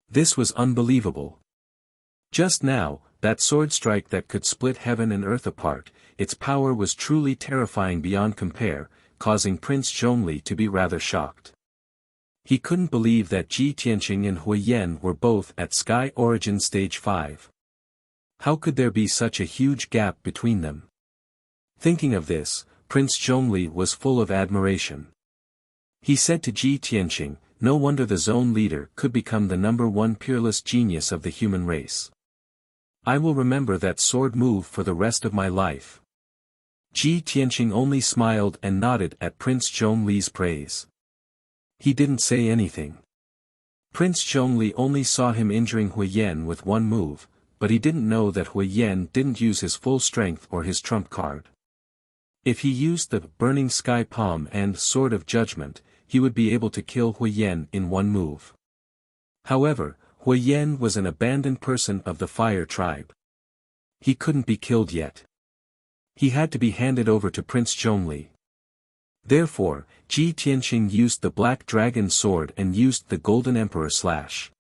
This was unbelievable. Just now, that sword strike that could split heaven and earth apart, its power was truly terrifying beyond compare, causing Prince Zhongli to be rather shocked. He couldn't believe that Ji Tianqing and Huiyen were both at Sky Origin Stage 5. How could there be such a huge gap between them? Thinking of this, Prince Zhongli was full of admiration. He said to Ji Tianqing, "No wonder the zone leader could become the #1 peerless genius of the human race. I will remember that sword move for the rest of my life." Ji Tianqing only smiled and nodded at Prince Zhongli's praise. He didn't say anything. Prince Zhongli only saw him injuring Huiyen with 1 move, but he didn't know that Huiyen didn't use his full strength or his trump card. If he used the Burning Sky Palm and Sword of Judgment, he would be able to kill Huiyen in 1 move. However, Huiyen was an abandoned person of the Fire tribe. He couldn't be killed yet. He had to be handed over to Prince Zhongli. Therefore, Ji Tianqing used the Black Dragon Sword and used the Golden Emperor Slash.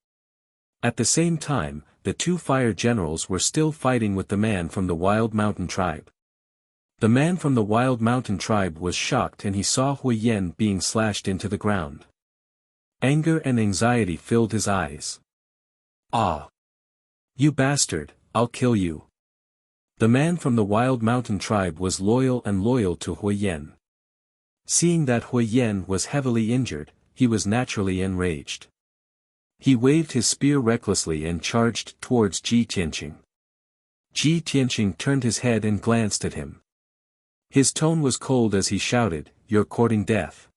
At the same time, the 2 fire generals were still fighting with the man from the Wild Mountain tribe. The man from the Wild Mountain tribe was shocked and he saw Huiyen being slashed into the ground. Anger and anxiety filled his eyes. "Ah! You bastard, I'll kill you." The man from the Wild Mountain tribe was loyal to Huiyen. Seeing that Huiyen was heavily injured, he was naturally enraged. He waved his spear recklessly and charged towards Ji Tianqing. Ji Tianqing turned his head and glanced at him. His tone was cold as he shouted, "You're courting death."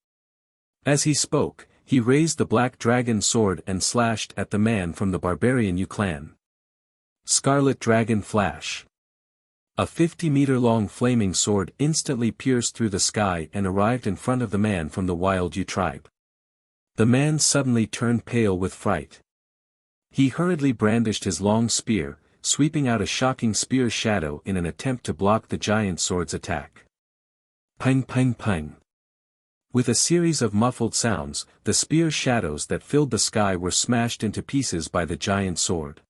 As he spoke, he raised the Black Dragon Sword and slashed at the man from the Barbarian Yu clan. Scarlet Dragon Flash. A 50-meter-long flaming sword instantly pierced through the sky and arrived in front of the man from the Wild Yu tribe. The man suddenly turned pale with fright. He hurriedly brandished his long spear, sweeping out a shocking spear shadow in an attempt to block the giant sword's attack. Ping ping ping. With a series of muffled sounds, the spear shadows that filled the sky were smashed into pieces by the giant sword.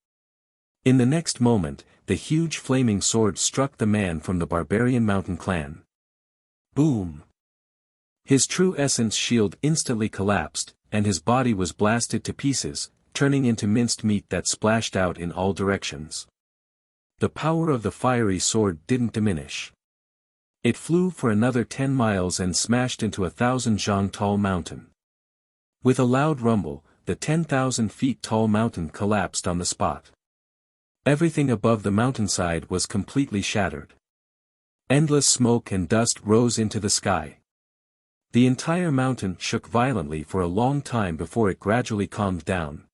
In the next moment, the huge flaming sword struck the man from the Barbarian Mountain clan. Boom! His true essence shield instantly collapsed, and his body was blasted to pieces, turning into minced meat that splashed out in all directions. The power of the fiery sword didn't diminish. It flew for another 10 miles and smashed into a 1,000-zhang tall mountain. With a loud rumble, the 10,000 feet tall mountain collapsed on the spot. Everything above the mountainside was completely shattered. Endless smoke and dust rose into the sky. The entire mountain shook violently for a long time before it gradually calmed down.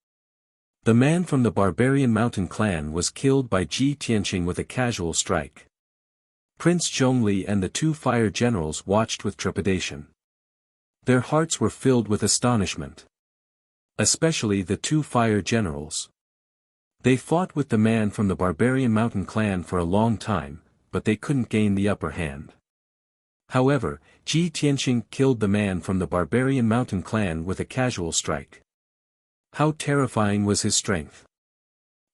The man from the Barbarian Mountain clan was killed by Ji Tianqing with a casual strike. Prince Zhongli and the 2 fire generals watched with trepidation. Their hearts were filled with astonishment. Especially the 2 fire generals. They fought with the man from the Barbarian Mountain clan for a long time, but they couldn't gain the upper hand. However, Ji Tianqing killed the man from the Barbarian Mountain clan with a casual strike. How terrifying was his strength!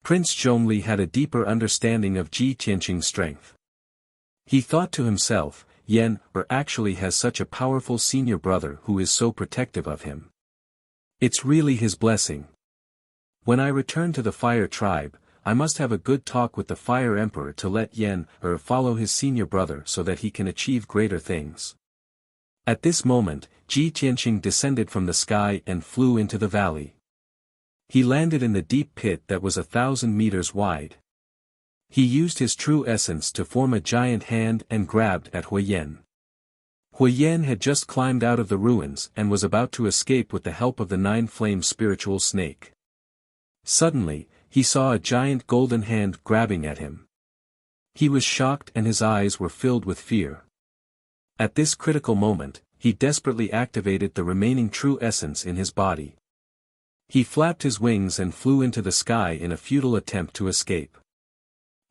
Prince Zhongli had a deeper understanding of Ji Tianqing's strength. He thought to himself, Yan actually has such a powerful senior brother who is so protective of him. It's really his blessing. When I return to the Fire Tribe, I must have a good talk with the Fire Emperor to let Yan follow his senior brother so that he can achieve greater things. At this moment, Ji Tianqing descended from the sky and flew into the valley. He landed in the deep pit that was 1,000 meters wide. He used his true essence to form a giant hand and grabbed at Huiyan. Huiyan had just climbed out of the ruins and was about to escape with the help of the 9-flame spiritual snake. Suddenly, he saw a giant golden hand grabbing at him. He was shocked and his eyes were filled with fear. At this critical moment, he desperately activated the remaining true essence in his body. He flapped his wings and flew into the sky in a futile attempt to escape.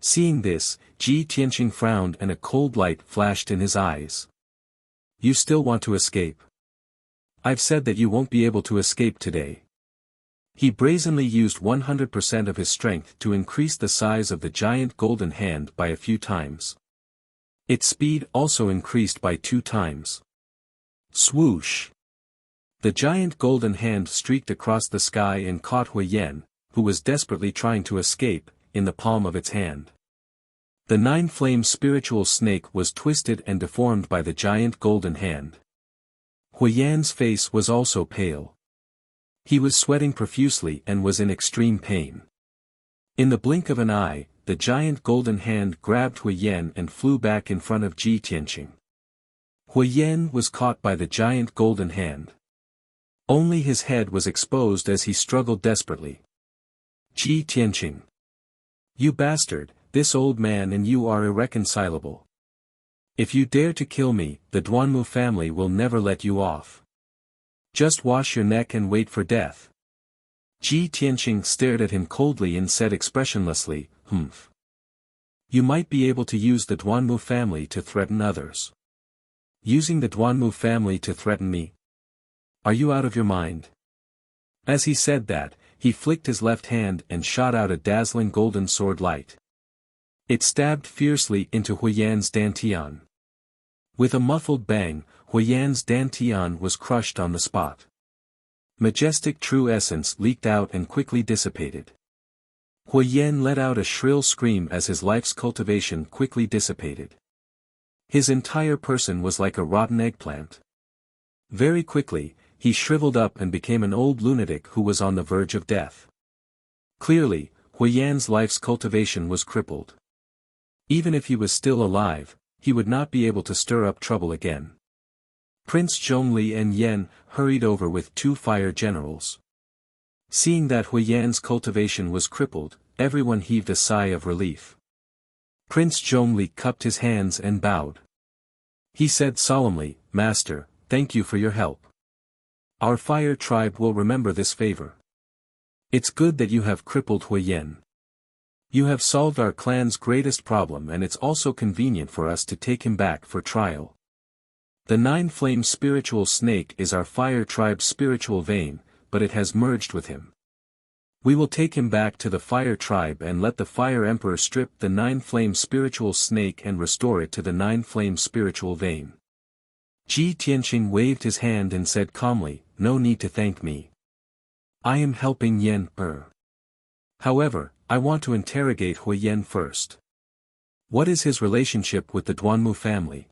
Seeing this, Ji Tianqing frowned and a cold light flashed in his eyes. You still want to escape? I've said that you won't be able to escape today. He brazenly used 100% of his strength to increase the size of the giant golden hand by a few times. Its speed also increased by 2 times. Swoosh! The giant golden hand streaked across the sky and caught Huiyan, who was desperately trying to escape, in the palm of its hand. The 9-flame spiritual snake was twisted and deformed by the giant golden hand. Huiyan's face was also pale. He was sweating profusely and was in extreme pain. In the blink of an eye, the giant golden hand grabbed Huiyan and flew back in front of Ji Tianqing. Huiyan was caught by the giant golden hand. Only his head was exposed as he struggled desperately. Ji Tianqing. You bastard, this old man and you are irreconcilable. If you dare to kill me, the Duanmu family will never let you off. Just wash your neck and wait for death. Ji Tianqing stared at him coldly and said expressionlessly, "Humph. You might be able to use the Duanmu family to threaten others. Using the Duanmu family to threaten me? Are you out of your mind?" As he said that, he flicked his left hand and shot out a dazzling golden sword light. It stabbed fiercely into Huiyan's dantian. With a muffled bang, Huiyan's dantian was crushed on the spot. Majestic true essence leaked out and quickly dissipated. Huiyan let out a shrill scream as his life's cultivation quickly dissipated. His entire person was like a rotten eggplant. Very quickly, he shriveled up and became an old lunatic who was on the verge of death. Clearly, Huiyan's life's cultivation was crippled. Even if he was still alive, he would not be able to stir up trouble again. Prince Zhongli and Yan hurried over with 2 fire generals. Seeing that Huiyan's cultivation was crippled, everyone heaved a sigh of relief. Prince Zhongli cupped his hands and bowed. He said solemnly, "Master, thank you for your help. Our Fire Tribe will remember this favor. It's good that you have crippled Huiyan. You have solved our clan's greatest problem and it's also convenient for us to take him back for trial. The 9-flame spiritual snake is our Fire Tribe's spiritual vein, but it has merged with him. We will take him back to the Fire Tribe and let the Fire Emperor strip the 9-flame spiritual snake and restore it to the 9-flame spiritual vein." Ji Tianqing waved his hand and said calmly, "No need to thank me. I am helping Yan. However, I want to interrogate Huiyan first. What is his relationship with the Duanmu family?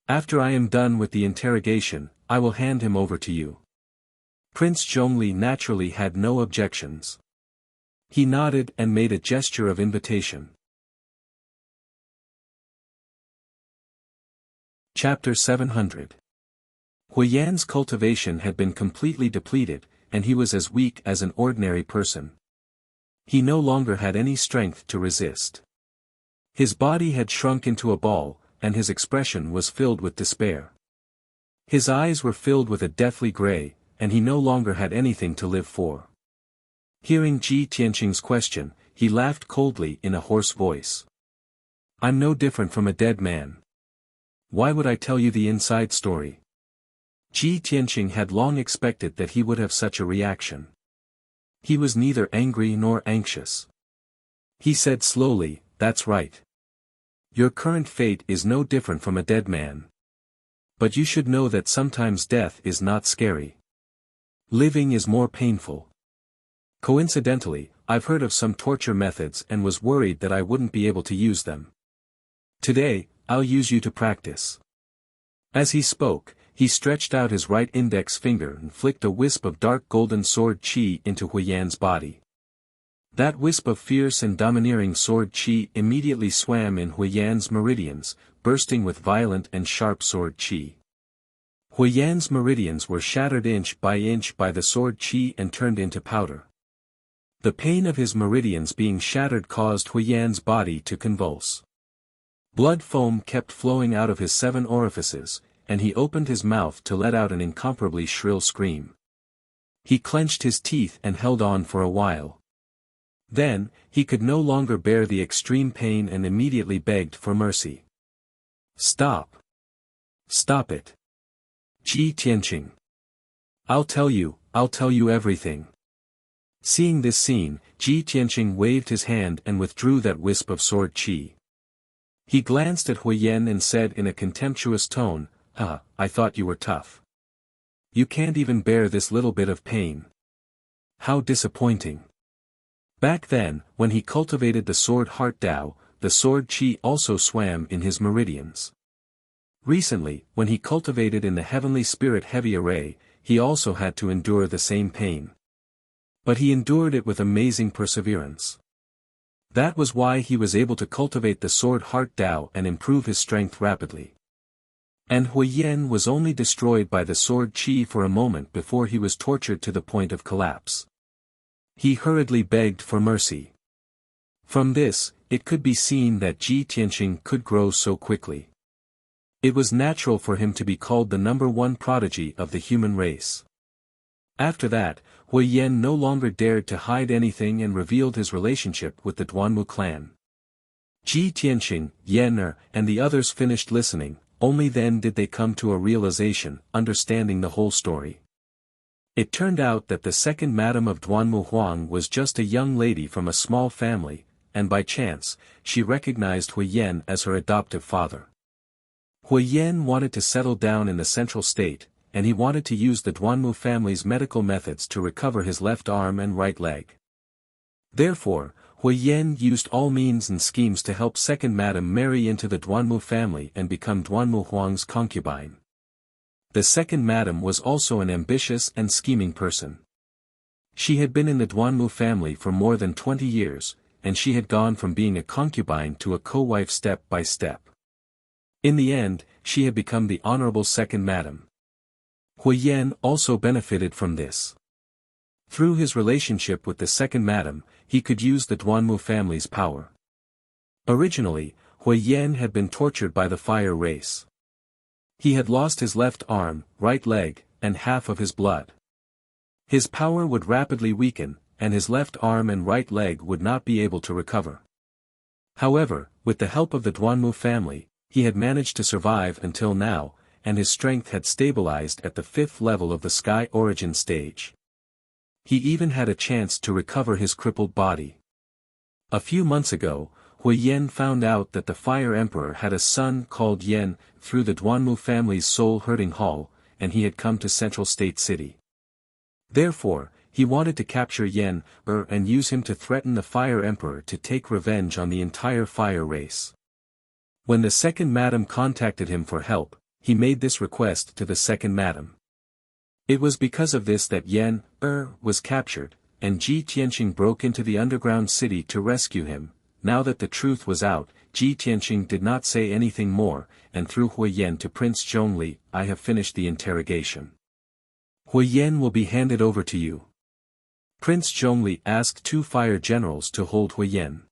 After I am done with the interrogation, I will hand him over to you." Prince Zhongli naturally had no objections. He nodded and made a gesture of invitation. Chapter 700. Huiyan's cultivation had been completely depleted, and he was as weak as an ordinary person. He no longer had any strength to resist. His body had shrunk into a ball, and his expression was filled with despair. His eyes were filled with a deathly gray, and he no longer had anything to live for. Hearing Ji Tianqing's question, he laughed coldly in a hoarse voice. "I'm no different from a dead man. Why would I tell you the inside story?" Ji Tianqing had long expected that he would have such a reaction. He was neither angry nor anxious. He said slowly, "That's right. Your current fate is no different from a dead man. But you should know that sometimes death is not scary. Living is more painful. Coincidentally, I've heard of some torture methods and was worried that I wouldn't be able to use them. Today, I'll use you to practice. As he spoke, he stretched out his right index finger and flicked a wisp of dark golden sword chi into Huiyan's body. That wisp of fierce and domineering sword chi immediately swam in Huiyan's meridians, bursting with violent and sharp sword chi. Huiyan's meridians were shattered inch by the sword chi and turned into powder. The pain of his meridians being shattered caused Huiyan's body to convulse. Blood foam kept flowing out of his 7 orifices, and he opened his mouth to let out an incomparably shrill scream. He clenched his teeth and held on for a while. Then, he could no longer bear the extreme pain and immediately begged for mercy. Stop. Stop it. Ji Tianqing. I'll tell you everything. Seeing this scene, Ji Tianqing waved his hand and withdrew that wisp of sword chi. He glanced at Huiyan and said in a contemptuous tone, I thought you were tough. You can't even bear this little bit of pain. How disappointing. Back then, when he cultivated the sword heart Tao, the sword chi also swam in his meridians. Recently, when he cultivated in the heavenly spirit heavy array, he also had to endure the same pain. But he endured it with amazing perseverance. That was why he was able to cultivate the sword heart Tao and improve his strength rapidly. And Huiyan was only destroyed by the sword chi for a moment before he was tortured to the point of collapse. He hurriedly begged for mercy. From this, it could be seen that Ji Tianqing could grow so quickly. It was natural for him to be called the #1 prodigy of the human race. After that, Huiyan no longer dared to hide anything and revealed his relationship with the Duanmu clan. Ji Tianqing, Yan and the others finished listening, only then did they come to a realization, understanding the whole story. It turned out that the second madam of Duanmu Huang was just a young lady from a small family, and by chance, she recognized Huiyan as her adoptive father. Huiyan wanted to settle down in the central state, and he wanted to use the Duanmu family's medical methods to recover his left arm and right leg. Therefore, Huiyan used all means and schemes to help second madam marry into the Duanmu family and become Duanmu Huang's concubine. The second madam was also an ambitious and scheming person. She had been in the Duanmu family for more than 20 years, and she had gone from being a concubine to a co-wife step by step. In the end, she had become the honorable second madam. Huiyan also benefited from this. Through his relationship with the second madam, he could use the Duanmu family's power. Originally, Huiyan had been tortured by the fire race. He had lost his left arm, right leg, and half of his blood. His power would rapidly weaken, and his left arm and right leg would not be able to recover. However, with the help of the Duanmu family, he had managed to survive until now, and his strength had stabilized at the 5th level of the Sky Origin stage. He even had a chance to recover his crippled body. A few months ago, Huiyan found out that the Fire Emperor had a son called Yan, through the Duanmu family's soul-hurting hall, and he had come to Central State City. Therefore, he wanted to capture Yan, and use him to threaten the Fire Emperor to take revenge on the entire fire race. When the second madam contacted him for help, he made this request to the second madam. It was because of this that Yan, was captured, and Ji Tianqing broke into the underground city to rescue him. Now that the truth was out, Ji Tianqing did not say anything more, and through Huiyan to Prince Zhongli, I have finished the interrogation. Huiyan will be handed over to you. Prince Zhongli asked 2 fire generals to hold Huiyan.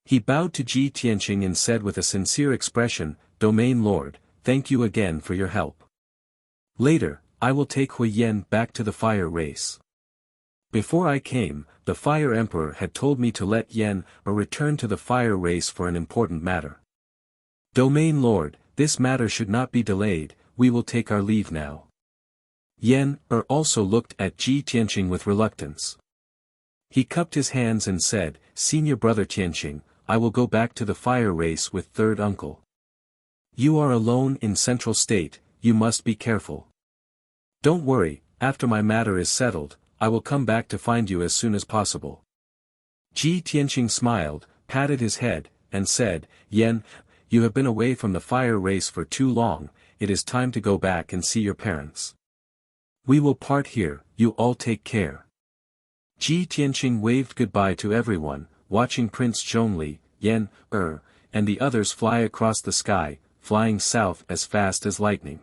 He bowed to Ji Tianqing and said with a sincere expression, Domain Lord, thank you again for your help. Later, I will take Huiyan back to the fire race. Before I came, the Fire Emperor had told me to let Yan return to the fire race for an important matter. Domain Lord, this matter should not be delayed, we will take our leave now. Yan also looked at Ji Tianqing with reluctance. He cupped his hands and said, Senior brother Tianqing, I will go back to the fire race with third uncle. You are alone in Central State, you must be careful. Don't worry, after my matter is settled, I will come back to find you as soon as possible. Ji Tianqing smiled, patted his head, and said, Yan, you have been away from the fire race for too long, it is time to go back and see your parents. We will part here, you all take care. Ji Tianqing waved goodbye to everyone, watching Prince Zhongli, Yan, and the others fly across the sky, flying south as fast as lightning.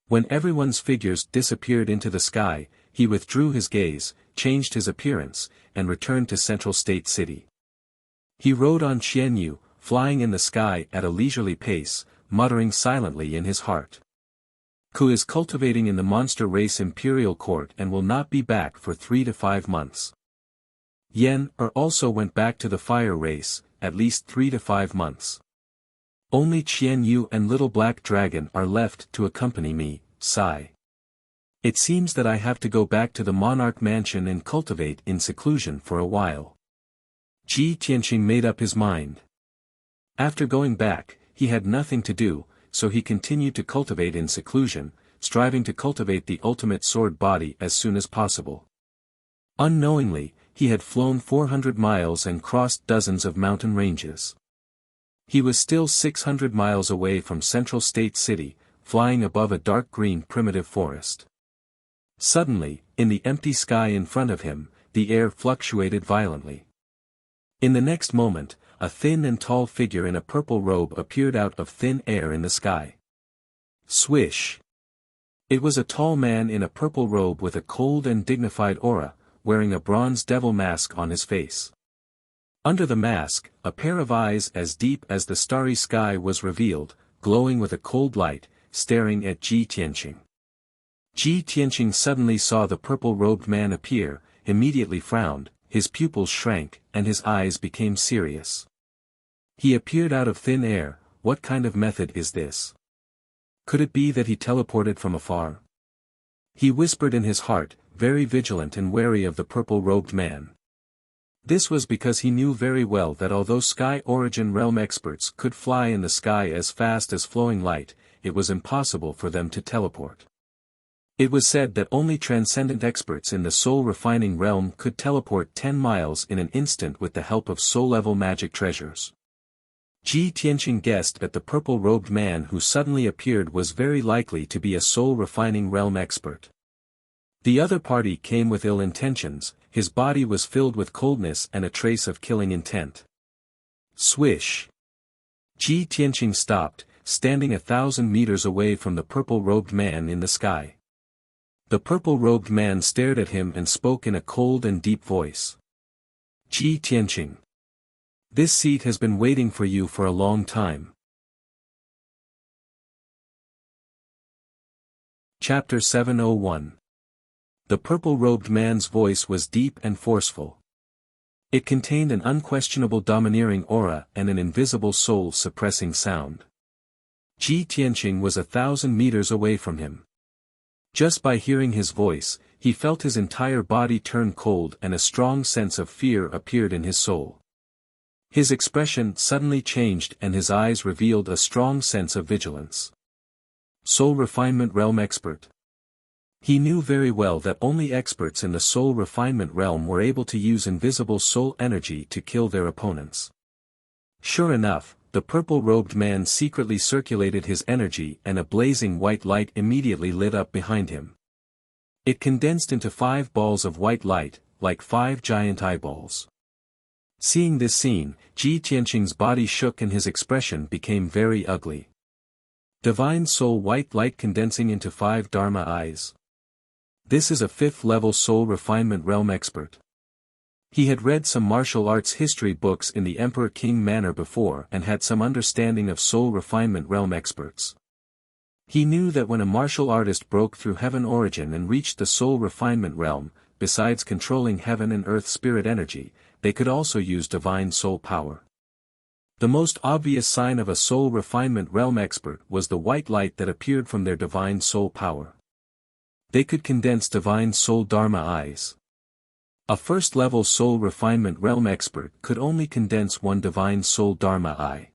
When everyone's figures disappeared into the sky, he withdrew his gaze, changed his appearance, and returned to Central State City. He rode on Qianyu, flying in the sky at a leisurely pace, muttering silently in his heart. Ku is cultivating in the monster race imperial court and will not be back for 3 to 5 months. Yan also went back to the fire race, at least 3 to 5 months. Only Qianyu and Little Black Dragon are left to accompany me, sigh. It seems that I have to go back to the monarch mansion and cultivate in seclusion for a while. Ji Tianqing made up his mind. After going back, he had nothing to do, so he continued to cultivate in seclusion, striving to cultivate the ultimate sword body as soon as possible. Unknowingly, he had flown 400 miles and crossed dozens of mountain ranges. He was still 600 miles away from Central State City, flying above a dark green primitive forest. Suddenly, in the empty sky in front of him, the air fluctuated violently. In the next moment, a thin and tall figure in a purple robe appeared out of thin air in the sky. Swish! It was a tall man in a purple robe with a cold and dignified aura, wearing a bronze devil mask on his face. Under the mask, a pair of eyes as deep as the starry sky was revealed, glowing with a cold light, staring at Ji Tianqing. Ji Tianqing suddenly saw the purple-robed man appear, immediately frowned, his pupils shrank, and his eyes became serious. He appeared out of thin air, what kind of method is this? Could it be that he teleported from afar? He whispered in his heart, very vigilant and wary of the purple-robed man. This was because he knew very well that although Sky Origin Realm experts could fly in the sky as fast as flowing light, it was impossible for them to teleport. It was said that only transcendent experts in the soul refining realm could teleport 10 miles in an instant with the help of soul-level magic treasures. Ji Tianqing guessed that the purple-robed man who suddenly appeared was very likely to be a soul refining realm expert. The other party came with ill intentions, his body was filled with coldness and a trace of killing intent. Swish! Ji Tianqing stopped, standing 1,000 meters away from the purple-robed man in the sky. The purple-robed man stared at him and spoke in a cold and deep voice. Ji Tianqing. This seat has been waiting for you for a long time. Chapter 701. The purple-robed man's voice was deep and forceful. It contained an unquestionable domineering aura and an invisible soul-suppressing sound. Ji Tianqing was 1,000 meters away from him. Just by hearing his voice, he felt his entire body turn cold and a strong sense of fear appeared in his soul. His expression suddenly changed and his eyes revealed a strong sense of vigilance. Soul Refinement Realm Expert. He knew very well that only experts in the soul refinement realm were able to use invisible soul energy to kill their opponents. Sure enough, the purple-robed man secretly circulated his energy and a blazing white light immediately lit up behind him. It condensed into 5 balls of white light, like 5 giant eyeballs. Seeing this scene, Ji Tianqing's body shook and his expression became very ugly. Divine soul white light condensing into 5 Dharma eyes. This is a 5th-level soul refinement realm expert. He had read some martial arts history books in the Emperor King manner before and had some understanding of soul refinement realm experts. He knew that when a martial artist broke through heaven origin and reached the soul refinement realm, besides controlling heaven and earth spirit energy, they could also use divine soul power. The most obvious sign of a soul refinement realm expert was the white light that appeared from their divine soul power. They could condense divine soul Dharma eyes. A first-level soul refinement realm expert could only condense one divine soul Dharma eye.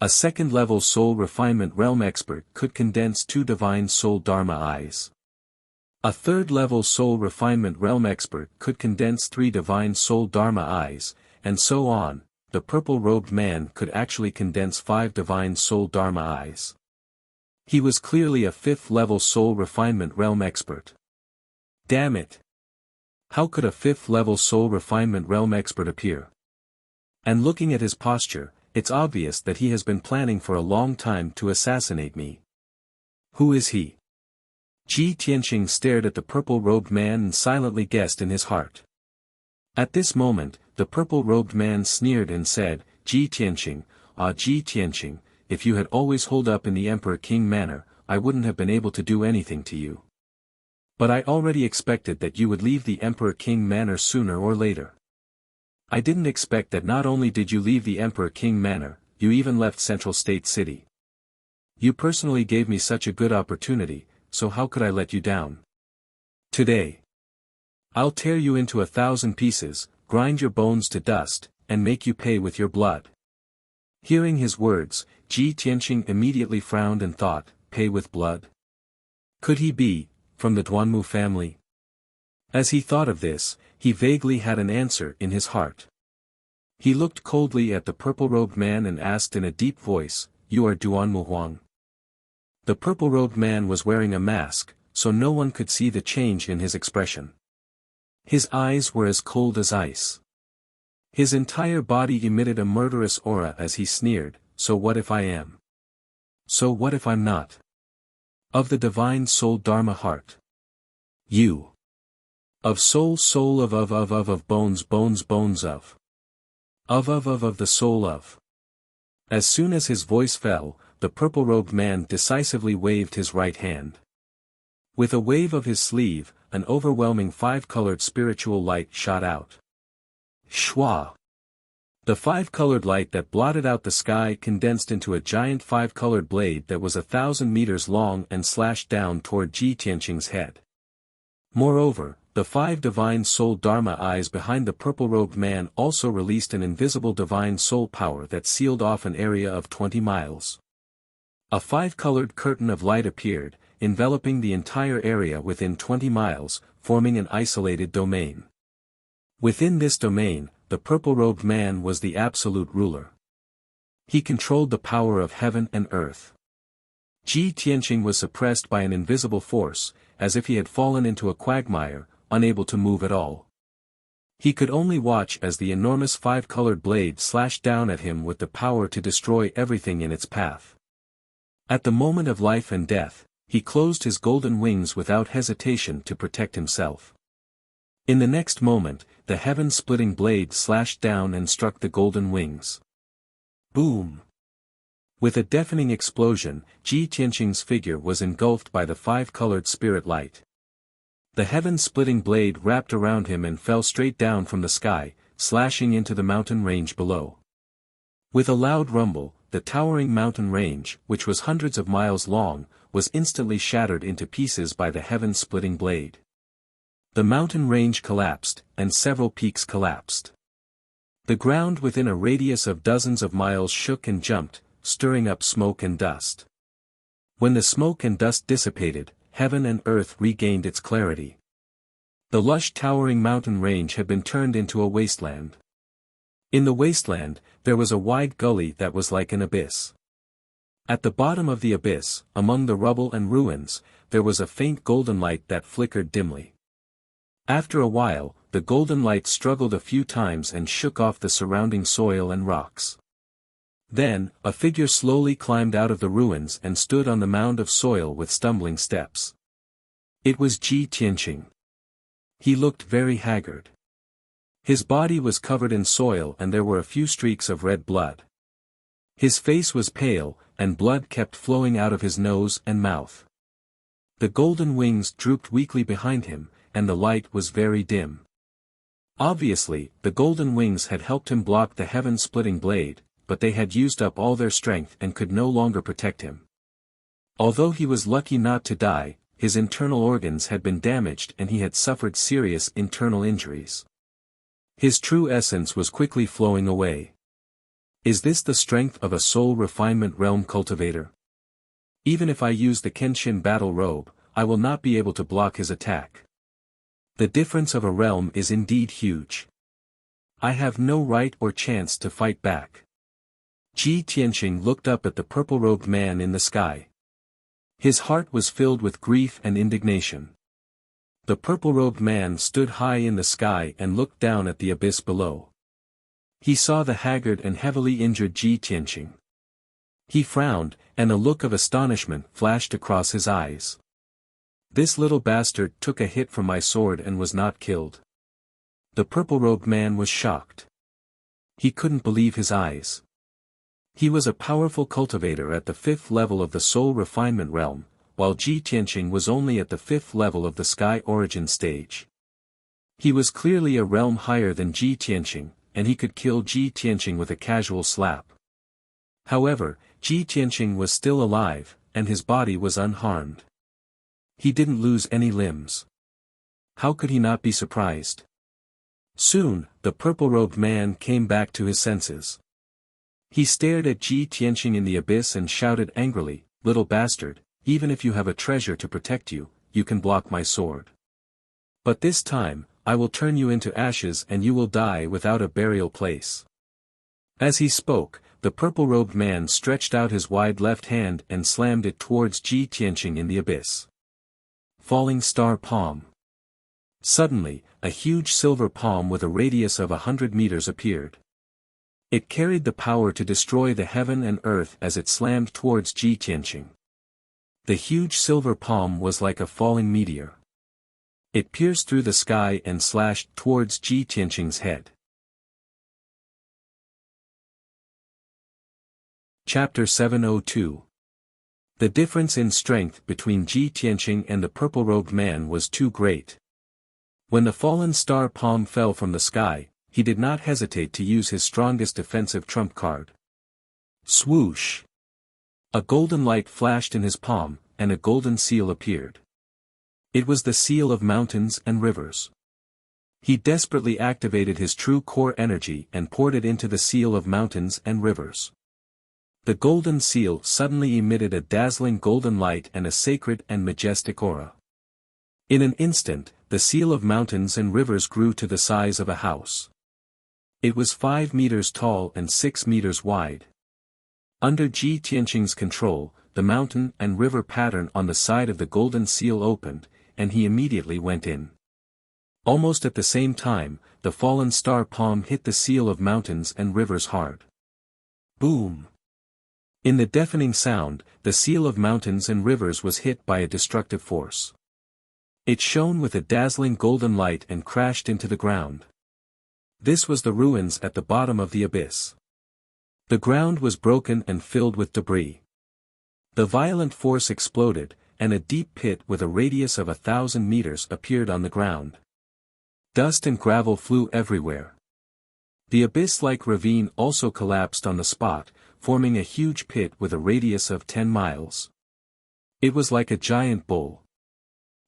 A second-level soul refinement realm expert could condense two divine soul Dharma eyes. A third-level soul refinement realm expert could condense three divine soul Dharma eyes, and so on. The purple-robed man could actually condense 5 divine soul Dharma eyes. He was clearly a fifth-level soul refinement realm expert. Damn it! How could a fifth-level soul refinement realm expert appear? And looking at his posture, it's obvious that he has been planning for a long time to assassinate me. Who is he? Ji Tianqing stared at the purple-robed man and silently guessed in his heart. At this moment, the purple-robed man sneered and said, Ji Tianqing, Ji Tianqing, if you had always holed up in the Emperor King manor, I wouldn't have been able to do anything to you. But I already expected that you would leave the Emperor King manor sooner or later. I didn't expect that not only did you leave the Emperor King manor, you even left Central State City. You personally gave me such a good opportunity, so how could I let you down? Today, I'll tear you into 1,000 pieces, grind your bones to dust, and make you pay with your blood. Hearing his words, Ji Tianqing immediately frowned and thought, pay with blood? Could he be from the Duanmu family? As he thought of this, he vaguely had an answer in his heart. He looked coldly at the purple-robed man and asked in a deep voice, You are Duanmu Huang? The purple-robed man was wearing a mask, so no one could see the change in his expression. His eyes were as cold as ice. His entire body emitted a murderous aura as he sneered, So what if I am? So what if I'm not? Of the divine soul Dharma heart. You. Of soul of bones bones of. Of the soul of. As soon as his voice fell, the purple-robed man decisively waved his right hand. With a wave of his sleeve, an overwhelming 5-colored spiritual light shot out. Shwa! The 5-colored light that blotted out the sky condensed into a giant 5-colored blade that was 1,000 meters long and slashed down toward Ji Tianqing's head. Moreover, the 5 divine soul Dharma eyes behind the purple-robed man also released an invisible divine soul power that sealed off an area of 20 miles. A 5-colored curtain of light appeared, enveloping the entire area within 20 miles, forming an isolated domain. Within this domain, the purple-robed man was the absolute ruler. He controlled the power of heaven and earth. Ji Tianqing was suppressed by an invisible force, as if he had fallen into a quagmire, unable to move at all. He could only watch as the enormous 5-colored blade slashed down at him with the power to destroy everything in its path. At the moment of life and death, he closed his golden wings without hesitation to protect himself. In the next moment, the heaven-splitting blade slashed down and struck the golden wings. Boom! With a deafening explosion, Ji Tianqing's figure was engulfed by the 5-colored spirit light. The heaven-splitting blade wrapped around him and fell straight down from the sky, slashing into the mountain range below. With a loud rumble, the towering mountain range, which was hundreds of miles long, was instantly shattered into pieces by the heaven-splitting blade. The mountain range collapsed, and several peaks collapsed. The ground within a radius of dozens of miles shook and jumped, stirring up smoke and dust. When the smoke and dust dissipated, heaven and earth regained its clarity. The lush towering mountain range had been turned into a wasteland. In the wasteland, there was a wide gully that was like an abyss. At the bottom of the abyss, among the rubble and ruins, there was a faint golden light that flickered dimly. After a while, the golden light struggled a few times and shook off the surrounding soil and rocks. Then, a figure slowly climbed out of the ruins and stood on the mound of soil with stumbling steps. It was Ji Tianqing. He looked very haggard. His body was covered in soil and there were a few streaks of red blood. His face was pale, and blood kept flowing out of his nose and mouth. The golden wings drooped weakly behind him, and the light was very dim. Obviously, the golden wings had helped him block the heaven-splitting blade, but they had used up all their strength and could no longer protect him. Although he was lucky not to die, his internal organs had been damaged and he had suffered serious internal injuries. His true essence was quickly flowing away. Is this the strength of a soul refinement realm cultivator? Even if I use the Kenshin battle robe, I will not be able to block his attack. The difference of a realm is indeed huge. I have no right or chance to fight back. Ji Tianqing looked up at the purple-robed man in the sky. His heart was filled with grief and indignation. The purple-robed man stood high in the sky and looked down at the abyss below. He saw the haggard and heavily injured Ji Tianqing. He frowned, and a look of astonishment flashed across his eyes. This little bastard took a hit from my sword and was not killed. The purple-robed man was shocked. He couldn't believe his eyes. He was a powerful cultivator at the 5th level of the soul refinement realm, while Ji Tianqing was only at the 5th level of the sky origin stage. He was clearly a realm higher than Ji Tianqing, and he could kill Ji Tianqing with a casual slap. However, Ji Tianqing was still alive, and his body was unharmed. He didn't lose any limbs. How could he not be surprised? Soon, the purple-robed man came back to his senses. He stared at Ji Tianqing in the abyss and shouted angrily, "Little bastard, even if you have a treasure to protect you, you can block my sword. But this time, I will turn you into ashes and you will die without a burial place." As he spoke, the purple-robed man stretched out his wide left hand and slammed it towards Ji Tianqing in the abyss. Falling star palm. Suddenly, a huge silver palm with a radius of 100 meters appeared. It carried the power to destroy the heaven and earth as it slammed towards Ji Tianqing. The huge silver palm was like a falling meteor. It pierced through the sky and slashed towards Ji Tianqing's head. Chapter 702. The difference in strength between Ji Tianqing and the purple-robed man was too great. When the fallen star palm fell from the sky, he did not hesitate to use his strongest defensive trump card. Swoosh! A golden light flashed in his palm, and a golden seal appeared. It was the seal of mountains and rivers. He desperately activated his true core energy and poured it into the seal of mountains and rivers. The golden seal suddenly emitted a dazzling golden light and a sacred and majestic aura. In an instant, the seal of mountains and rivers grew to the size of a house. It was 5 meters tall and 6 meters wide. Under Ji Tianqing's control, the mountain and river pattern on the side of the golden seal opened, and he immediately went in. Almost at the same time, the fallen star palm hit the seal of mountains and rivers hard. Boom! In the deafening sound, the seal of mountains and rivers was hit by a destructive force. It shone with a dazzling golden light and crashed into the ground. This was the ruins at the bottom of the abyss. The ground was broken and filled with debris. The violent force exploded, and a deep pit with a radius of 1,000 meters appeared on the ground. Dust and gravel flew everywhere. The abyss-like ravine also collapsed on the spot, forming a huge pit with a radius of 10 miles. It was like a giant bowl.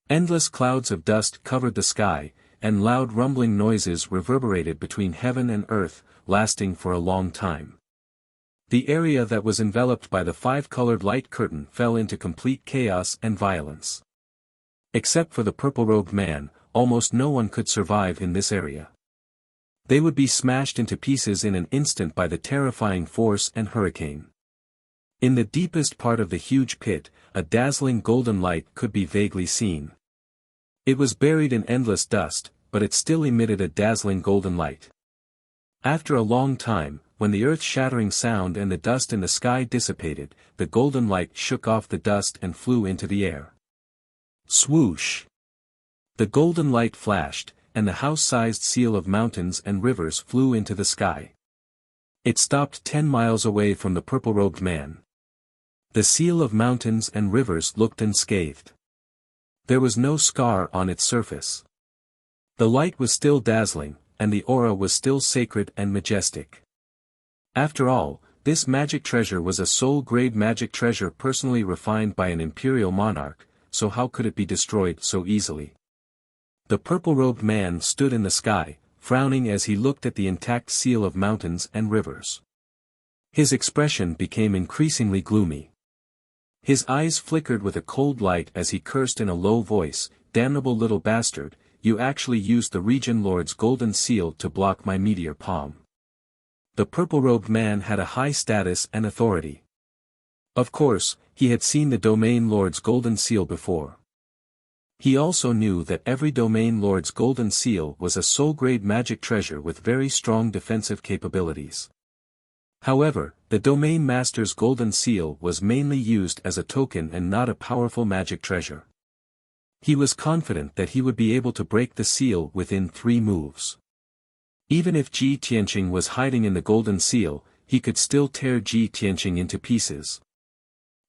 Endless clouds of dust covered the sky, and loud rumbling noises reverberated between heaven and earth, lasting for a long time. The area that was enveloped by the 5-colored light curtain fell into complete chaos and violence. Except for the purple-robed man, almost no one could survive in this area. They would be smashed into pieces in an instant by the terrifying force and hurricane. In the deepest part of the huge pit, a dazzling golden light could be vaguely seen. It was buried in endless dust, but it still emitted a dazzling golden light. After a long time, when the earth-shattering sound and the dust in the sky dissipated, the golden light shook off the dust and flew into the air. Swoosh! The golden light flashed, and the house-sized seal of mountains and rivers flew into the sky. It stopped 10 miles away from the purple-robed man. The seal of mountains and rivers looked unscathed. There was no scar on its surface. The light was still dazzling, and the aura was still sacred and majestic. After all, this magic treasure was a soul-grade magic treasure personally refined by an imperial monarch, so how could it be destroyed so easily? The purple-robed man stood in the sky, frowning as he looked at the intact seal of mountains and rivers. His expression became increasingly gloomy. His eyes flickered with a cold light as he cursed in a low voice, "Damnable little bastard, you actually used the Region Lord's golden seal to block my meteor palm." The purple-robed man had a high status and authority. Of course, he had seen the Domain Lord's golden seal before. He also knew that every Domain Lord's golden seal was a soul-grade magic treasure with very strong defensive capabilities. However, the Domain Master's golden seal was mainly used as a token and not a powerful magic treasure. He was confident that he would be able to break the seal within 3 moves. Even if Ji Tianqing was hiding in the golden seal, he could still tear Ji Tianqing into pieces.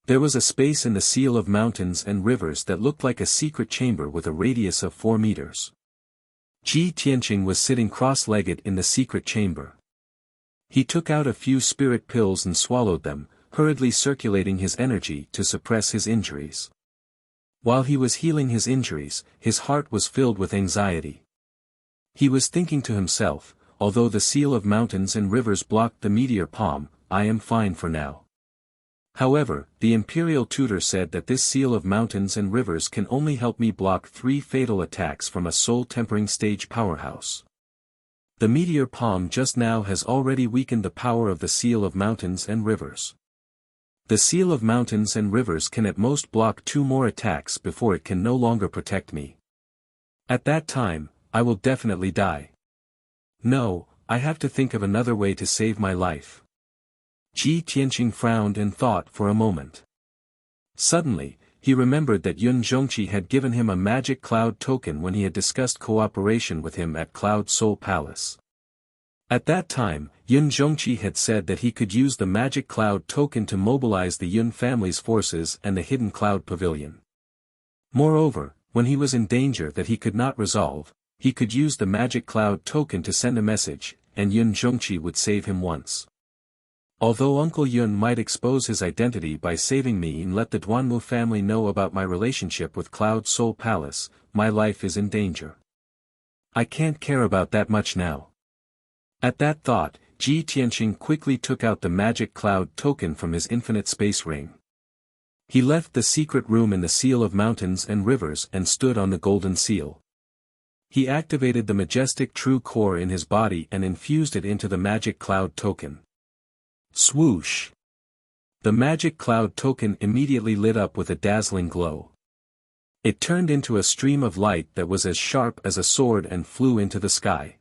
There was a space in the seal of mountains and rivers that looked like a secret chamber with a radius of 4 meters. Ji Tianqing was sitting cross-legged in the secret chamber. He took out a few spirit pills and swallowed them, hurriedly circulating his energy to suppress his injuries. While he was healing his injuries, his heart was filled with anxiety. He was thinking to himself, although the seal of mountains and rivers blocked the meteor palm, I am fine for now. However, the Imperial Tutor said that this seal of mountains and rivers can only help me block 3 fatal attacks from a soul-tempering stage powerhouse. The meteor palm just now has already weakened the power of the seal of mountains and rivers. The seal of mountains and rivers can at most block 2 more attacks before it can no longer protect me. At that time, I will definitely die. No, I have to think of another way to save my life. Ji Tianqing frowned and thought for a moment. Suddenly, he remembered that Yun Zhongqi had given him a magic cloud token when he had discussed cooperation with him at Cloud Soul Palace. At that time, Yun Zhongqi had said that he could use the magic cloud token to mobilize the Yun family's forces and the hidden cloud pavilion. Moreover, when he was in danger that he could not resolve, he could use the magic cloud token to send a message, and Yun Zhongqi would save him once. Although Uncle Yun might expose his identity by saving me and let the Duanmu family know about my relationship with Cloud Soul Palace, my life is in danger. I can't care about that much now. At that thought, Ji Tianqing quickly took out the magic cloud token from his infinite space ring. He left the secret room in the seal of mountains and rivers and stood on the golden seal. He activated the majestic true core in his body and infused it into the magic cloud token. Swoosh! The magic cloud token immediately lit up with a dazzling glow. It turned into a stream of light that was as sharp as a sword and flew into the sky.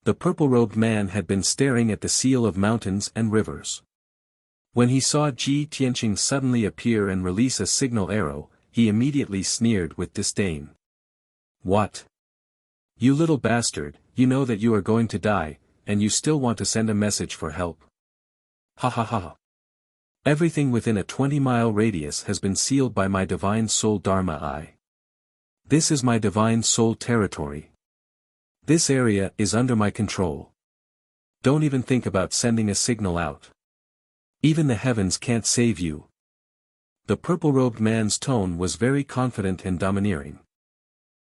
The purple-robed man had been staring at the seal of mountains and rivers. When he saw Ji Tianqing suddenly appear and release a signal arrow, he immediately sneered with disdain. What? You little bastard, you know that you are going to die, and you still want to send a message for help. Ha ha ha. Everything within a 20-mile radius has been sealed by my divine soul Dharma Eye. This is my divine soul territory. This area is under my control. Don't even think about sending a signal out. Even the heavens can't save you. The purple-robed man's tone was very confident and domineering.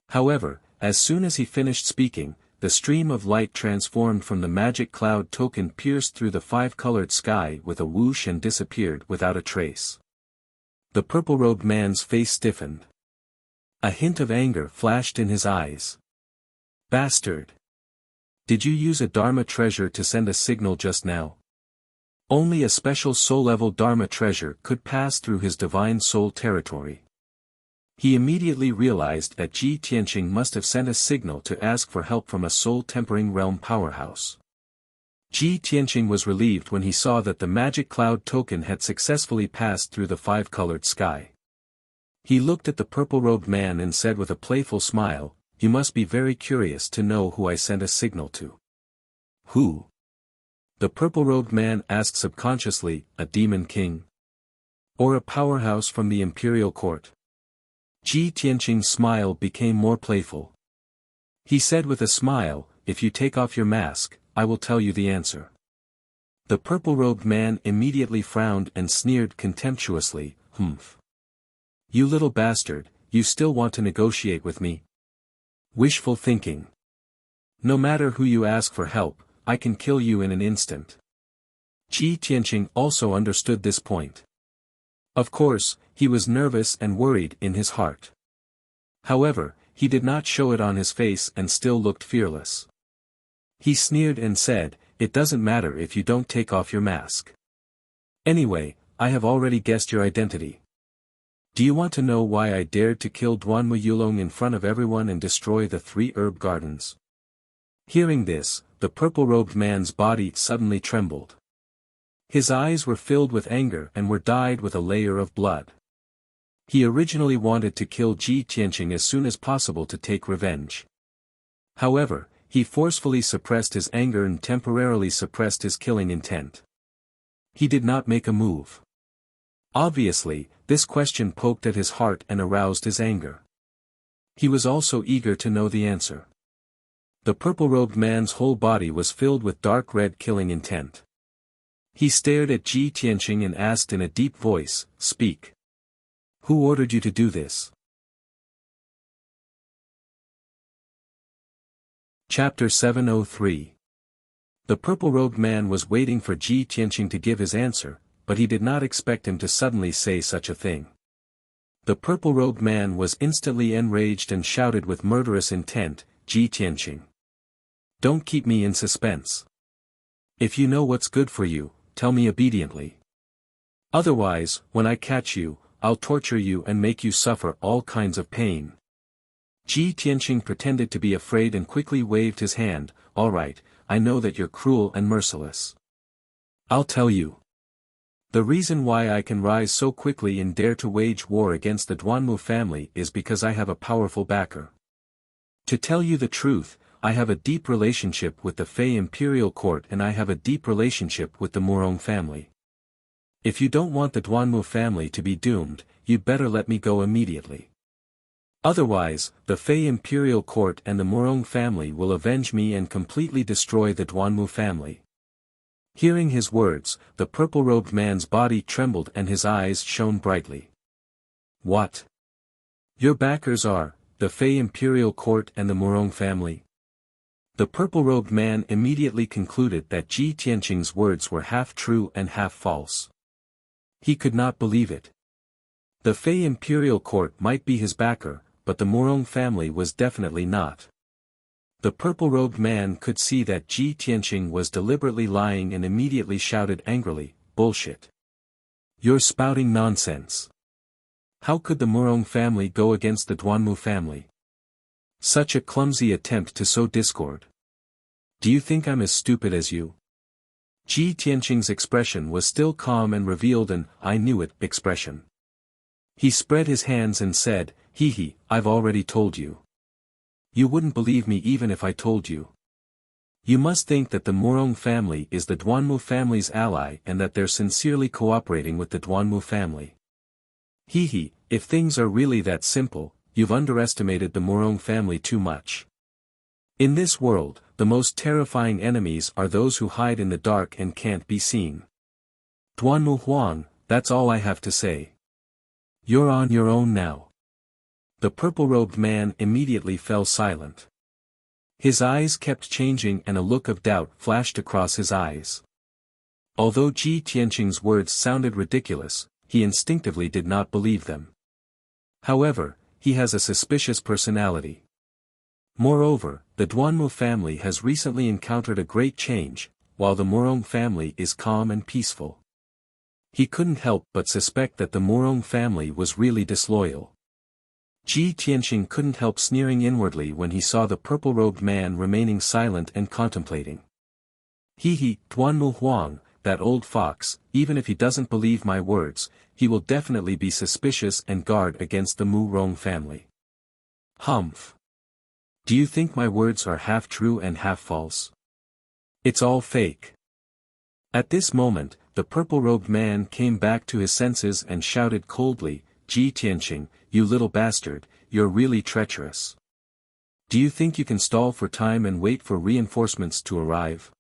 However, as soon as he finished speaking, the stream of light transformed from the magic cloud token pierced through the 5-colored sky with a whoosh and disappeared without a trace. The purple-robed man's face stiffened. A hint of anger flashed in his eyes. Bastard! Did you use a Dharma treasure to send a signal just now? Only a special soul-level Dharma treasure could pass through his divine soul territory. He immediately realized that Ji Tianqing must have sent a signal to ask for help from a soul-tempering realm powerhouse. Ji Tianqing was relieved when he saw that the magic cloud token had successfully passed through the 5-colored sky. He looked at the purple-robed man and said with a playful smile, "You must be very curious to know who I sent a signal to." Who? The purple-robed man asked subconsciously, a demon king? Or a powerhouse from the imperial court? Ji Tianqing's smile became more playful. He said with a smile, "If you take off your mask, I will tell you the answer." The purple-robed man immediately frowned and sneered contemptuously, "Humph. You little bastard, you still want to negotiate with me? Wishful thinking. No matter who you ask for help, I can kill you in an instant. Ji Tianqing also understood this point. Of course, he was nervous and worried in his heart. However, he did not show it on his face and still looked fearless. He sneered and said, "It doesn't matter if you don't take off your mask. Anyway, I have already guessed your identity. Do you want to know why I dared to kill Duanmu Yulong in front of everyone and destroy the 3 herb gardens?" Hearing this, the purple-robed man's body suddenly trembled. His eyes were filled with anger and were dyed with a layer of blood. He originally wanted to kill Ji Tianqing as soon as possible to take revenge. However, he forcefully suppressed his anger and temporarily suppressed his killing intent. He did not make a move. Obviously, this question poked at his heart and aroused his anger. He was also eager to know the answer. The purple-robed man's whole body was filled with dark red killing intent. He stared at Ji Tianqing and asked in a deep voice, "Speak. Who ordered you to do this?" Chapter 703. The purple-robed man was waiting for Ji Tianqing to give his answer, but he did not expect him to suddenly say such a thing. The purple-robed man was instantly enraged and shouted with murderous intent, "Ji Tianqing! Don't keep me in suspense. If you know what's good for you, tell me obediently. Otherwise, when I catch you, I'll torture you and make you suffer all kinds of pain." Ji Tianqing pretended to be afraid and quickly waved his hand, "All right, I know that you're cruel and merciless. I'll tell you. The reason why I can rise so quickly and dare to wage war against the Duanmu family is because I have a powerful backer. To tell you the truth, I have a deep relationship with the Fei Imperial Court and I have a deep relationship with the Murong family. If you don't want the Duanmu family to be doomed, you'd better let me go immediately. Otherwise, the Fei Imperial Court and the Murong family will avenge me and completely destroy the Duanmu family." Hearing his words, the purple-robed man's body trembled and his eyes shone brightly. "What? Your backers are the Fei Imperial Court and the Murong family?" The purple-robed man immediately concluded that Ji Tianqing's words were half true and half false. He could not believe it. The Fei Imperial Court might be his backer, but the Murong family was definitely not. The purple-robed man could see that Ji Tianqing was deliberately lying and immediately shouted angrily, "Bullshit! You're spouting nonsense. How could the Murong family go against the Duanmu family? Such a clumsy attempt to sow discord. Do you think I'm as stupid as you?" Ji Tianqing's expression was still calm and revealed an "I knew it" expression. He spread his hands and said, "Hee, I've already told you. You wouldn't believe me even if I told you. You must think that the Murong family is the Duanmu family's ally and that they're sincerely cooperating with the Duanmu family. Hee, if things are really that simple, you've underestimated the Murong family too much. In this world, the most terrifying enemies are those who hide in the dark and can't be seen. Duanmu Huang, that's all I have to say. You're on your own now." The purple-robed man immediately fell silent. His eyes kept changing and a look of doubt flashed across his eyes. Although Ji Tianqing's words sounded ridiculous, he instinctively did not believe them. However, he has a suspicious personality. Moreover, the Duanmu family has recently encountered a great change, while the Murong family is calm and peaceful. He couldn't help but suspect that the Murong family was really disloyal. Ji Tianqing couldn't help sneering inwardly when he saw the purple-robed man remaining silent and contemplating. Hee, Duanmu Huang, that old fox, even if he doesn't believe my words, he will definitely be suspicious and guard against the Murong family. Humph. Do you think my words are half true and half false? It's all fake. At this moment, the purple-robed man came back to his senses and shouted coldly, "Ji Tianqing, you little bastard, you're really treacherous. Do you think you can stall for time and wait for reinforcements to arrive?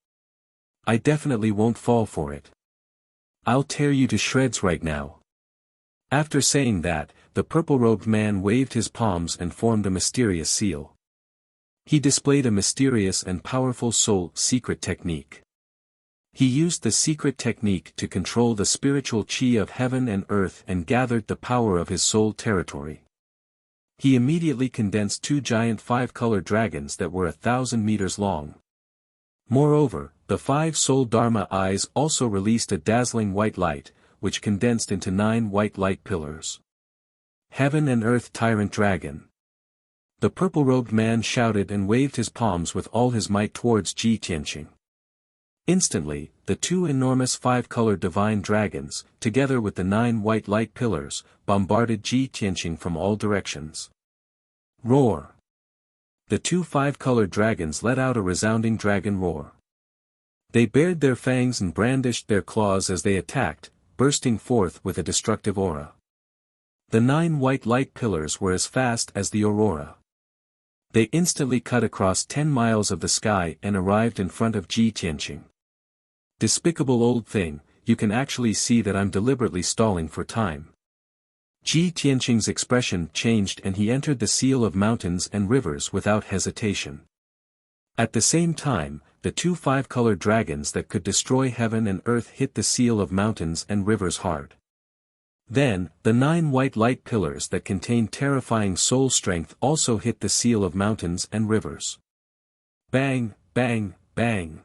I definitely won't fall for it. I'll tear you to shreds right now." After saying that, the purple-robed man waved his palms and formed a mysterious seal. He displayed a mysterious and powerful soul secret technique. He used the secret technique to control the spiritual chi of heaven and earth and gathered the power of his soul territory. He immediately condensed 2 giant 5-colored dragons that were 1,000 meters long. Moreover, the 5 soul Dharma eyes also released a dazzling white light, which condensed into 9 white light pillars. Heaven and Earth Tyrant Dragon. The purple-robed man shouted and waved his palms with all his might towards Ji Tianqing. Instantly, the 2 enormous 5-colored divine dragons, together with the 9 white light pillars, bombarded Ji Tianqing from all directions. Roar! The 2 5-colored dragons let out a resounding dragon roar. They bared their fangs and brandished their claws as they attacked, bursting forth with a destructive aura. The 9 white light pillars were as fast as the aurora. They instantly cut across 10 miles of the sky and arrived in front of Ji Tianqing. Despicable old thing, you can actually see that I'm deliberately stalling for time. Ji Tianqing's expression changed and he entered the seal of mountains and rivers without hesitation. At the same time, the 2 5-colored dragons that could destroy heaven and earth hit the seal of mountains and rivers hard. Then, the 9 white light pillars that contained terrifying soul strength also hit the seal of mountains and rivers. Bang, bang, bang.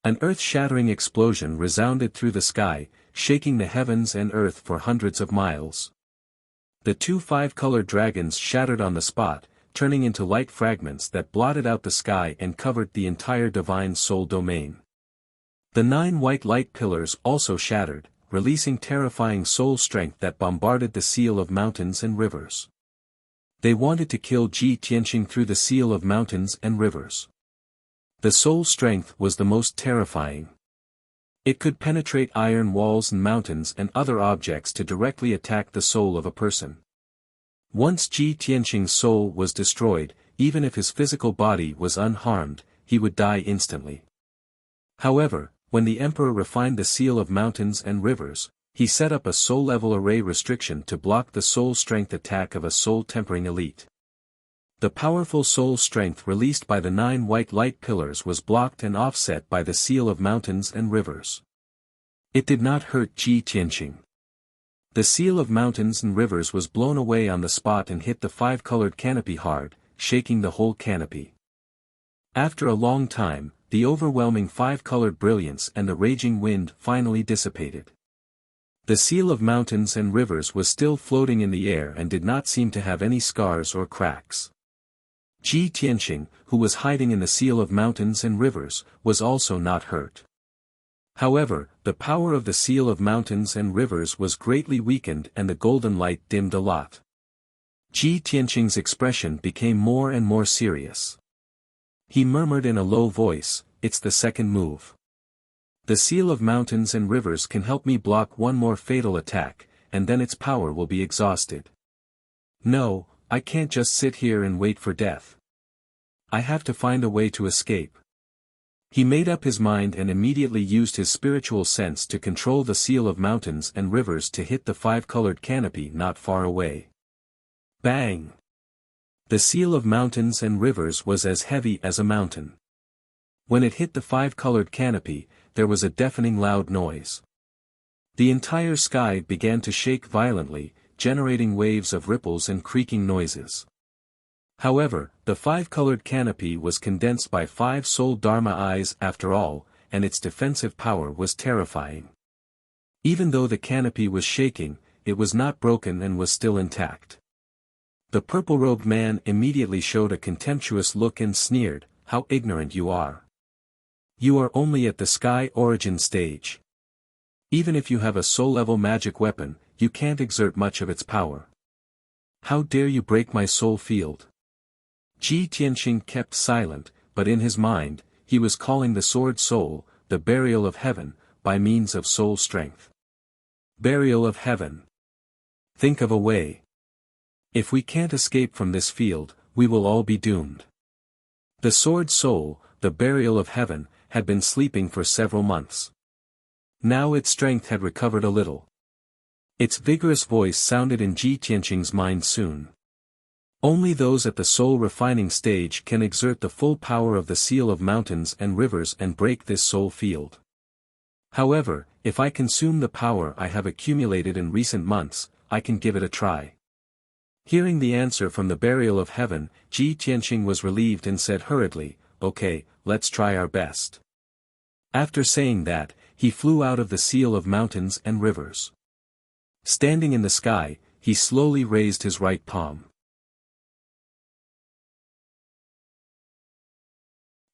An earth-shattering explosion resounded through the sky, shaking the heavens and earth for hundreds of miles. The 2 5-colored dragons shattered on the spot, turning into light fragments that blotted out the sky and covered the entire divine soul domain. The 9 white light pillars also shattered, releasing terrifying soul strength that bombarded the seal of mountains and rivers. They wanted to kill Ji Tianqing through the seal of mountains and rivers. The soul strength was the most terrifying. It could penetrate iron walls and mountains and other objects to directly attack the soul of a person. Once Ji Tianqing's soul was destroyed, even if his physical body was unharmed, he would die instantly. However, when the emperor refined the seal of mountains and rivers, he set up a soul-level array restriction to block the soul strength attack of a soul-tempering elite. The powerful soul strength released by the 9 white light pillars was blocked and offset by the seal of mountains and rivers. It did not hurt Ji Tianqing. The seal of mountains and rivers was blown away on the spot and hit the 5-colored canopy hard, shaking the whole canopy. After a long time, the overwhelming 5-colored brilliance and the raging wind finally dissipated. The seal of mountains and rivers was still floating in the air and did not seem to have any scars or cracks. Ji Tianqing, who was hiding in the seal of mountains and rivers, was also not hurt. However, the power of the seal of mountains and rivers was greatly weakened and the golden light dimmed a lot. Ji Tianqing's expression became more and more serious. He murmured in a low voice, "It's the second move. The seal of mountains and rivers can help me block one more fatal attack, and then its power will be exhausted. No, I can't just sit here and wait for death. I have to find a way to escape." He made up his mind and immediately used his spiritual sense to control the seal of mountains and rivers to hit the 5-colored canopy not far away. Bang! The seal of mountains and rivers was as heavy as a mountain. When it hit the 5-colored canopy, there was a deafening loud noise. The entire sky began to shake violently, generating waves of ripples and creaking noises. However, the 5-colored canopy was condensed by 5 soul Dharma eyes after all, and its defensive power was terrifying. Even though the canopy was shaking, it was not broken and was still intact. The purple-robed man immediately showed a contemptuous look and sneered, "How ignorant you are. You are only at the sky origin stage. Even if you have a soul-level magic weapon, you can't exert much of its power. How dare you break my soul field?" Ji Tianqing kept silent, but in his mind, he was calling the sword soul, the burial of heaven, by means of soul strength. Burial of heaven. Think of a way. If we can't escape from this field, we will all be doomed. The sword soul, the burial of heaven, had been sleeping for several months. Now its strength had recovered a little. Its vigorous voice sounded in Ji Tianqing's mind soon. Only those at the soul refining stage can exert the full power of the seal of mountains and rivers and break this soul field. However, if I consume the power I have accumulated in recent months, I can give it a try. Hearing the answer from the burial of heaven, Ji Tianqing was relieved and said hurriedly, "Okay, let's try our best." After saying that, he flew out of the seal of mountains and rivers. Standing in the sky, he slowly raised his right palm.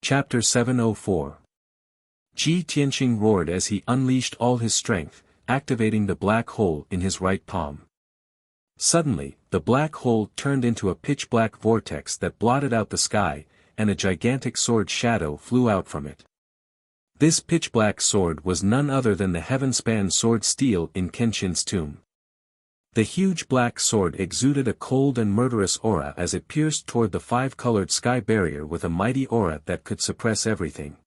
Chapter 704. Ji Tianqing roared as he unleashed all his strength, activating the black hole in his right palm. Suddenly, the black hole turned into a pitch-black vortex that blotted out the sky, and a gigantic sword shadow flew out from it. This pitch-black sword was none other than the heaven-span sword steel in Kenshin's tomb. The huge black sword exuded a cold and murderous aura as it pierced toward the five-colored sky barrier with a mighty aura that could suppress everything.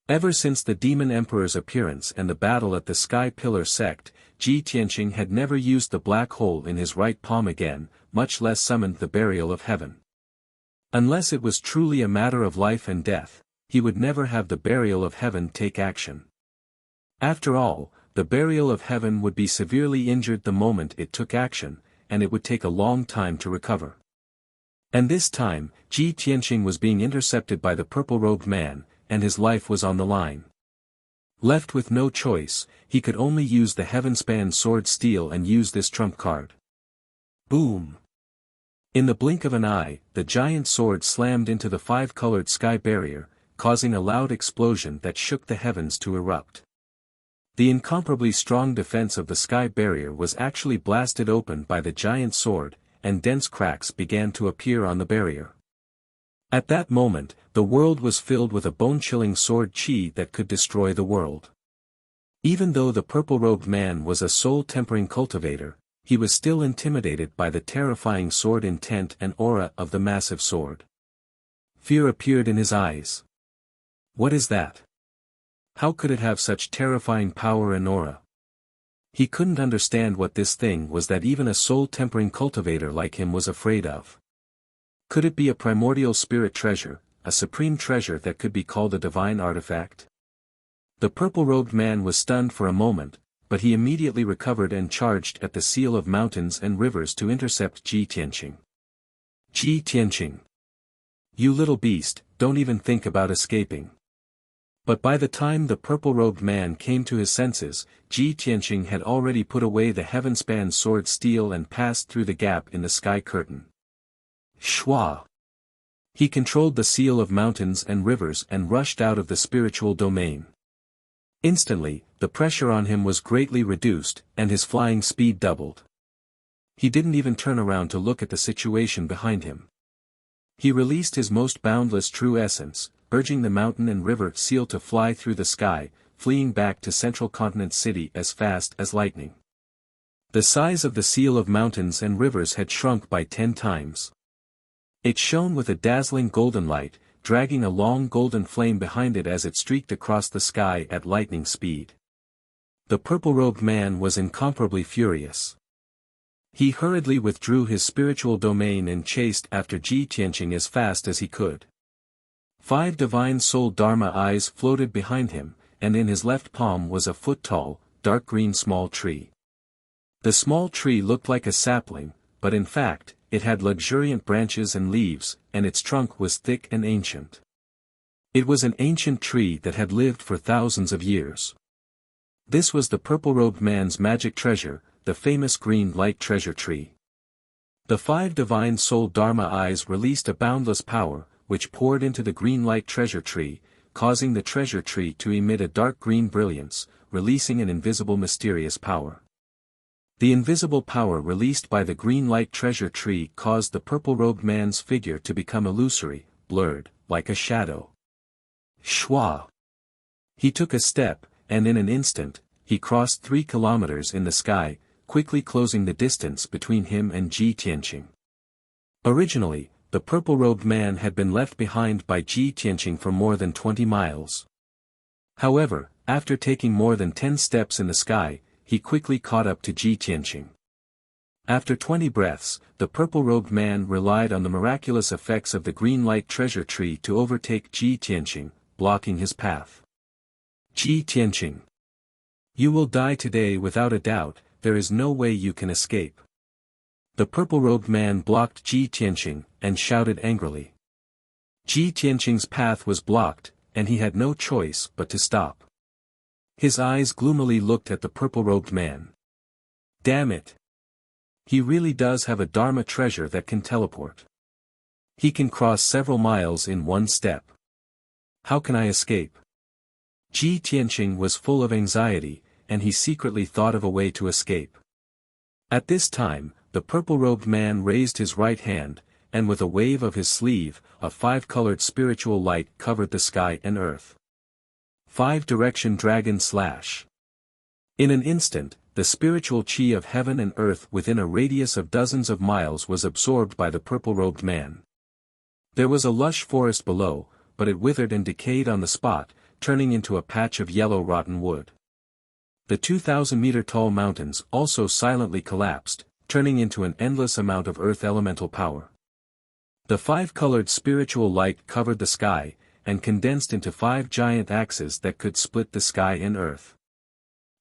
Ever since the Demon Emperor's appearance and the battle at the Sky Pillar sect, Ji Tianqing had never used the black hole in his right palm again, much less summoned the burial of heaven. Unless it was truly a matter of life and death, he would never have the burial of heaven take action. After all, the burial of heaven would be severely injured the moment it took action, and it would take a long time to recover. And this time, Ji Tianqing was being intercepted by the purple-robed man, and his life was on the line. Left with no choice, he could only use the heaven-span sword steel and use this trump card. Boom! In the blink of an eye, the giant sword slammed into the five-colored sky barrier, causing a loud explosion that shook the heavens to erupt. The incomparably strong defense of the sky barrier was actually blasted open by the giant sword, and dense cracks began to appear on the barrier. At that moment, the world was filled with a bone-chilling sword chi that could destroy the world. Even though the purple-robed man was a soul-tempering cultivator, he was still intimidated by the terrifying sword intent and aura of the massive sword. Fear appeared in his eyes. What is that? How could it have such terrifying power and aura? He couldn't understand what this thing was that even a soul-tempering cultivator like him was afraid of. Could it be a primordial spirit treasure, a supreme treasure that could be called a divine artifact? The purple-robed man was stunned for a moment, but he immediately recovered and charged at the seal of mountains and rivers to intercept Ji Tianqing. Ji Tianqing! You little beast, don't even think about escaping. But by the time the purple-robed man came to his senses, Ji Tianqing had already put away the heaven-span sword steel and passed through the gap in the sky curtain. Shwa! He controlled the seal of mountains and rivers and rushed out of the spiritual domain. Instantly, the pressure on him was greatly reduced, and his flying speed doubled. He didn't even turn around to look at the situation behind him. He released his most boundless true essence, urging the mountain and river seal to fly through the sky, fleeing back to Central Continent City as fast as lightning. The size of the seal of mountains and rivers had shrunk by 10 times. It shone with a dazzling golden light, dragging a long golden flame behind it as it streaked across the sky at lightning speed. The purple-robed man was incomparably furious. He hurriedly withdrew his spiritual domain and chased after Ji Tianqing as fast as he could. 5 divine soul Dharma eyes floated behind him, and in his left palm was a foot-tall, dark green small tree. The small tree looked like a sapling, but in fact, it had luxuriant branches and leaves, and its trunk was thick and ancient. It was an ancient tree that had lived for thousands of years. This was the purple-robed man's magic treasure, the famous green light treasure tree. The 5 divine soul Dharma eyes released a boundless power, which poured into the green light treasure tree, causing the treasure tree to emit a dark green brilliance, releasing an invisible mysterious power. The invisible power released by the green light treasure tree caused the purple-robed man's figure to become illusory, blurred, like a shadow. Shwa! He took a step, and in an instant, he crossed 3 kilometers in the sky, quickly closing the distance between him and Ji Tianqing. Originally, the purple-robed man had been left behind by Ji Tianqing for more than 20 miles. However, after taking more than 10 steps in the sky, he quickly caught up to Ji Tianqing. After 20 breaths, the purple-robed man relied on the miraculous effects of the green light treasure tree to overtake Ji Tianqing, blocking his path. Ji Tianqing. You will die today without a doubt, there is no way you can escape. The purple-robed man blocked Ji Tianqing, and shouted angrily. Ji Tianqing's path was blocked, and he had no choice but to stop. His eyes gloomily looked at the purple-robed man. Damn it! He really does have a Dharma treasure that can teleport. He can cross several miles in one step. How can I escape? Ji Tianqing was full of anxiety, and he secretly thought of a way to escape. At this time, the purple-robed man raised his right hand, and with a wave of his sleeve, a 5-colored spiritual light covered the sky and earth. 5-direction dragon slash. In an instant, the spiritual chi of heaven and earth within a radius of dozens of miles was absorbed by the purple-robed man. There was a lush forest below, but it withered and decayed on the spot, turning into a patch of yellow rotten wood. The 2,000-meter-tall mountains also silently collapsed, turning into an endless amount of earth elemental power. The 5-colored spiritual light covered the sky, and condensed into 5 giant axes that could split the sky and earth.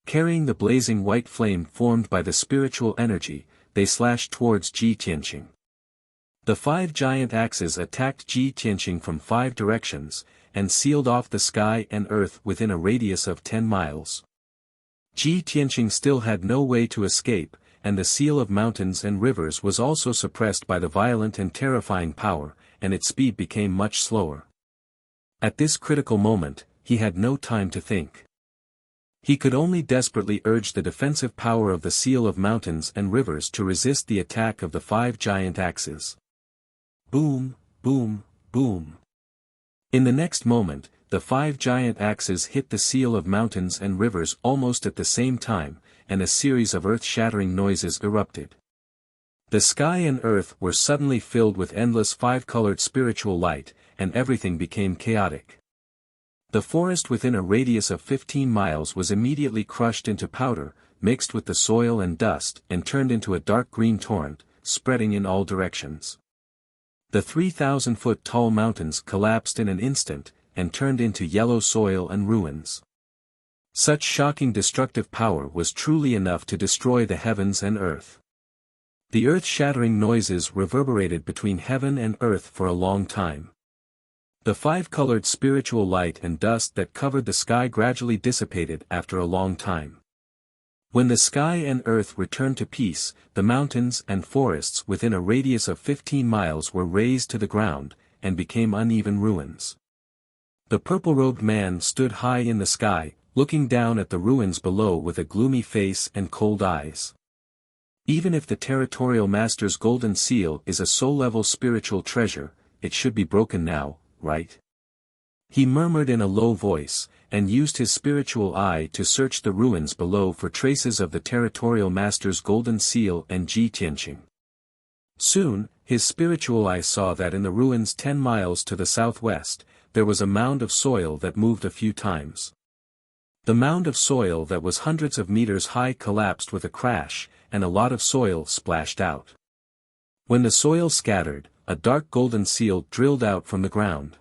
Carrying the blazing white flame formed by the spiritual energy, they slashed towards Ji Tianqing. The 5 giant axes attacked Ji Tianqing from 5 directions, and sealed off the sky and earth within a radius of 10 miles. Ji Tianqing still had no way to escape, and the seal of mountains and rivers was also suppressed by the violent and terrifying power, and its speed became much slower. At this critical moment, he had no time to think. He could only desperately urge the defensive power of the seal of mountains and rivers to resist the attack of the 5 giant axes. Boom, boom, boom. In the next moment, the 5 giant axes hit the seal of mountains and rivers almost at the same time, and a series of earth-shattering noises erupted. The sky and earth were suddenly filled with endless 5-colored spiritual light, and everything became chaotic. The forest within a radius of 15 miles was immediately crushed into powder, mixed with the soil and dust, and turned into a dark green torrent, spreading in all directions. The 3,000-foot tall mountains collapsed in an instant, and turned into yellow soil and ruins. Such shocking destructive power was truly enough to destroy the heavens and earth. The earth-shattering noises reverberated between heaven and earth for a long time. The 5-colored spiritual light and dust that covered the sky gradually dissipated after a long time. When the sky and earth returned to peace, the mountains and forests within a radius of 15 miles were razed to the ground, and became uneven ruins. The purple-robed man stood high in the sky, looking down at the ruins below with a gloomy face and cold eyes. Even if the territorial master's golden seal is a soul-level spiritual treasure, it should be broken now, right? He murmured in a low voice, and used his spiritual eye to search the ruins below for traces of the territorial master's golden seal and Ji Tianqing. Soon, his spiritual eye saw that in the ruins 10 miles to the southwest, there was a mound of soil that moved a few times. The mound of soil that was hundreds of meters high collapsed with a crash, and a lot of soil splashed out. When the soil scattered, a dark golden seal drilled out from the ground.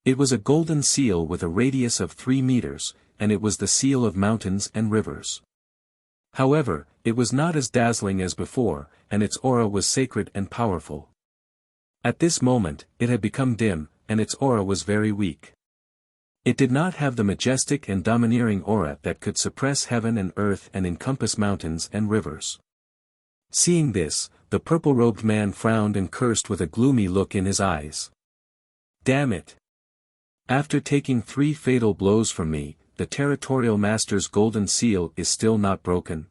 It was a golden seal with a radius of 3 meters, and it was the seal of mountains and rivers. However, it was not as dazzling as before, and its aura was sacred and powerful. At this moment, it had become dim, and its aura was very weak. It did not have the majestic and domineering aura that could suppress heaven and earth and encompass mountains and rivers. Seeing this, the purple-robed man frowned and cursed with a gloomy look in his eyes. Damn it! After taking 3 fatal blows from me, the territorial master's golden seal is still not broken.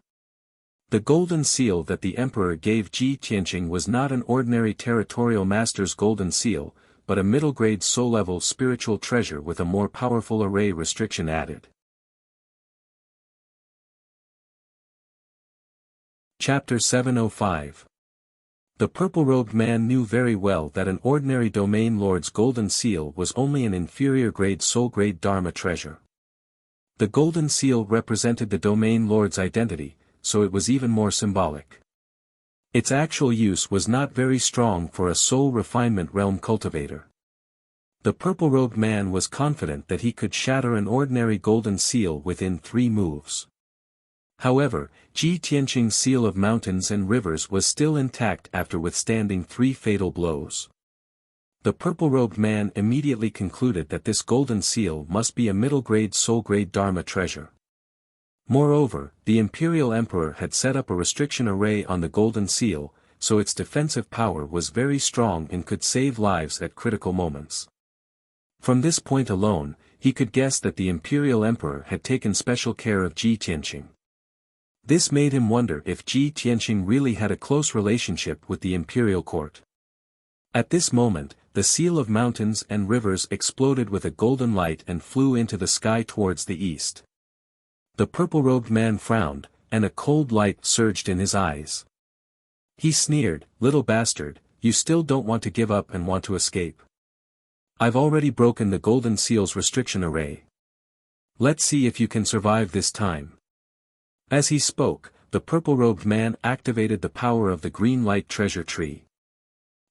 The golden seal that the emperor gave Ji Tianqing was not an ordinary territorial master's golden seal, but a middle-grade soul-level spiritual treasure with a more powerful array restriction added. Chapter 705. The purple-robed man knew very well that an ordinary domain lord's golden seal was only an inferior-grade soul-grade Dharma treasure. The golden seal represented the domain lord's identity, so it was even more symbolic. Its actual use was not very strong for a soul refinement realm cultivator. The purple-robed man was confident that he could shatter an ordinary golden seal within 3 moves. However, Ji Tianqing's seal of mountains and rivers was still intact after withstanding 3 fatal blows. The purple-robed man immediately concluded that this golden seal must be a middle-grade soul-grade Dharma treasure. Moreover, the imperial emperor had set up a restriction array on the golden seal, so its defensive power was very strong and could save lives at critical moments. From this point alone, he could guess that the imperial emperor had taken special care of Ji Tianqing. This made him wonder if Ji Tianqing really had a close relationship with the imperial court. At this moment, the seal of mountains and rivers exploded with a golden light and flew into the sky towards the east. The purple-robed man frowned, and a cold light surged in his eyes. He sneered, "Little bastard, you still don't want to give up and want to escape. I've already broken the golden seal's restriction array. Let's see if you can survive this time." As he spoke, the purple-robed man activated the power of the green light treasure tree.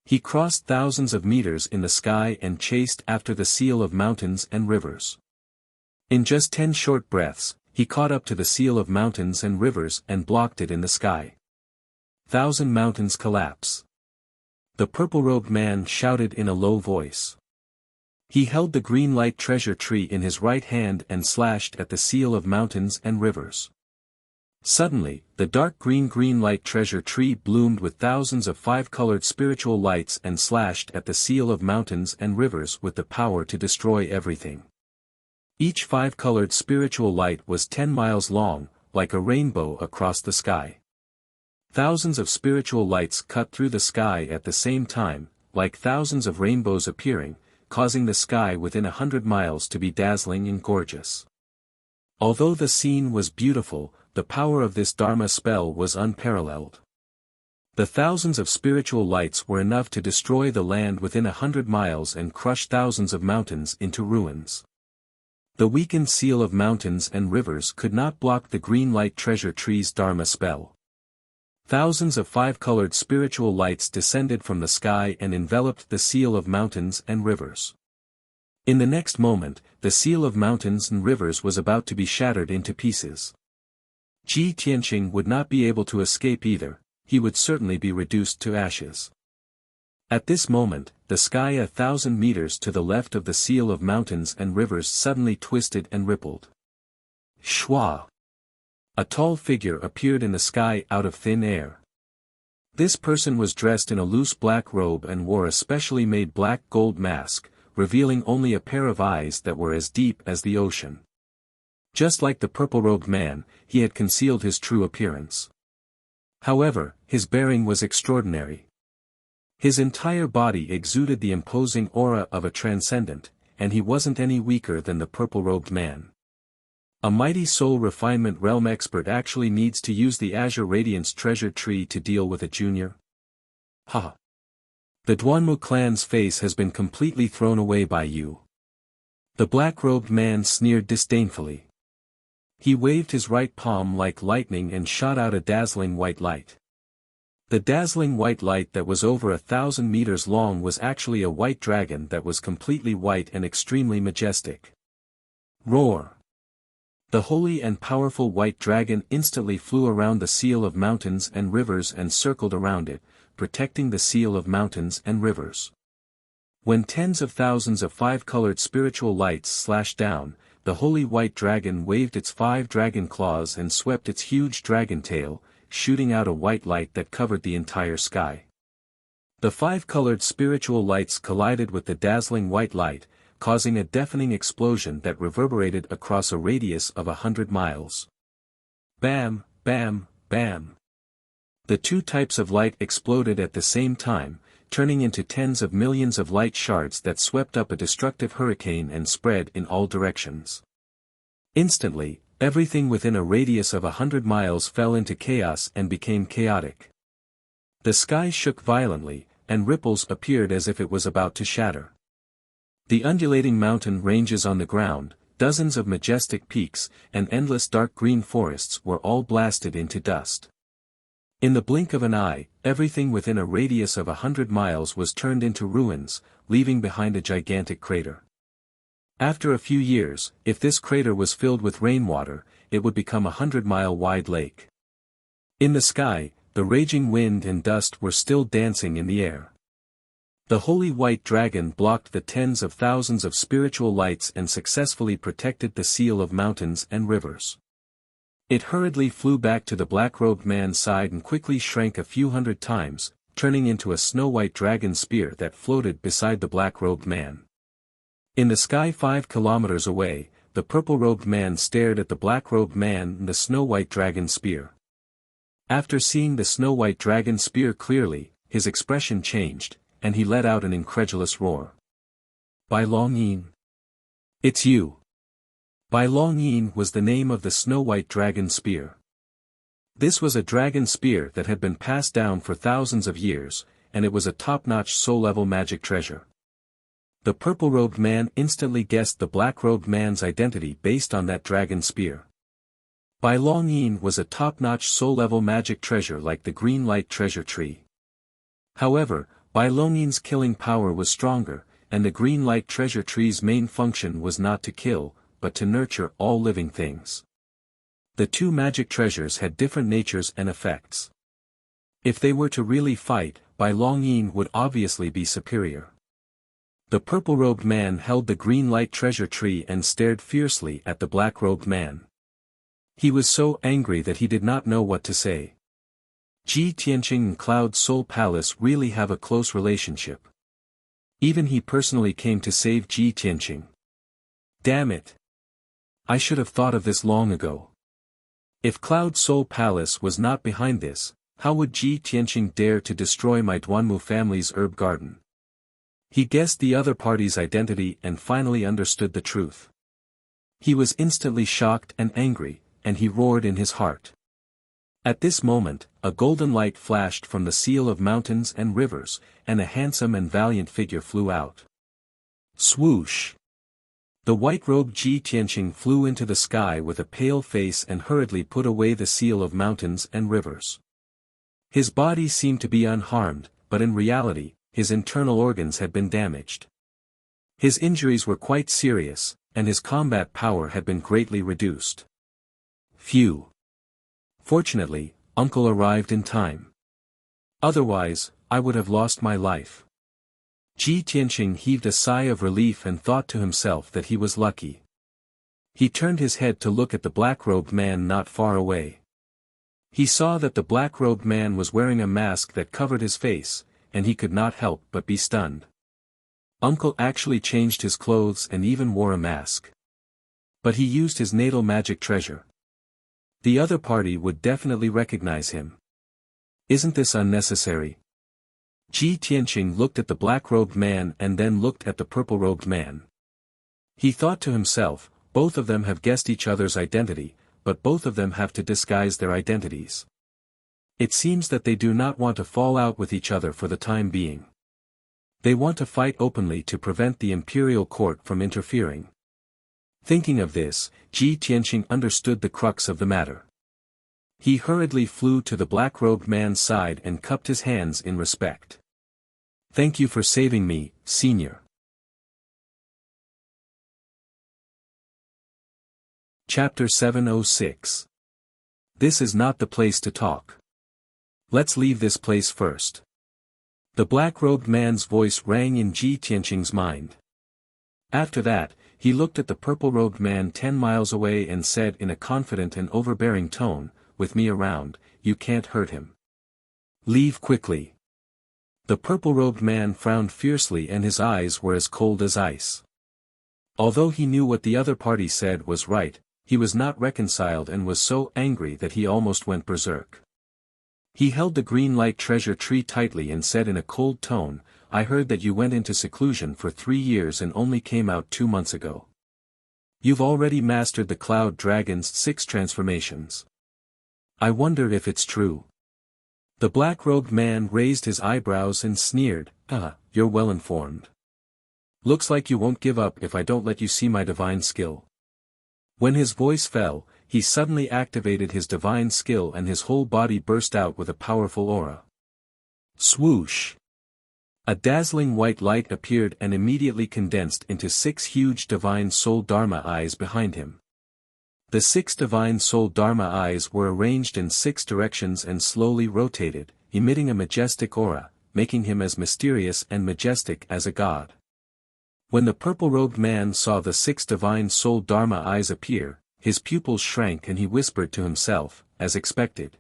He crossed thousands of meters in the sky and chased after the seal of mountains and rivers. In just 10 short breaths, he caught up to the seal of mountains and rivers and blocked it in the sky. 1,000 mountains collapse. The purple-robed man shouted in a low voice. He held the green light treasure tree in his right hand and slashed at the seal of mountains and rivers. Suddenly, the dark green light treasure tree bloomed with thousands of 5-colored spiritual lights and slashed at the seal of mountains and rivers with the power to destroy everything. Each 5-colored spiritual light was 10 miles long, like a rainbow across the sky. Thousands of spiritual lights cut through the sky at the same time, like thousands of rainbows appearing, causing the sky within 100 miles to be dazzling and gorgeous. Although the scene was beautiful, the power of this Dharma spell was unparalleled. The thousands of spiritual lights were enough to destroy the land within 100 miles and crush thousands of mountains into ruins. The weakened seal of mountains and rivers could not block the green light treasure tree's Dharma spell. Thousands of 5-colored spiritual lights descended from the sky and enveloped the seal of mountains and rivers. In the next moment, the seal of mountains and rivers was about to be shattered into pieces. Ji Tianqing would not be able to escape either, he would certainly be reduced to ashes. At this moment, the sky 1,000 meters to the left of the seal of mountains and rivers suddenly twisted and rippled. Shwa! A tall figure appeared in the sky out of thin air. This person was dressed in a loose black robe and wore a specially made black gold mask, revealing only a pair of eyes that were as deep as the ocean. Just like the purple-robed man, he had concealed his true appearance. However, his bearing was extraordinary. His entire body exuded the imposing aura of a transcendent, and he wasn't any weaker than the purple-robed man. A mighty soul refinement realm expert actually needs to use the Azure Radiance treasure tree to deal with a junior? Ha! The Duanmu clan's face has been completely thrown away by you. The black-robed man sneered disdainfully. He waved his right palm like lightning and shot out a dazzling white light. The dazzling white light that was over 1,000 meters long was actually a white dragon that was completely white and extremely majestic. Roar! The holy and powerful white dragon instantly flew around the seal of mountains and rivers and circled around it, protecting the seal of mountains and rivers. When tens of thousands of 5-colored spiritual lights slashed down, the holy white dragon waved its 5 dragon claws and swept its huge dragon tail, shooting out a white light that covered the entire sky. The 5-colored spiritual lights collided with the dazzling white light, causing a deafening explosion that reverberated across a radius of 100 miles. Bam, bam, bam. The 2 types of light exploded at the same time, turning into tens of millions of light shards that swept up a destructive hurricane and spread in all directions. Instantly, everything within a radius of 100 miles fell into chaos and became chaotic. The sky shook violently, and ripples appeared as if it was about to shatter. The undulating mountain ranges on the ground, dozens of majestic peaks, and endless dark green forests were all blasted into dust. In the blink of an eye, everything within a radius of 100 miles was turned into ruins, leaving behind a gigantic crater. After a few years, if this crater was filled with rainwater, it would become a 100-mile-wide lake. In the sky, the raging wind and dust were still dancing in the air. The holy white dragon blocked the tens of thousands of spiritual lights and successfully protected the seal of mountains and rivers. It hurriedly flew back to the black-robed man's side and quickly shrank a few hundred times, turning into a snow-white dragon spear that floated beside the black-robed man. In the sky 5 kilometers away, the purple-robed man stared at the black-robed man and the snow-white dragon spear. After seeing the snow-white dragon spear clearly, his expression changed, and he let out an incredulous roar. "Bai Long Yin! It's you!" Bai Long Yin was the name of the snow-white dragon spear. This was a dragon spear that had been passed down for thousands of years, and it was a top-notch soul-level magic treasure. The purple-robed man instantly guessed the black-robed man's identity based on that dragon spear. Bai Long Yin was a top-notch soul-level magic treasure like the green light treasure tree. However, Bai Long Yin's killing power was stronger, and the green light treasure tree's main function was not to kill, but to nurture all living things. The two magic treasures had different natures and effects. If they were to really fight, Bai Long Yin would obviously be superior. The purple-robed man held the green light treasure tree and stared fiercely at the black-robed man. He was so angry that he did not know what to say. Ji Tianqing and Cloud Soul Palace really have a close relationship. Even he personally came to save Ji Tianqing. Damn it! I should have thought of this long ago. If Cloud Soul Palace was not behind this, how would Ji Tianqing dare to destroy my Duanmu family's herb garden? He guessed the other party's identity and finally understood the truth. He was instantly shocked and angry, and he roared in his heart. At this moment, a golden light flashed from the seal of mountains and rivers, and a handsome and valiant figure flew out. Swoosh! The white-robed Ji Tianqing flew into the sky with a pale face and hurriedly put away the seal of mountains and rivers. His body seemed to be unharmed, but in reality, his internal organs had been damaged. His injuries were quite serious, and his combat power had been greatly reduced. Phew! Fortunately, Uncle arrived in time. Otherwise, I would have lost my life. Ji Tianqing heaved a sigh of relief and thought to himself that he was lucky. He turned his head to look at the black-robed man not far away. He saw that the black-robed man was wearing a mask that covered his face, and he could not help but be stunned. Uncle actually changed his clothes and even wore a mask. But he used his natal magic treasure. The other party would definitely recognize him. Isn't this unnecessary? Ji Tianqing looked at the black-robed man and then looked at the purple-robed man. He thought to himself, both of them have guessed each other's identity, but both of them have to disguise their identities. It seems that they do not want to fall out with each other for the time being. They want to fight openly to prevent the imperial court from interfering. Thinking of this, Ji Tianqing understood the crux of the matter. He hurriedly flew to the black-robed man's side and cupped his hands in respect. Thank you for saving me, Senior. Chapter 706. This is not the place to talk. Let's leave this place first. The black-robed man's voice rang in Ji Tianqing's mind. After that, he looked at the purple-robed man 10 miles away and said in a confident and overbearing tone, "With me around, you can't hurt him. Leave quickly." The purple-robed man frowned fiercely and his eyes were as cold as ice. Although he knew what the other party said was right, he was not reconciled and was so angry that he almost went berserk. He held the green light treasure tree tightly and said in a cold tone, "I heard that you went into seclusion for 3 years and only came out 2 months ago. You've already mastered the Cloud Dragon's 6 transformations. I wonder if it's true." The black-robed man raised his eyebrows and sneered, "You're well informed. Looks like you won't give up if I don't let you see my divine skill." When his voice fell, he suddenly activated his divine skill and his whole body burst out with a powerful aura. Swoosh! A dazzling white light appeared and immediately condensed into 6 huge divine soul Dharma eyes behind him. The 6 divine soul Dharma eyes were arranged in 6 directions and slowly rotated, emitting a majestic aura, making him as mysterious and majestic as a god. When the purple-robed man saw the 6 divine soul Dharma eyes appear, his pupils shrank and he whispered to himself, as expected.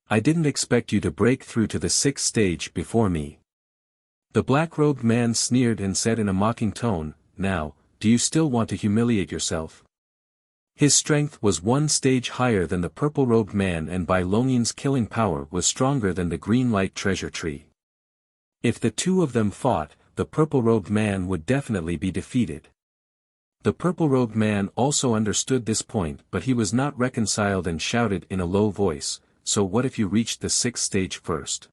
I didn't expect you to break through to the 6th stage before me. The black-robed man sneered and said in a mocking tone, Now, do you still want to humiliate yourself? His strength was 1 stage higher than the purple-robed man and Bai Longin's killing power was stronger than the green light treasure tree. If the 2 of them fought, the purple-robed man would definitely be defeated. The purple-robed man also understood this point but he was not reconciled and shouted in a low voice, So what if you reached the 6th stage first?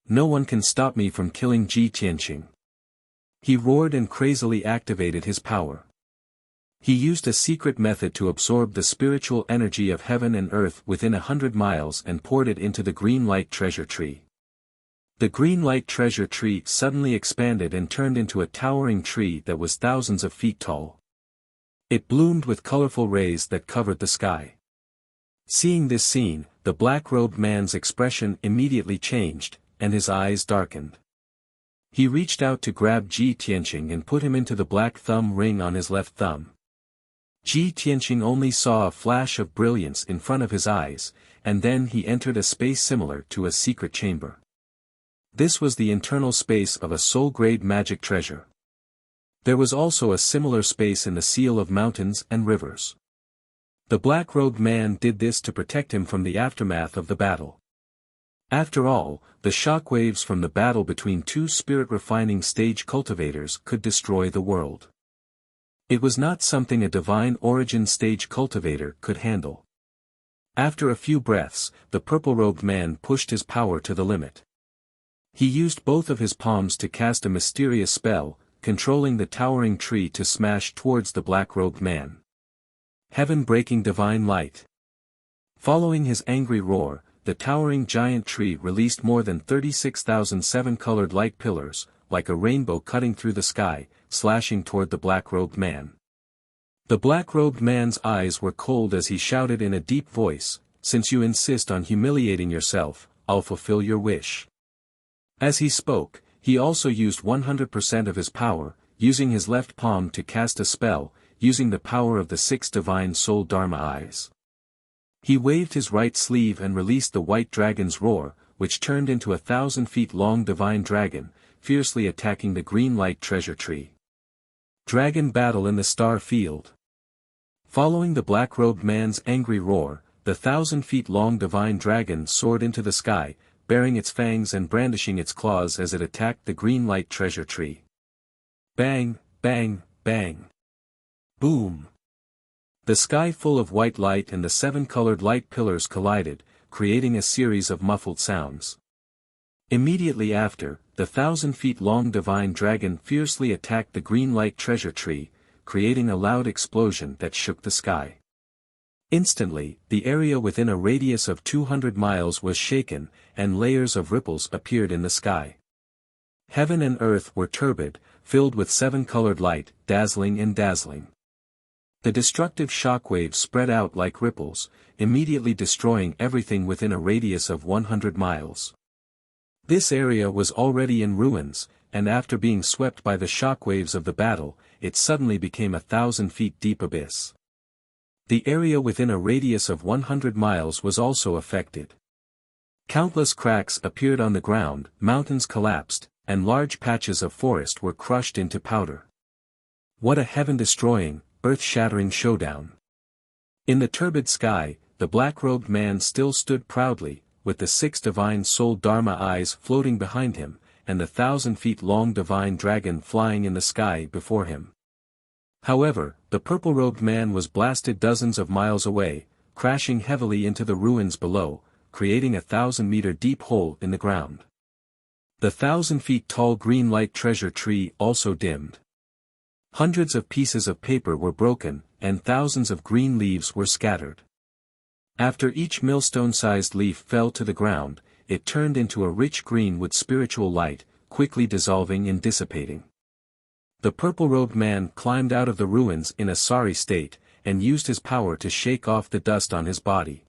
No one can stop me from killing Ji Tianqing. He roared and crazily activated his power. He used a secret method to absorb the spiritual energy of heaven and earth within 100 miles and poured it into the green light treasure tree. The green light treasure tree suddenly expanded and turned into a towering tree that was thousands of feet tall. It bloomed with colorful rays that covered the sky. Seeing this scene, the black-robed man's expression immediately changed, and his eyes darkened. He reached out to grab Ji Tianqing and put him into the black thumb ring on his left thumb. Ji Tianqing only saw a flash of brilliance in front of his eyes, and then he entered a space similar to a secret chamber. This was the internal space of a soul-grade magic treasure. There was also a similar space in the seal of mountains and rivers. The black-robed man did this to protect him from the aftermath of the battle. After all, the shockwaves from the battle between 2 spirit-refining stage cultivators could destroy the world. It was not something a divine origin stage cultivator could handle. After a few breaths, the purple-robed man pushed his power to the limit. He used both of his palms to cast a mysterious spell, controlling the towering tree to smash towards the black-robed man. Heaven-breaking divine light. Following his angry roar, the towering giant tree released more than 36,000 7-colored light pillars, like a rainbow cutting through the sky, slashing toward the black-robed man. The black-robed man's eyes were cold as he shouted in a deep voice, Since you insist on humiliating yourself, I'll fulfill your wish. As he spoke, he also used 100% of his power, using his left palm to cast a spell, using the power of the 6 divine soul Dharma eyes. He waved his right sleeve and released the white dragon's roar, which turned into a 1,000-feet-long divine dragon, fiercely attacking the green light treasure tree. Dragon battle in the star field. Following the black-robed man's angry roar, the 1,000-feet-long divine dragon soared into the sky, baring its fangs and brandishing its claws as it attacked the green light treasure tree. Bang, bang, bang. Boom. The sky full of white light and the 7-colored light pillars collided, creating a series of muffled sounds. Immediately after, the 1,000-feet-long divine dragon fiercely attacked the green light treasure tree, creating a loud explosion that shook the sky. Instantly, the area within a radius of 200 miles was shaken, and layers of ripples appeared in the sky. Heaven and earth were turbid, filled with 7-colored light, dazzling and dazzling. The destructive shockwaves spread out like ripples, immediately destroying everything within a radius of 100 miles. This area was already in ruins, and after being swept by the shockwaves of the battle, it suddenly became a 1,000-feet-deep abyss. The area within a radius of 100 miles was also affected. Countless cracks appeared on the ground, mountains collapsed, and large patches of forest were crushed into powder. What a heaven-destroying, earth-shattering showdown. In the turbid sky, the black-robed man still stood proudly, with the 6 divine soul Dharma eyes floating behind him, and the 1,000-feet-long divine dragon flying in the sky before him. However, the purple-robed man was blasted dozens of miles away, crashing heavily into the ruins below, creating a 1,000-meter-deep hole in the ground. The 1,000-feet-tall green light treasure tree also dimmed. Hundreds of pieces of paper were broken, and thousands of green leaves were scattered. After each millstone-sized leaf fell to the ground, it turned into a rich green with spiritual light, quickly dissolving and dissipating. The purple-robed man climbed out of the ruins in a sorry state, and used his power to shake off the dust on his body.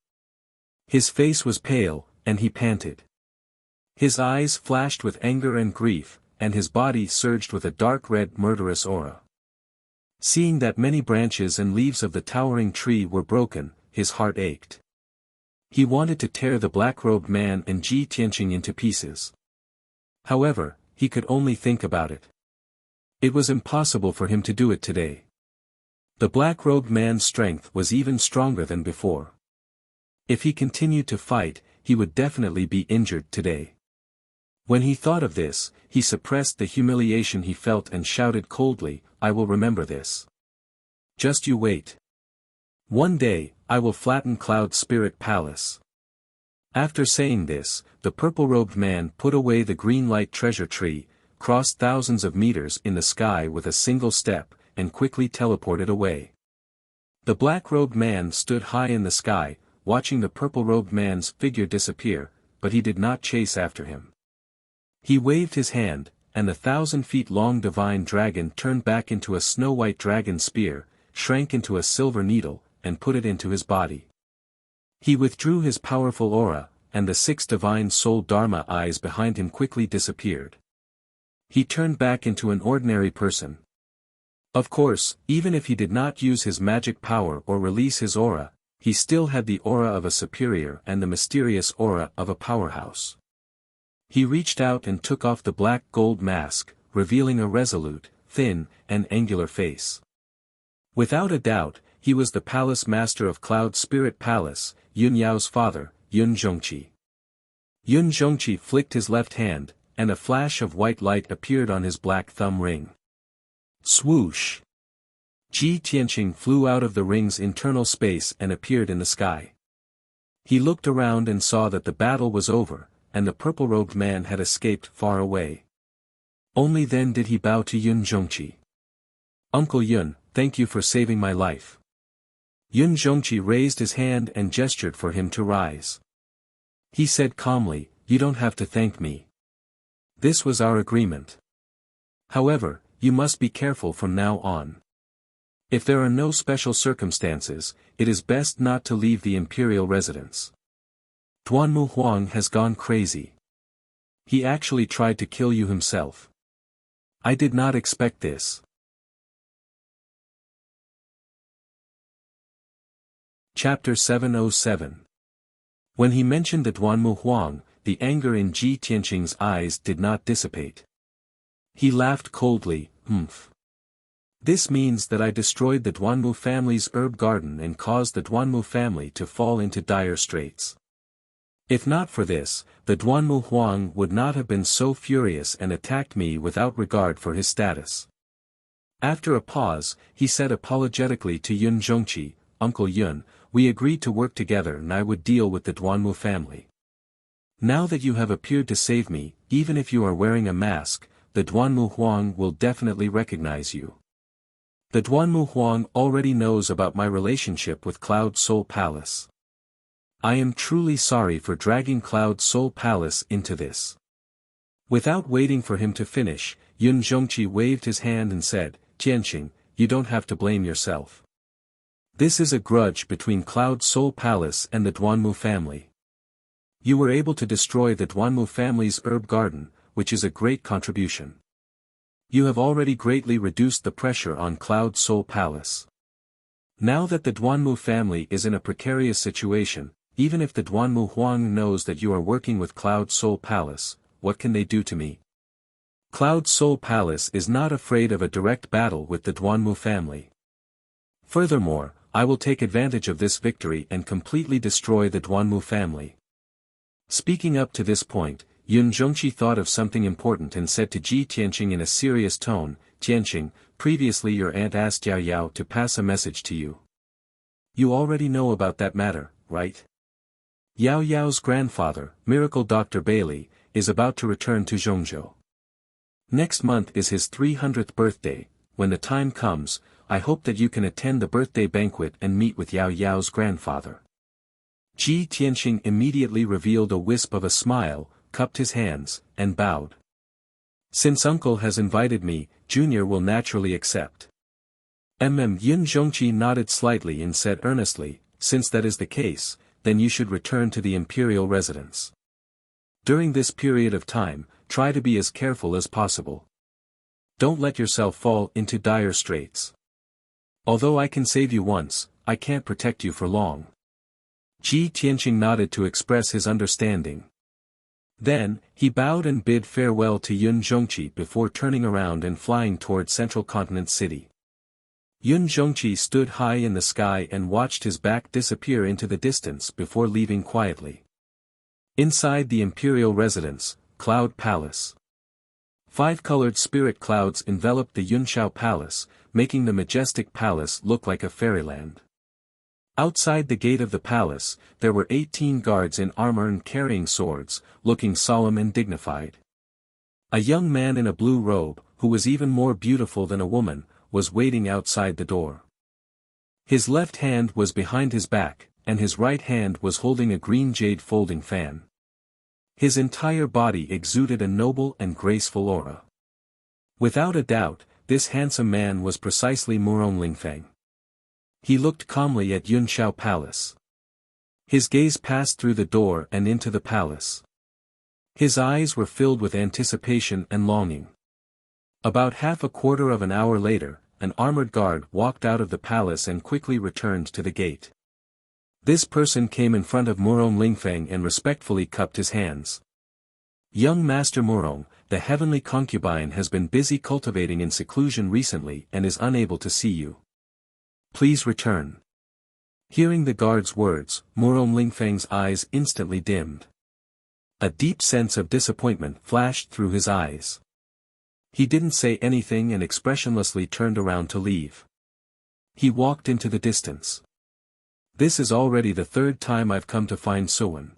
His face was pale, and he panted. His eyes flashed with anger and grief, and his body surged with a dark red murderous aura. Seeing that many branches and leaves of the towering tree were broken, his heart ached. He wanted to tear the black-robed man and Ji Tianqing into pieces. However, he could only think about it. It was impossible for him to do it today. The black-robed man's strength was even stronger than before. If he continued to fight, he would definitely be injured today. When he thought of this, he suppressed the humiliation he felt and shouted coldly, "I will remember this. Just you wait. One day, I will flatten Cloud Spirit Palace." After saying this, the purple-robed man put away the green light treasure tree, crossed thousands of meters in the sky with a single step, and quickly teleported away. The black-robed man stood high in the sky, watching the purple-robed man's figure disappear, but he did not chase after him. He waved his hand, and the 1,000-feet-long divine dragon turned back into a snow-white dragon spear, shrank into a silver needle, and put it into his body. He withdrew his powerful aura, and the 6 divine soul Dharma eyes behind him quickly disappeared. He turned back into an ordinary person. Of course, even if he did not use his magic power or release his aura, he still had the aura of a superior and the mysterious aura of a powerhouse. He reached out and took off the black gold mask, revealing a resolute, thin, and angular face. Without a doubt, he was the palace master of Cloud Spirit Palace, Yun Yao's father, Yun Zhongqi. Yun Zhongqi flicked his left hand, and a flash of white light appeared on his black thumb ring. Swoosh! Ji Tianqing flew out of the ring's internal space and appeared in the sky. He looked around and saw that the battle was over, and the purple-robed man had escaped far away. Only then did he bow to Yun Zhongqi. "Uncle Yun, thank you for saving my life." Yun Zhongqi raised his hand and gestured for him to rise. He said calmly, "You don't have to thank me. This was our agreement. However, you must be careful from now on. If there are no special circumstances, it is best not to leave the imperial residence. Duanmu Huang has gone crazy. He actually tried to kill you himself. I did not expect this." Chapter 707. When he mentioned the Duanmu Huang, the anger in Ji Tianqing's eyes did not dissipate. He laughed coldly, "Humph. This means that I destroyed the Duanmu family's herb garden and caused the Duanmu family to fall into dire straits. If not for this, the Duanmu Huang would not have been so furious and attacked me without regard for his status." After a pause, he said apologetically to Yun Zhongqi, "Uncle Yun, we agreed to work together and I would deal with the Duanmu family. Now that you have appeared to save me, even if you are wearing a mask, the Duanmu Huang will definitely recognize you. The Duanmu Huang already knows about my relationship with Cloud Soul Palace. I am truly sorry for dragging Cloud Soul Palace into this." Without waiting for him to finish, Yun Zhongqi waved his hand and said, "Tianqing, you don't have to blame yourself. This is a grudge between Cloud Soul Palace and the Duanmu family. You were able to destroy the Duanmu family's herb garden, which is a great contribution. You have already greatly reduced the pressure on Cloud Soul Palace. Now that the Duanmu family is in a precarious situation, even if the Duanmu Huang knows that you are working with Cloud Soul Palace, what can they do to me? Cloud Soul Palace is not afraid of a direct battle with the Duanmu family. Furthermore, I will take advantage of this victory and completely destroy the Duanmu family." Speaking up to this point, Yun Zhongqi thought of something important and said to Ji Tianqing in a serious tone, "Tianqing, previously your aunt asked Yao Yao to pass a message to you. You already know about that matter, right? Yao Yao's grandfather, Miracle Dr. Bailey, is about to return to Zhongzhou. Next month is his 300th birthday. When the time comes, I hope that you can attend the birthday banquet and meet with Yao Yao's grandfather. Ji Tianxing immediately revealed a wisp of a smile, cupped his hands, and bowed. Since uncle has invited me, Junior will naturally accept. Yun Zhongqi nodded slightly and said earnestly, since that is the case, then you should return to the imperial residence. During this period of time, try to be as careful as possible. Don't let yourself fall into dire straits. Although I can save you once, I can't protect you for long. Ji Tianxing nodded to express his understanding. Then, he bowed and bid farewell to Yun Zhongqi before turning around and flying toward Central Continent City. Yun Zhongqi stood high in the sky and watched his back disappear into the distance before leaving quietly. Inside the imperial residence, Cloud Palace. 5 colored spirit clouds enveloped the Yunshao Palace, making the majestic palace look like a fairyland. Outside the gate of the palace, there were 18 guards in armor and carrying swords, looking solemn and dignified. A young man in a blue robe, who was even more beautiful than a woman, was waiting outside the door. His left hand was behind his back, and his right hand was holding a green jade folding fan. His entire body exuded a noble and graceful aura. Without a doubt, this handsome man was precisely Murong Lingfeng. He looked calmly at Yunshao Palace. His gaze passed through the door and into the palace. His eyes were filled with anticipation and longing. About half a quarter of an hour later, an armored guard walked out of the palace and quickly returned to the gate. This person came in front of Murong Lingfeng and respectfully cupped his hands. Young Master Murong, the heavenly concubine has been busy cultivating in seclusion recently and is unable to see you. Please return. Hearing the guard's words, Murong Lingfeng's eyes instantly dimmed. A deep sense of disappointment flashed through his eyes. He didn't say anything and expressionlessly turned around to leave. He walked into the distance. This is already the 3rd time I've come to find Suwen.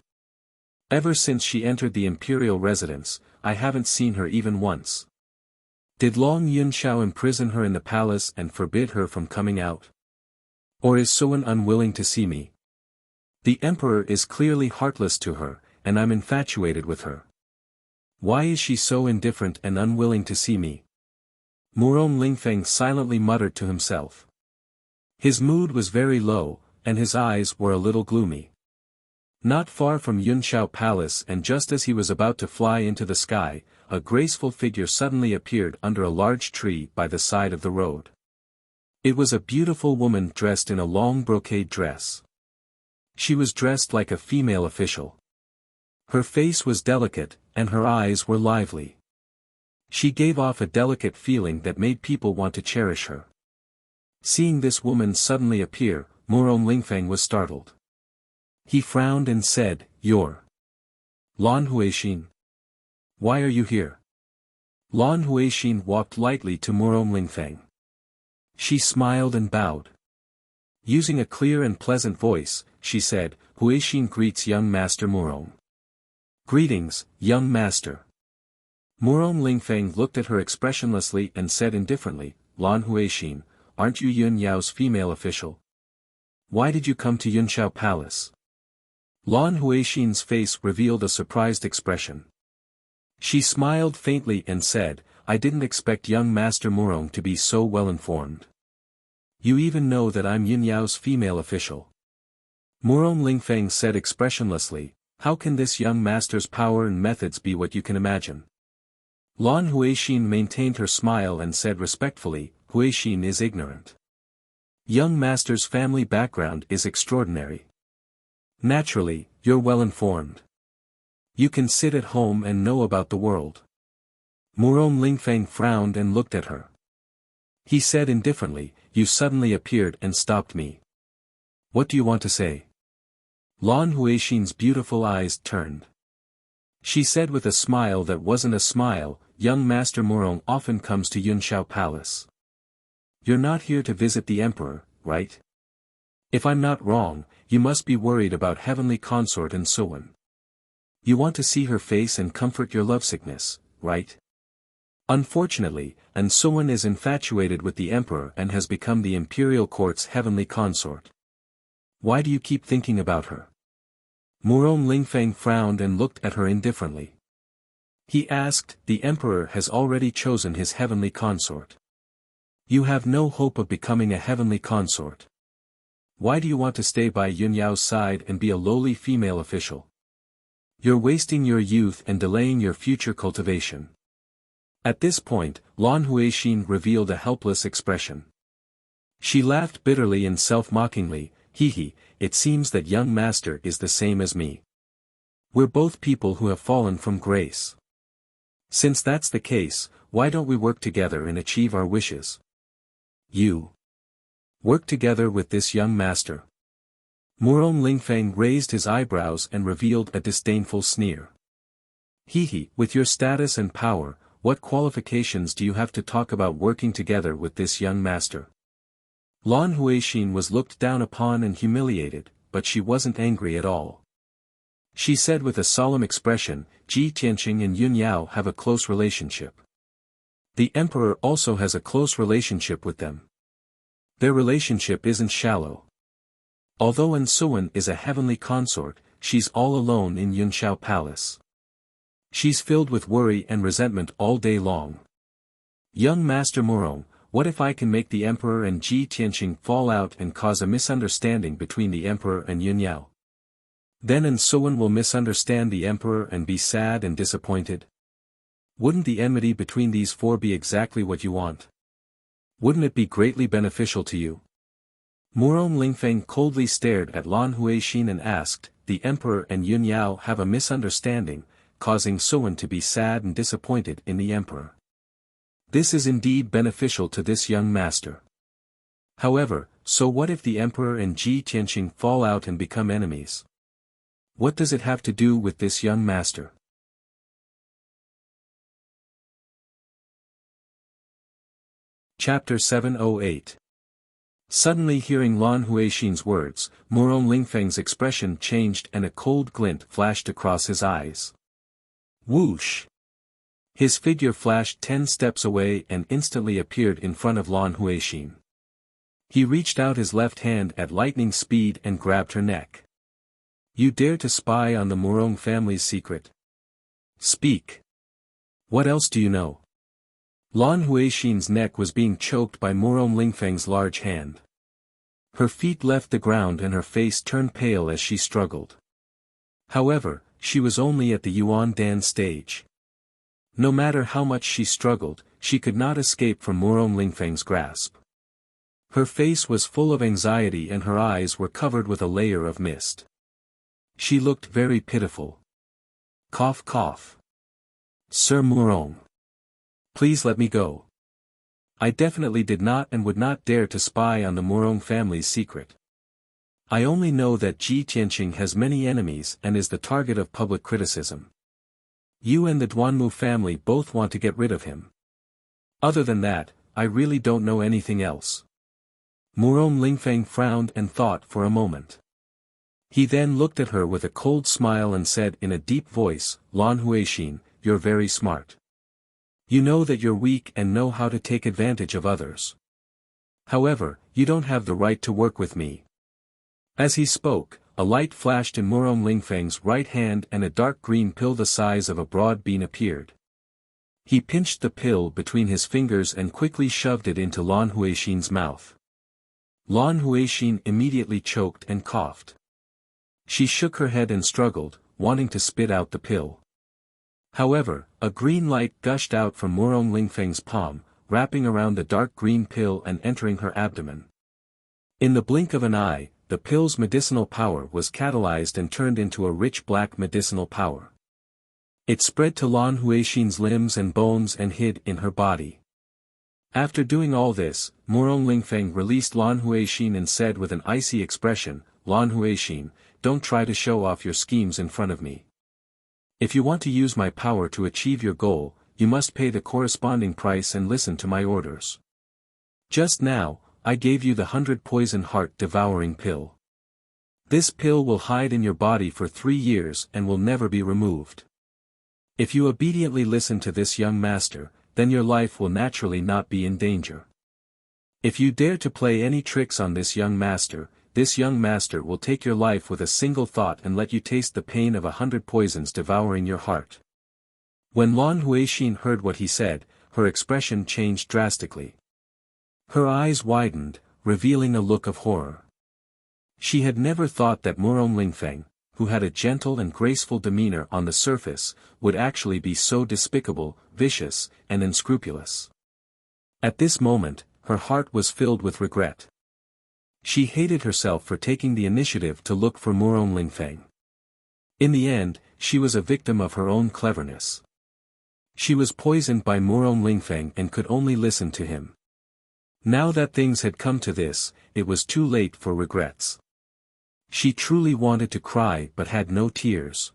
Ever since she entered the imperial residence, I haven't seen her even once. Did Long Yunshao imprison her in the palace and forbid her from coming out? Or is Suwen unwilling to see me? The emperor is clearly heartless to her, and I'm infatuated with her. Why is she so indifferent and unwilling to see me? Murong Lingfeng silently muttered to himself. His mood was very low, and his eyes were a little gloomy. Not far from Yunshao Palace and just as he was about to fly into the sky, a graceful figure suddenly appeared under a large tree by the side of the road. It was a beautiful woman dressed in a long brocade dress. She was dressed like a female official. Her face was delicate, and her eyes were lively. She gave off a delicate feeling that made people want to cherish her. Seeing this woman suddenly appear, Murong Lingfeng was startled. He frowned and said, "You're Lan Huixin. Why are you here?" Lan Huixin walked lightly to Murong Lingfeng. She smiled and bowed. Using a clear and pleasant voice, she said, "Huixin greets young Master Murong." "Greetings, young master." Murong Lingfeng looked at her expressionlessly and said indifferently, "Lan Huixin, aren't you Yun Yao's female official? Why did you come to Yunshao Palace?" Lan Huixin's face revealed a surprised expression. She smiled faintly and said, "I didn't expect young Master Murong to be so well informed. You even know that I'm Yun Yao's female official." Murong Lingfeng said expressionlessly, "How can this young master's power and methods be what you can imagine?" Lan Huixin maintained her smile and said respectfully, "Huixin is ignorant. Young master's family background is extraordinary. Naturally, you're well informed. You can sit at home and know about the world." Murong Lingfeng frowned and looked at her. He said indifferently, "You suddenly appeared and stopped me. What do you want to say?" Lan Huixin's beautiful eyes turned. She said with a smile that wasn't a smile, "Young Master Murong often comes to Yunshao Palace. You're not here to visit the emperor, right? If I'm not wrong, you must be worried about heavenly consort and Suwen. You want to see her face and comfort your lovesickness, right?" Unfortunately, An Suan is infatuated with the emperor and has become the imperial court's heavenly consort. Why do you keep thinking about her? Murong Lingfeng frowned and looked at her indifferently. He asked, the emperor has already chosen his heavenly consort. You have no hope of becoming a heavenly consort. Why do you want to stay by Yun Yao's side and be a lowly female official? You're wasting your youth and delaying your future cultivation. At this point, Lan Huixin revealed a helpless expression. She laughed bitterly and self-mockingly, hee, it seems that young master is the same as me. We're both people who have fallen from grace. Since that's the case, why don't we work together and achieve our wishes? You work together with this young master. Murong Lingfeng raised his eyebrows and revealed a disdainful sneer. Hee, with your status and power, what qualifications do you have to talk about working together with this young master? Lan Huixin was looked down upon and humiliated, but she wasn't angry at all. She said with a solemn expression, Ji Tianqing and Yun Yao have a close relationship. The emperor also has a close relationship with them. Their relationship isn't shallow. Although An Suan is a heavenly consort, she's all alone in Yunshao Palace. She's filled with worry and resentment all day long. Young Master Murong, what if I can make the emperor and Ji Tianqing fall out and cause a misunderstanding between the emperor and Yun Yao? Then An Suan will misunderstand the emperor and be sad and disappointed. Wouldn't the enmity between these four be exactly what you want? Wouldn't it be greatly beneficial to you? Murong Lingfeng coldly stared at Lan Huixin and asked, the emperor and Yun Yao have a misunderstanding, causing Suan to be sad and disappointed in the emperor. This is indeed beneficial to this young master. However, so what if the emperor and Ji Tianqing fall out and become enemies? What does it have to do with this young master? Chapter 708. Suddenly hearing Lan Huixin's words, Murong Lingfeng's expression changed and a cold glint flashed across his eyes. Whoosh! His figure flashed 10 steps away and instantly appeared in front of Lan Huixin. He reached out his left hand at lightning speed and grabbed her neck. You dare to spy on the Murong family's secret? Speak. What else do you know? Lan Huixin's neck was being choked by Murong Lingfeng's large hand. Her feet left the ground and her face turned pale as she struggled. However, she was only at the Yuan Dan stage. No matter how much she struggled, she could not escape from Murong Lingfeng's grasp. Her face was full of anxiety and her eyes were covered with a layer of mist. She looked very pitiful. Cough cough. Sir Murong. Please let me go. I definitely did not and would not dare to spy on the Murong family's secret. I only know that Ji Tianqing has many enemies and is the target of public criticism. You and the Duanmu family both want to get rid of him. Other than that, I really don't know anything else. Murong Lingfeng frowned and thought for a moment. He then looked at her with a cold smile and said in a deep voice, Lan Huixin, you're very smart. You know that you're weak and know how to take advantage of others. However, you don't have the right to work with me. As he spoke, a light flashed in Murong Lingfeng's right hand and a dark green pill the size of a broad bean appeared. He pinched the pill between his fingers and quickly shoved it into Lan Huixin's mouth. Lan Huixin immediately choked and coughed. She shook her head and struggled, wanting to spit out the pill. However, a green light gushed out from Murong Lingfeng's palm, wrapping around the dark green pill and entering her abdomen. In the blink of an eye, the pill's medicinal power was catalyzed and turned into a rich black medicinal power. It spread to Lan Huixin's limbs and bones and hid in her body. After doing all this, Murong Lingfeng released Lan Huixin and said with an icy expression, Lan Huixin, don't try to show off your schemes in front of me. If you want to use my power to achieve your goal, you must pay the corresponding price and listen to my orders. Just now, I gave you the 100 poison heart-devouring pill. This pill will hide in your body for 3 years and will never be removed. If you obediently listen to this young master, then your life will naturally not be in danger. If you dare to play any tricks on this young master will take your life with a single thought and let you taste the pain of 100 poisons devouring your heart." When Lan Huixin heard what he said, her expression changed drastically. Her eyes widened, revealing a look of horror. She had never thought that Murong Lingfeng, who had a gentle and graceful demeanor on the surface, would actually be so despicable, vicious, and unscrupulous. At this moment, her heart was filled with regret. She hated herself for taking the initiative to look for Murong Lingfeng. In the end, she was a victim of her own cleverness. She was poisoned by Murong Lingfeng and could only listen to him. Now that things had come to this, it was too late for regrets. She truly wanted to cry but had no tears.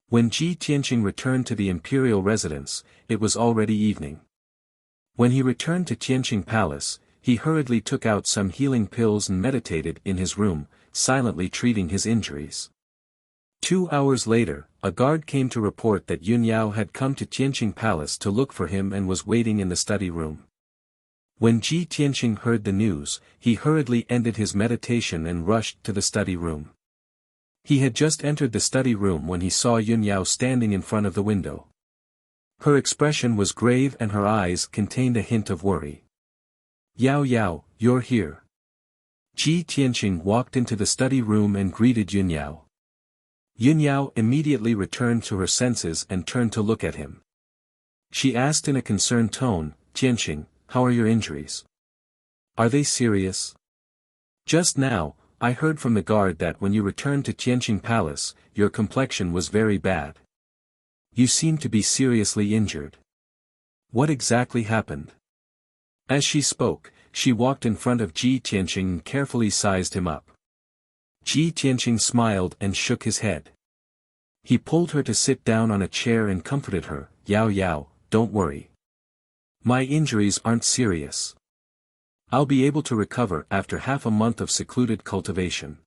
When Ji Tianqing returned to the imperial residence, it was already evening. When he returned to Tianqing Palace, he hurriedly took out some healing pills and meditated in his room, silently treating his injuries. 2 hours later, a guard came to report that Yun Yao had come to Tianqing Palace to look for him and was waiting in the study room. When Ji Tianqing heard the news, he hurriedly ended his meditation and rushed to the study room. He had just entered the study room when he saw Yun Yao standing in front of the window. Her expression was grave and her eyes contained a hint of worry. "Yao Yao, you're here." Ji Tianqing walked into the study room and greeted Yun Yao. Yun Yao immediately returned to her senses and turned to look at him. She asked in a concerned tone, "Tianqing, how are your injuries? Are they serious? Just now, I heard from the guard that when you returned to Tianqing Palace, your complexion was very bad. You seem to be seriously injured. What exactly happened?" As she spoke, she walked in front of Ji Tianqing and carefully sized him up. Ji Tianqing smiled and shook his head. He pulled her to sit down on a chair and comforted her. "Yao Yao, don't worry. My injuries aren't serious. I'll be able to recover after half a month of secluded cultivation.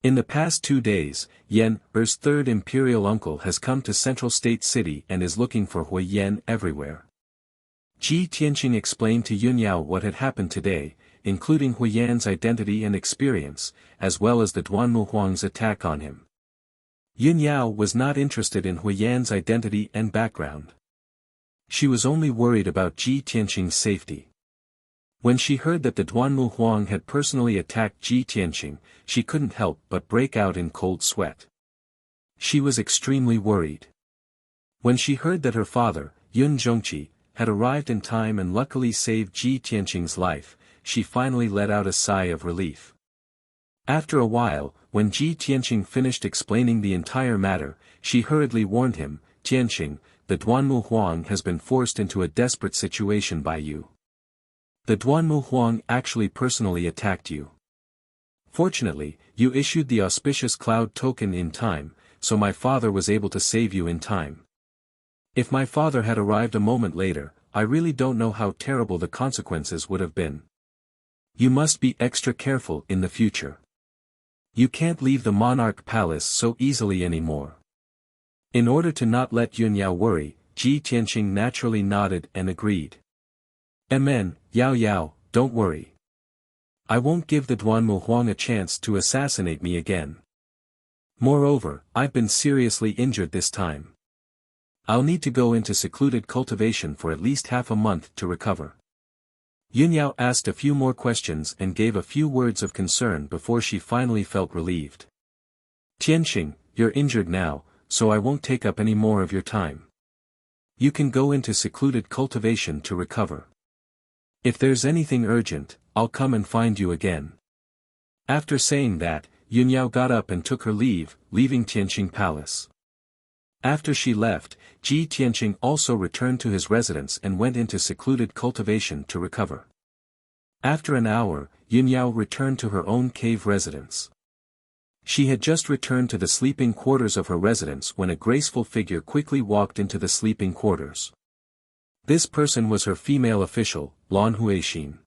In the past 2 days, Yan Er's third imperial uncle has come to Central State City and is looking for Hui Yan everywhere." Ji Tianqing explained to Yun Yao what had happened today, including Hui Yan's identity and experience, as well as the Duanmu Huang's attack on him. Yun Yao was not interested in Hui Yan's identity and background. She was only worried about Ji Tianqing's safety. When she heard that the Duanmu Huang had personally attacked Ji Tianqing, she couldn't help but break out in cold sweat. She was extremely worried. When she heard that her father, Yun Zhongqi, had arrived in time and luckily saved Ji Tianqing's life, she finally let out a sigh of relief. After a while, when Ji Tianqing finished explaining the entire matter, she hurriedly warned him, "Tianqing, the Duanmu Huang has been forced into a desperate situation by you. The Duanmu Huang actually personally attacked you. Fortunately, you issued the auspicious cloud token in time, so my father was able to save you in time. If my father had arrived a moment later, I really don't know how terrible the consequences would have been. You must be extra careful in the future. You can't leave the monarch palace so easily anymore." In order to not let Yun Yao worry, Ji Tianqing naturally nodded and agreed. "Amen, Yao Yao, don't worry. I won't give the Duanmu Huang a chance to assassinate me again. Moreover, I've been seriously injured this time. I'll need to go into secluded cultivation for at least half a month to recover." Yun Yao asked a few more questions and gave a few words of concern before she finally felt relieved. "Tianqing, you're injured now, so I won't take up any more of your time. You can go into secluded cultivation to recover. If there's anything urgent, I'll come and find you again." After saying that, Yun Yao got up and took her leave, leaving Tianqing Palace. After she left, Ji Tianqing also returned to his residence and went into secluded cultivation to recover. After an hour, Yun Yao returned to her own cave residence. She had just returned to the sleeping quarters of her residence when a graceful figure quickly walked into the sleeping quarters. This person was her female official, Lan Huixin.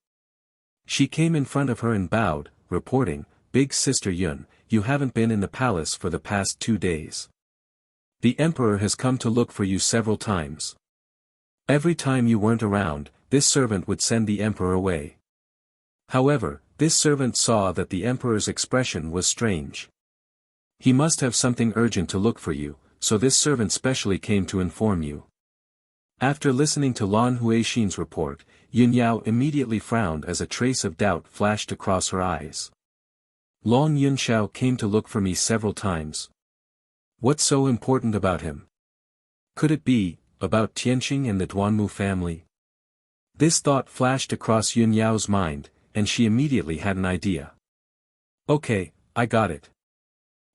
She came in front of her and bowed, reporting, "Big Sister Yun, you haven't been in the palace for the past 2 days. The emperor has come to look for you several times." Every time you weren't around, this servant would send the emperor away. However, this servant saw that the emperor's expression was strange. He must have something urgent to look for you, so this servant specially came to inform you. After listening to Lan Huixin's report, Yun Yao immediately frowned as a trace of doubt flashed across her eyes. Long Yunxiao came to look for me several times. What's so important about him? Could it be about Tianqing and the Duanmu family? This thought flashed across Yun Yao's mind, and she immediately had an idea. Okay, I got it.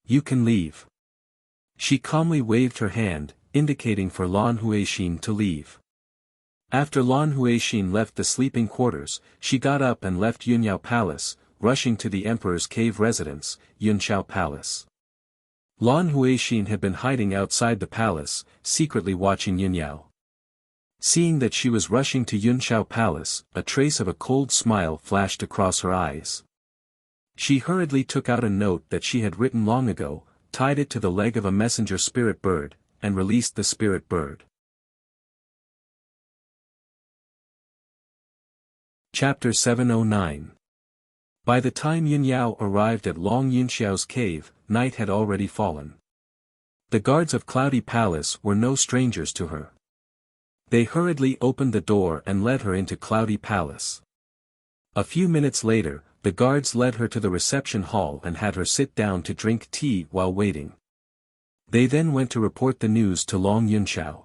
You can leave. She calmly waved her hand, indicating for Lan Huixin to leave. After Lan Huixin left the sleeping quarters, she got up and left Yunyao Palace, rushing to the emperor's cave residence, Yunxiao Palace. Lan Huixin had been hiding outside the palace, secretly watching Yunyao. Seeing that she was rushing to Yunxiao Palace, a trace of a cold smile flashed across her eyes. She hurriedly took out a note that she had written long ago, tied it to the leg of a messenger spirit bird, and released the spirit bird. Chapter 709. By the time Yunyao arrived at Long Yunxiao's cave, night had already fallen. The guards of Cloudy Palace were no strangers to her. They hurriedly opened the door and led her into Cloudy Palace. A few minutes later, the guards led her to the reception hall and had her sit down to drink tea while waiting. They then went to report the news to Long Yunxiao.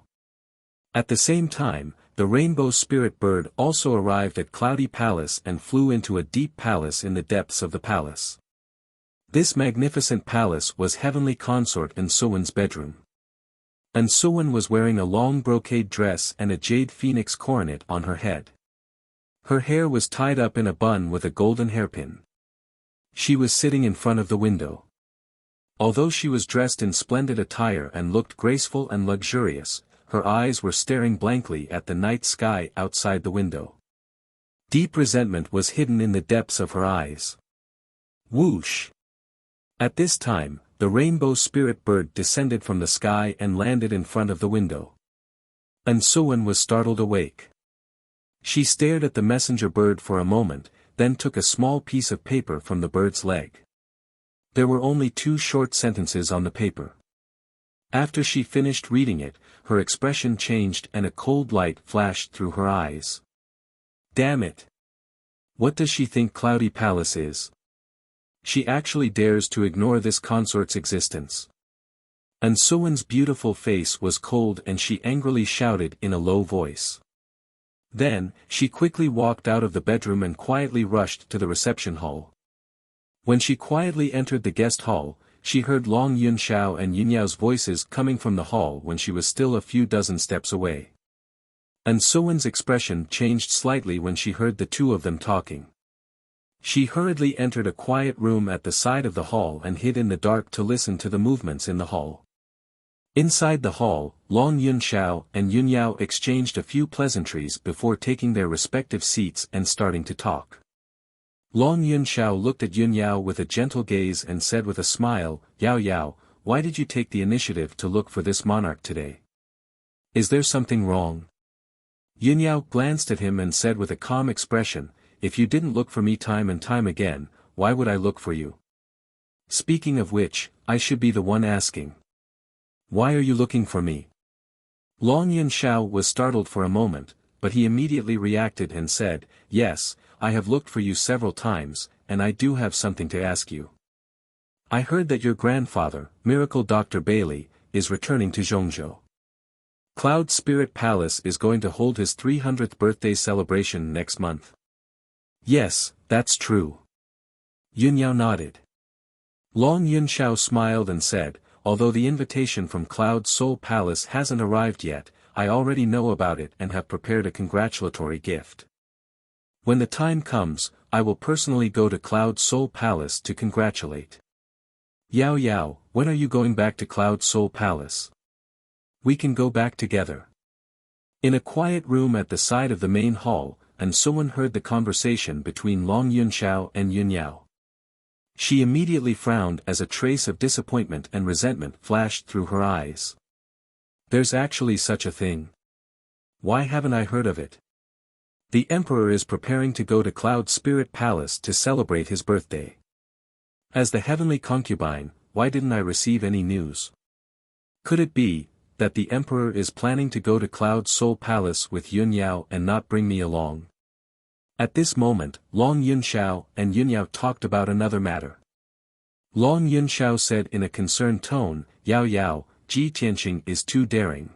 At the same time, the rainbow spirit bird also arrived at Cloudy Palace and flew into a deep palace in the depths of the palace. This magnificent palace was heavenly consort Ansuwen's bedroom. Ansuwen was wearing a long brocade dress and a jade phoenix coronet on her head. Her hair was tied up in a bun with a golden hairpin. She was sitting in front of the window. Although she was dressed in splendid attire and looked graceful and luxurious, her eyes were staring blankly at the night sky outside the window. Deep resentment was hidden in the depths of her eyes. Whoosh! At this time, the rainbow spirit bird descended from the sky and landed in front of the window. Ansuwen was startled awake. She stared at the messenger bird for a moment, then took a small piece of paper from the bird's leg. There were only 2 short sentences on the paper. After she finished reading it, her expression changed and a cold light flashed through her eyes. Damn it! What does she think Cloudy Palace is? She actually dares to ignore this consort's existence. Ansuwen's beautiful face was cold and she angrily shouted in a low voice. Then, she quickly walked out of the bedroom and quietly rushed to the reception hall. When she quietly entered the guest hall, she heard Long Yunxiao and Yunyao's voices coming from the hall when she was still a few dozen steps away. Ansuwen's expression changed slightly when she heard the 2 of them talking. She hurriedly entered a quiet room at the side of the hall and hid in the dark to listen to the movements in the hall. Inside the hall, Long Yunxiao and Yunyao exchanged a few pleasantries before taking their respective seats and starting to talk. Long Yunxiao looked at Yunyao with a gentle gaze and said with a smile, "Yao Yao, why did you take the initiative to look for this monarch today? Is there something wrong?" Yunyao glanced at him and said with a calm expression, "If you didn't look for me time and time again, why would I look for you? Speaking of which, I should be the one asking. Why are you looking for me?" Long Yunxiao was startled for a moment, but he immediately reacted and said, "Yes, I have looked for you several times, and I do have something to ask you. I heard that your grandfather, Miracle Dr. Bailey, is returning to Zhongzhou. Cloud Spirit Palace is going to hold his 300th birthday celebration next month." "Yes, that's true." Yunyao nodded. Long Yunxiao smiled and said, "Although the invitation from Cloud Soul Palace hasn't arrived yet, I already know about it and have prepared a congratulatory gift. When the time comes, I will personally go to Cloud Soul Palace to congratulate." "Yao Yao, when are you going back to Cloud Soul Palace? We can go back together." In a quiet room at the side of the main hall, Ansuwen heard the conversation between Long Yunxiao and Yunyao. She immediately frowned as a trace of disappointment and resentment flashed through her eyes. "There's actually such a thing. why haven't I heard of it? The emperor is preparing to go to Cloud Spirit Palace to celebrate his birthday. As the heavenly concubine, why didn't I receive any news? Could it be that the emperor is planning to go to Cloud Soul Palace with Yun Yao and not bring me along? At this moment, Long Yunxiao and Yun Yao talked about another matter. Long Yunxiao said in a concerned tone, Yao Yao, Ji Tianqing is too daring.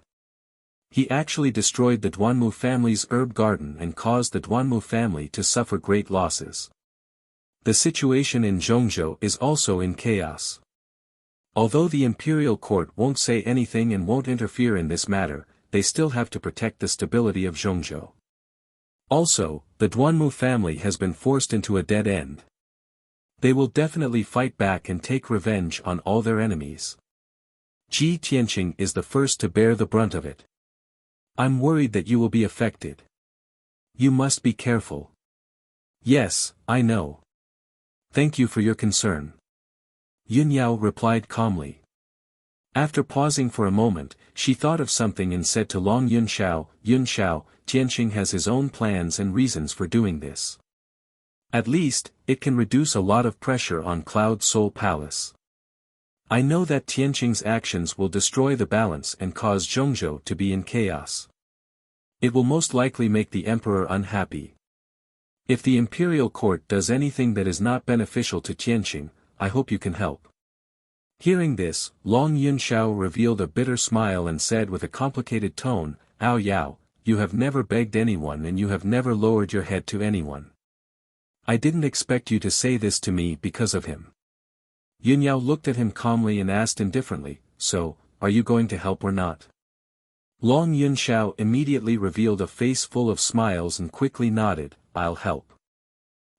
He actually destroyed the Duanmu family's herb garden and caused the Duanmu family to suffer great losses. The situation in Zhongzhou is also in chaos. Although the imperial court won't say anything and won't interfere in this matter, they still have to protect the stability of Zhongzhou. Also, the Duanmu family has been forced into a dead end. They will definitely fight back and take revenge on all their enemies. Ji Tianqing is the first to bear the brunt of it. I'm worried that you will be affected. You must be careful. Yes, I know. Thank you for your concern. Yun Yao replied calmly. After pausing for a moment, she thought of something and said to Long Yunxiao, Tianqing has his own plans and reasons for doing this. At least, it can reduce a lot of pressure on Cloud Soul Palace. I know that Tianqing's actions will destroy the balance and cause Zhongzhou to be in chaos. It will most likely make the emperor unhappy. If the imperial court does anything that is not beneficial to Tianqing, I hope you can help. Hearing this, Long Yunxiao revealed a bitter smile and said with a complicated tone, Ao Yao, you have never begged anyone and you have never lowered your head to anyone. I didn't expect you to say this to me because of him. Yun Yao looked at him calmly and asked indifferently, so, are you going to help or not? Long Yunxiao immediately revealed a face full of smiles and quickly nodded, I'll help.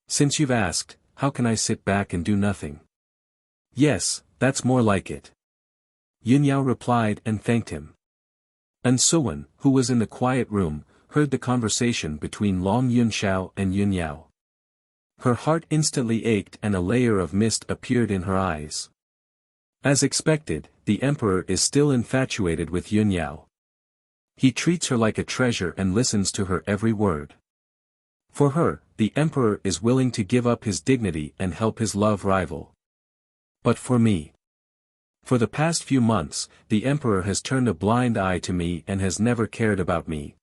Since you've asked, how can I sit back and do nothing? Yes, that's more like it. Yun Yao replied and thanked him. And Suwen, who was in the quiet room, heard the conversation between Long Yunxiao and Yun Yao. Her heart instantly ached and a layer of mist appeared in her eyes. As expected, the emperor is still infatuated with Yun Yao. He treats her like a treasure and listens to her every word. For her, the emperor is willing to give up his dignity and help his love rival. But for me. For the past few months, the emperor has turned a blind eye to me and has never cared about me.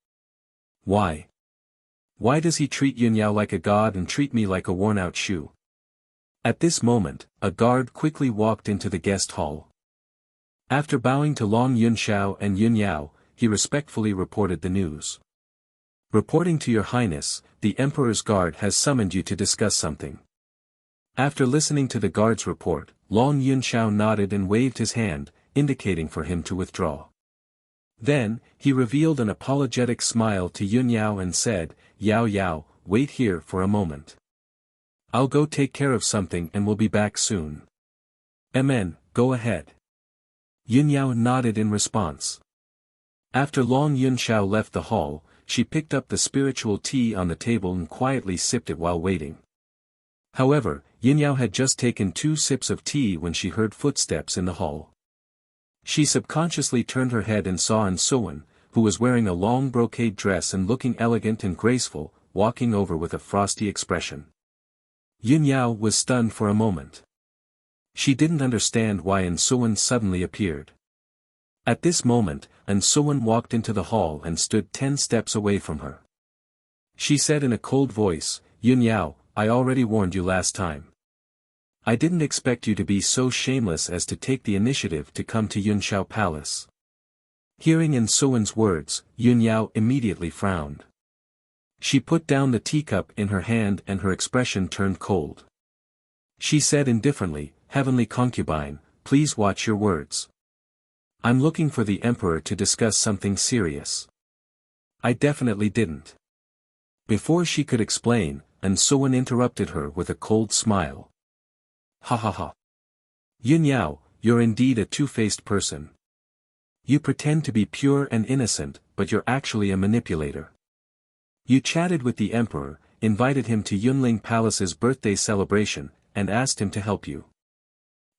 Why? Why does he treat Yun Yao like a god and treat me like a worn-out shoe? At this moment, a guard quickly walked into the guest hall. After bowing to Long Yunxiao and Yun Yao, he respectfully reported the news. Reporting to your highness, the emperor's guard has summoned you to discuss something. After listening to the guard's report, Long Yunxiao nodded and waved his hand, indicating for him to withdraw. Then, he revealed an apologetic smile to Yun Yao and said, Yao Yao, wait here for a moment. I'll go take care of something and will be back soon. Amen, go ahead. Yun Yao nodded in response. After Long Yunxiao left the hall, she picked up the spiritual tea on the table and quietly sipped it while waiting. However, Yun Yao had just taken 2 sips of tea when she heard footsteps in the hall. She subconsciously turned her head and saw An Suwen, who was wearing a long brocade dress and looking elegant and graceful, walking over with a frosty expression. Yun Yao was stunned for a moment. She didn't understand why An Suwen suddenly appeared. At this moment, An Suwen walked into the hall and stood 10 steps away from her. She said in a cold voice, Yun Yao, I already warned you last time. I didn't expect you to be so shameless as to take the initiative to come to Yunxiao Palace. Hearing An Suwen's words, Yun Yao immediately frowned. She put down the teacup in her hand and her expression turned cold. She said indifferently, Heavenly concubine, please watch your words. I'm looking for the emperor to discuss something serious. I definitely didn't. Before she could explain, An Suwen interrupted her with a cold smile. Ha ha ha. Yun Yao, you're indeed a two-faced person. You pretend to be pure and innocent, but you're actually a manipulator. You chatted with the emperor, invited him to Yunling Palace's birthday celebration, and asked him to help you.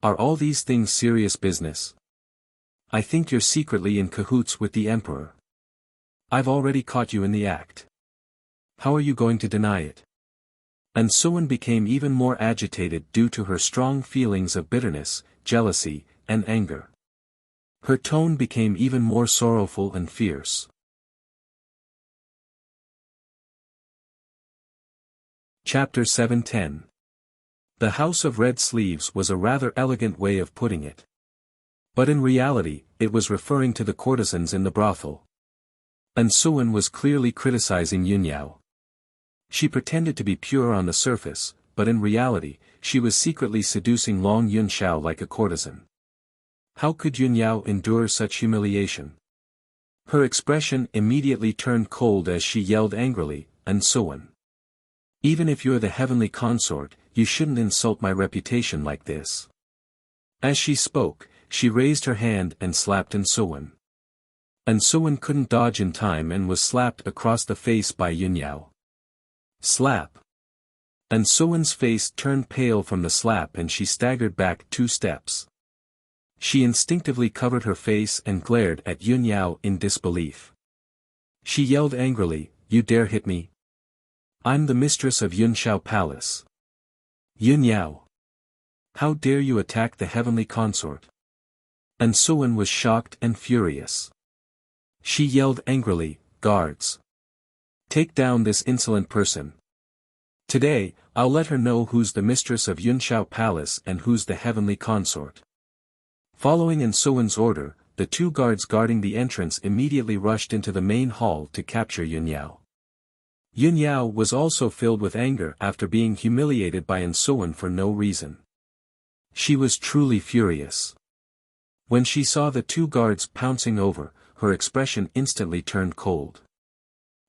Are all these things serious business? I think you're secretly in cahoots with the emperor. I've already caught you in the act. How are you going to deny it? And Suan became even more agitated due to her strong feelings of bitterness, jealousy, and anger. Her tone became even more sorrowful and fierce. Chapter 7:10. The House of Red Sleeves was a rather elegant way of putting it. But in reality, it was referring to the courtesans in the brothel. And Suan was clearly criticizing Yunyao. She pretended to be pure on the surface, but in reality, she was secretly seducing Long Yunxiao like a courtesan. How could Yunyao endure such humiliation? Her expression immediately turned cold as she yelled angrily, "And Suan, even if you're the heavenly consort, you shouldn't insult my reputation like this." As she spoke, she raised her hand and slapped And Suan. And Suan couldn't dodge in time and was slapped across the face by Yunyao. Slap! And Suan's face turned pale from the slap and she staggered back 2 steps. She instinctively covered her face and glared at Yunyao in disbelief. She yelled angrily, "You dare hit me? I'm the mistress of Yunxiao Palace. Yunyao! How dare you attack the heavenly consort?" And Suan was shocked and furious. She yelled angrily, "Guards! Take down this insolent person. Today, I'll let her know who's the mistress of Yunxiao Palace and who's the heavenly consort." Following In Suan's order, the 2 guards guarding the entrance immediately rushed into the main hall to capture Yunyao. Yunyao was also filled with anger after being humiliated by In Suan for no reason. She was truly furious. When she saw the 2 guards pouncing over, her expression instantly turned cold.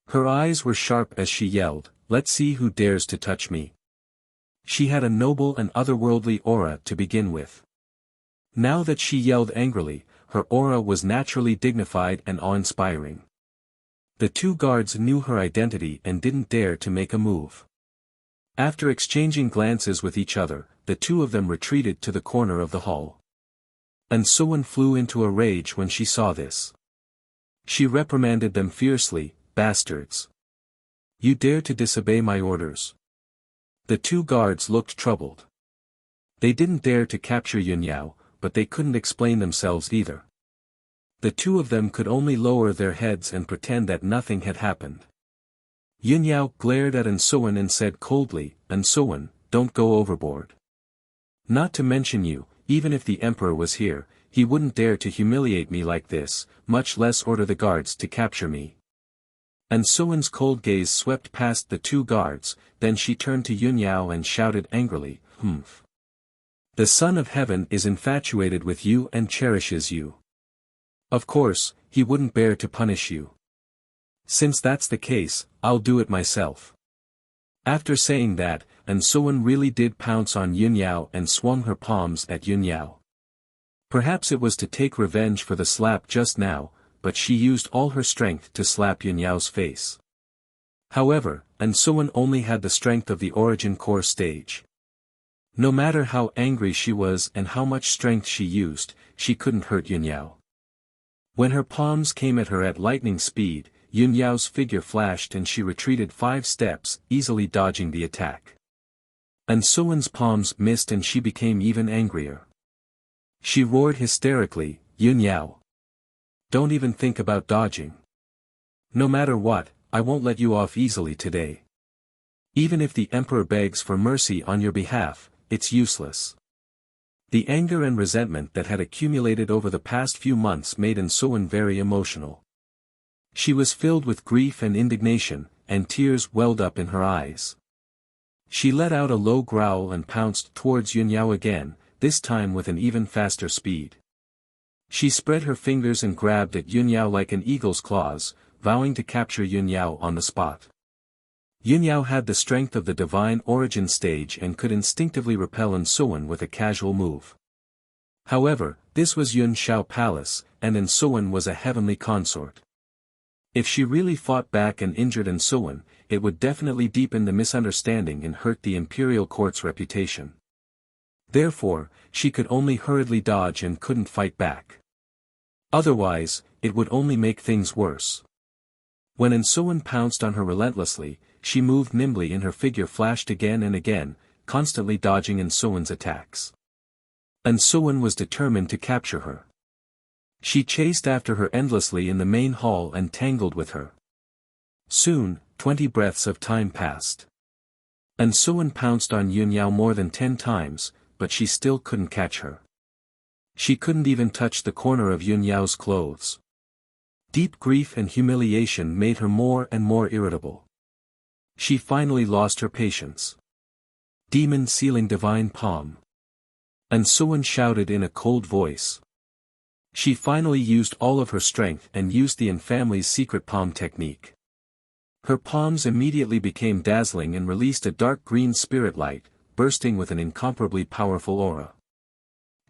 Her eyes were sharp as she yelled, "Let's see who dares to touch me." She had a noble and otherworldly aura to begin with. Now that she yelled angrily, her aura was naturally dignified and awe-inspiring. The 2 guards knew her identity and didn't dare to make a move. After exchanging glances with each other, the 2 of them retreated to the corner of the hall. And Suan flew into a rage when she saw this. She reprimanded them fiercely, "Bastards! You dare to disobey my orders." The 2 guards looked troubled. They didn't dare to capture Yunyao, but they couldn't explain themselves either. The 2 of them could only lower their heads and pretend that nothing had happened. Yunyao glared at In Suan and said coldly, "In Suan, don't go overboard. Not to mention you, even if the emperor was here, he wouldn't dare to humiliate me like this, much less order the guards to capture me." And Suan's cold gaze swept past the 2 guards, then she turned to Yunyao and shouted angrily, "Humph! The Son of Heaven is infatuated with you and cherishes you. Of course, he wouldn't bear to punish you. Since that's the case, I'll do it myself." After saying that, And Suan really did pounce on Yunyao and swung her palms at Yunyao. Perhaps it was to take revenge for the slap just now, but she used all her strength to slap Yunyao's face. However, And Suan only had the strength of the origin core stage. No matter how angry she was and how much strength she used, she couldn't hurt Yunyao. When her palms came at her at lightning speed, Yunyao's figure flashed and she retreated 5 steps, easily dodging the attack. And Suan's palms missed and she became even angrier. She roared hysterically, "Yunyao! Don't even think about dodging. No matter what, I won't let you off easily today. Even if the emperor begs for mercy on your behalf, it's useless." The anger and resentment that had accumulated over the past few months made In Suan very emotional. She was filled with grief and indignation, and tears welled up in her eyes. She let out a low growl and pounced towards Yunyao again, this time with an even faster speed. She spread her fingers and grabbed at Yunyao like an eagle's claws, vowing to capture Yunyao on the spot. Yunyao had the strength of the divine origin stage and could instinctively repel In Suan with a casual move. However, this was Yunxiao Palace, and In Suan was a heavenly consort. If she really fought back and injured In Suan, it would definitely deepen the misunderstanding and hurt the imperial court's reputation. Therefore, she could only hurriedly dodge and couldn't fight back. Otherwise, it would only make things worse. When Ensuan pounced on her relentlessly, she moved nimbly and her figure flashed again and again, constantly dodging Ensuan's attacks. Ensuan was determined to capture her. She chased after her endlessly in the main hall and tangled with her. Soon, 20 breaths of time passed. Ensuan pounced on Yunyao more than 10 times, but she still couldn't catch her. She couldn't even touch the corner of Yunyao's clothes. Deep grief and humiliation made her more and more irritable. She finally lost her patience. Demon sealing divine palm. Ensuan shouted in a cold voice. She finally used all of her strength and used the family's secret palm technique. Her palms immediately became dazzling and released a dark green spirit light, bursting with an incomparably powerful aura.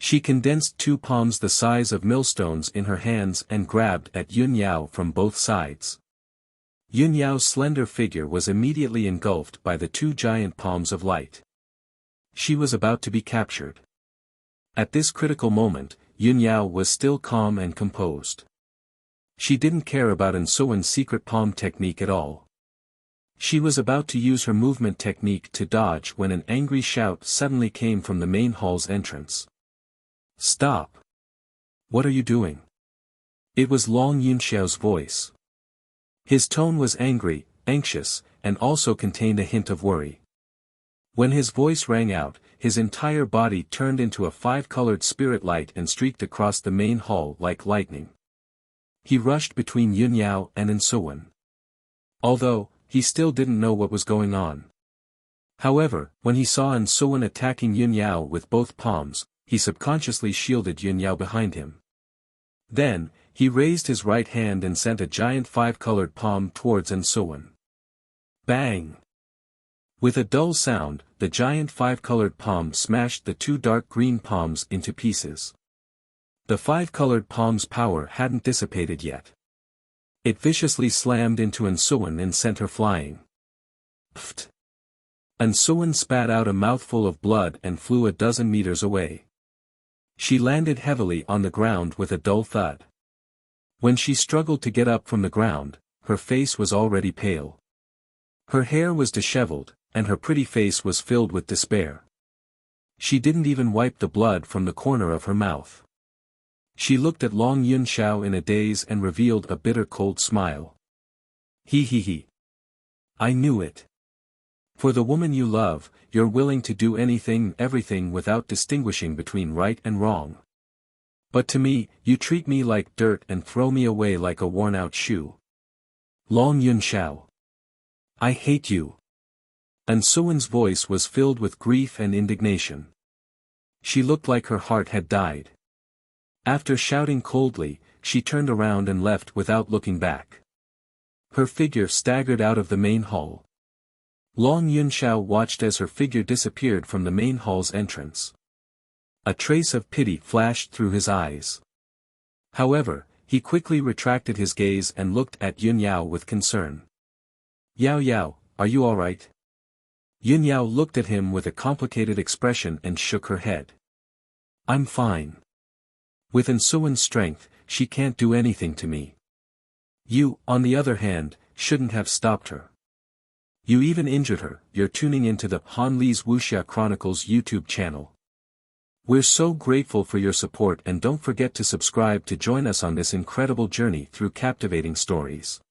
She condensed 2 palms the size of millstones in her hands and grabbed at Yunyao from both sides. Yunyao's slender figure was immediately engulfed by the 2 giant palms of light. She was about to be captured. At this critical moment, Yunyao was still calm and composed. She didn't care about Ensuan's secret palm technique at all. She was about to use her movement technique to dodge when an angry shout suddenly came from the main hall's entrance. "Stop! What are you doing?" It was Long Yunxiao's voice. His tone was angry, anxious, and also contained a hint of worry. When his voice rang out, his entire body turned into a 5-colored spirit light and streaked across the main hall like lightning. He rushed between Yunyao and Ensuan. Although, he still didn't know what was going on. However, when he saw Ensuan attacking Yunyao with both palms, he subconsciously shielded Yunyao behind him. Then, he raised his right hand and sent a giant 5-colored palm towards Ensuan. Bang! With a dull sound, the giant 5-colored palm smashed the 2 dark green palms into pieces. The 5-colored palm's power hadn't dissipated yet. It viciously slammed into Ensuan and sent her flying. Pfft! Ensuan spat out a mouthful of blood and flew a dozen meters away. She landed heavily on the ground with a dull thud. When she struggled to get up from the ground, her face was already pale. Her hair was disheveled, and her pretty face was filled with despair. She didn't even wipe the blood from the corner of her mouth. She looked at Long Yunxiao in a daze and revealed a bitter cold smile. He. I knew it. For the woman you love, you're willing to do anything, everything without distinguishing between right and wrong. But to me, you treat me like dirt and throw me away like a worn-out shoe. Long Yunxiao. I hate you. Ensuan's voice was filled with grief and indignation. She looked like her heart had died. After shouting coldly, she turned around and left without looking back. Her figure staggered out of the main hall. Long Yunxiao watched as her figure disappeared from the main hall's entrance. A trace of pity flashed through his eyes. However, he quickly retracted his gaze and looked at Yunyao with concern. Yao, are you alright? Yunyao looked at him with a complicated expression and shook her head. I'm fine. With Ensuan's strength, she can't do anything to me. You, on the other hand, shouldn't have stopped her. You even injured her. You're tuning into the Han Li's Wuxia Chronicles YouTube channel. We're so grateful for your support, and don't forget to subscribe to join us on this incredible journey through captivating stories.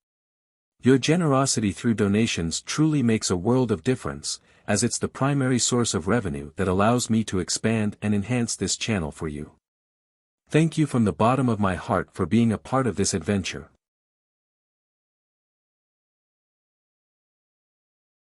Your generosity through donations truly makes a world of difference, as it's the primary source of revenue that allows me to expand and enhance this channel for you. Thank you from the bottom of my heart for being a part of this adventure.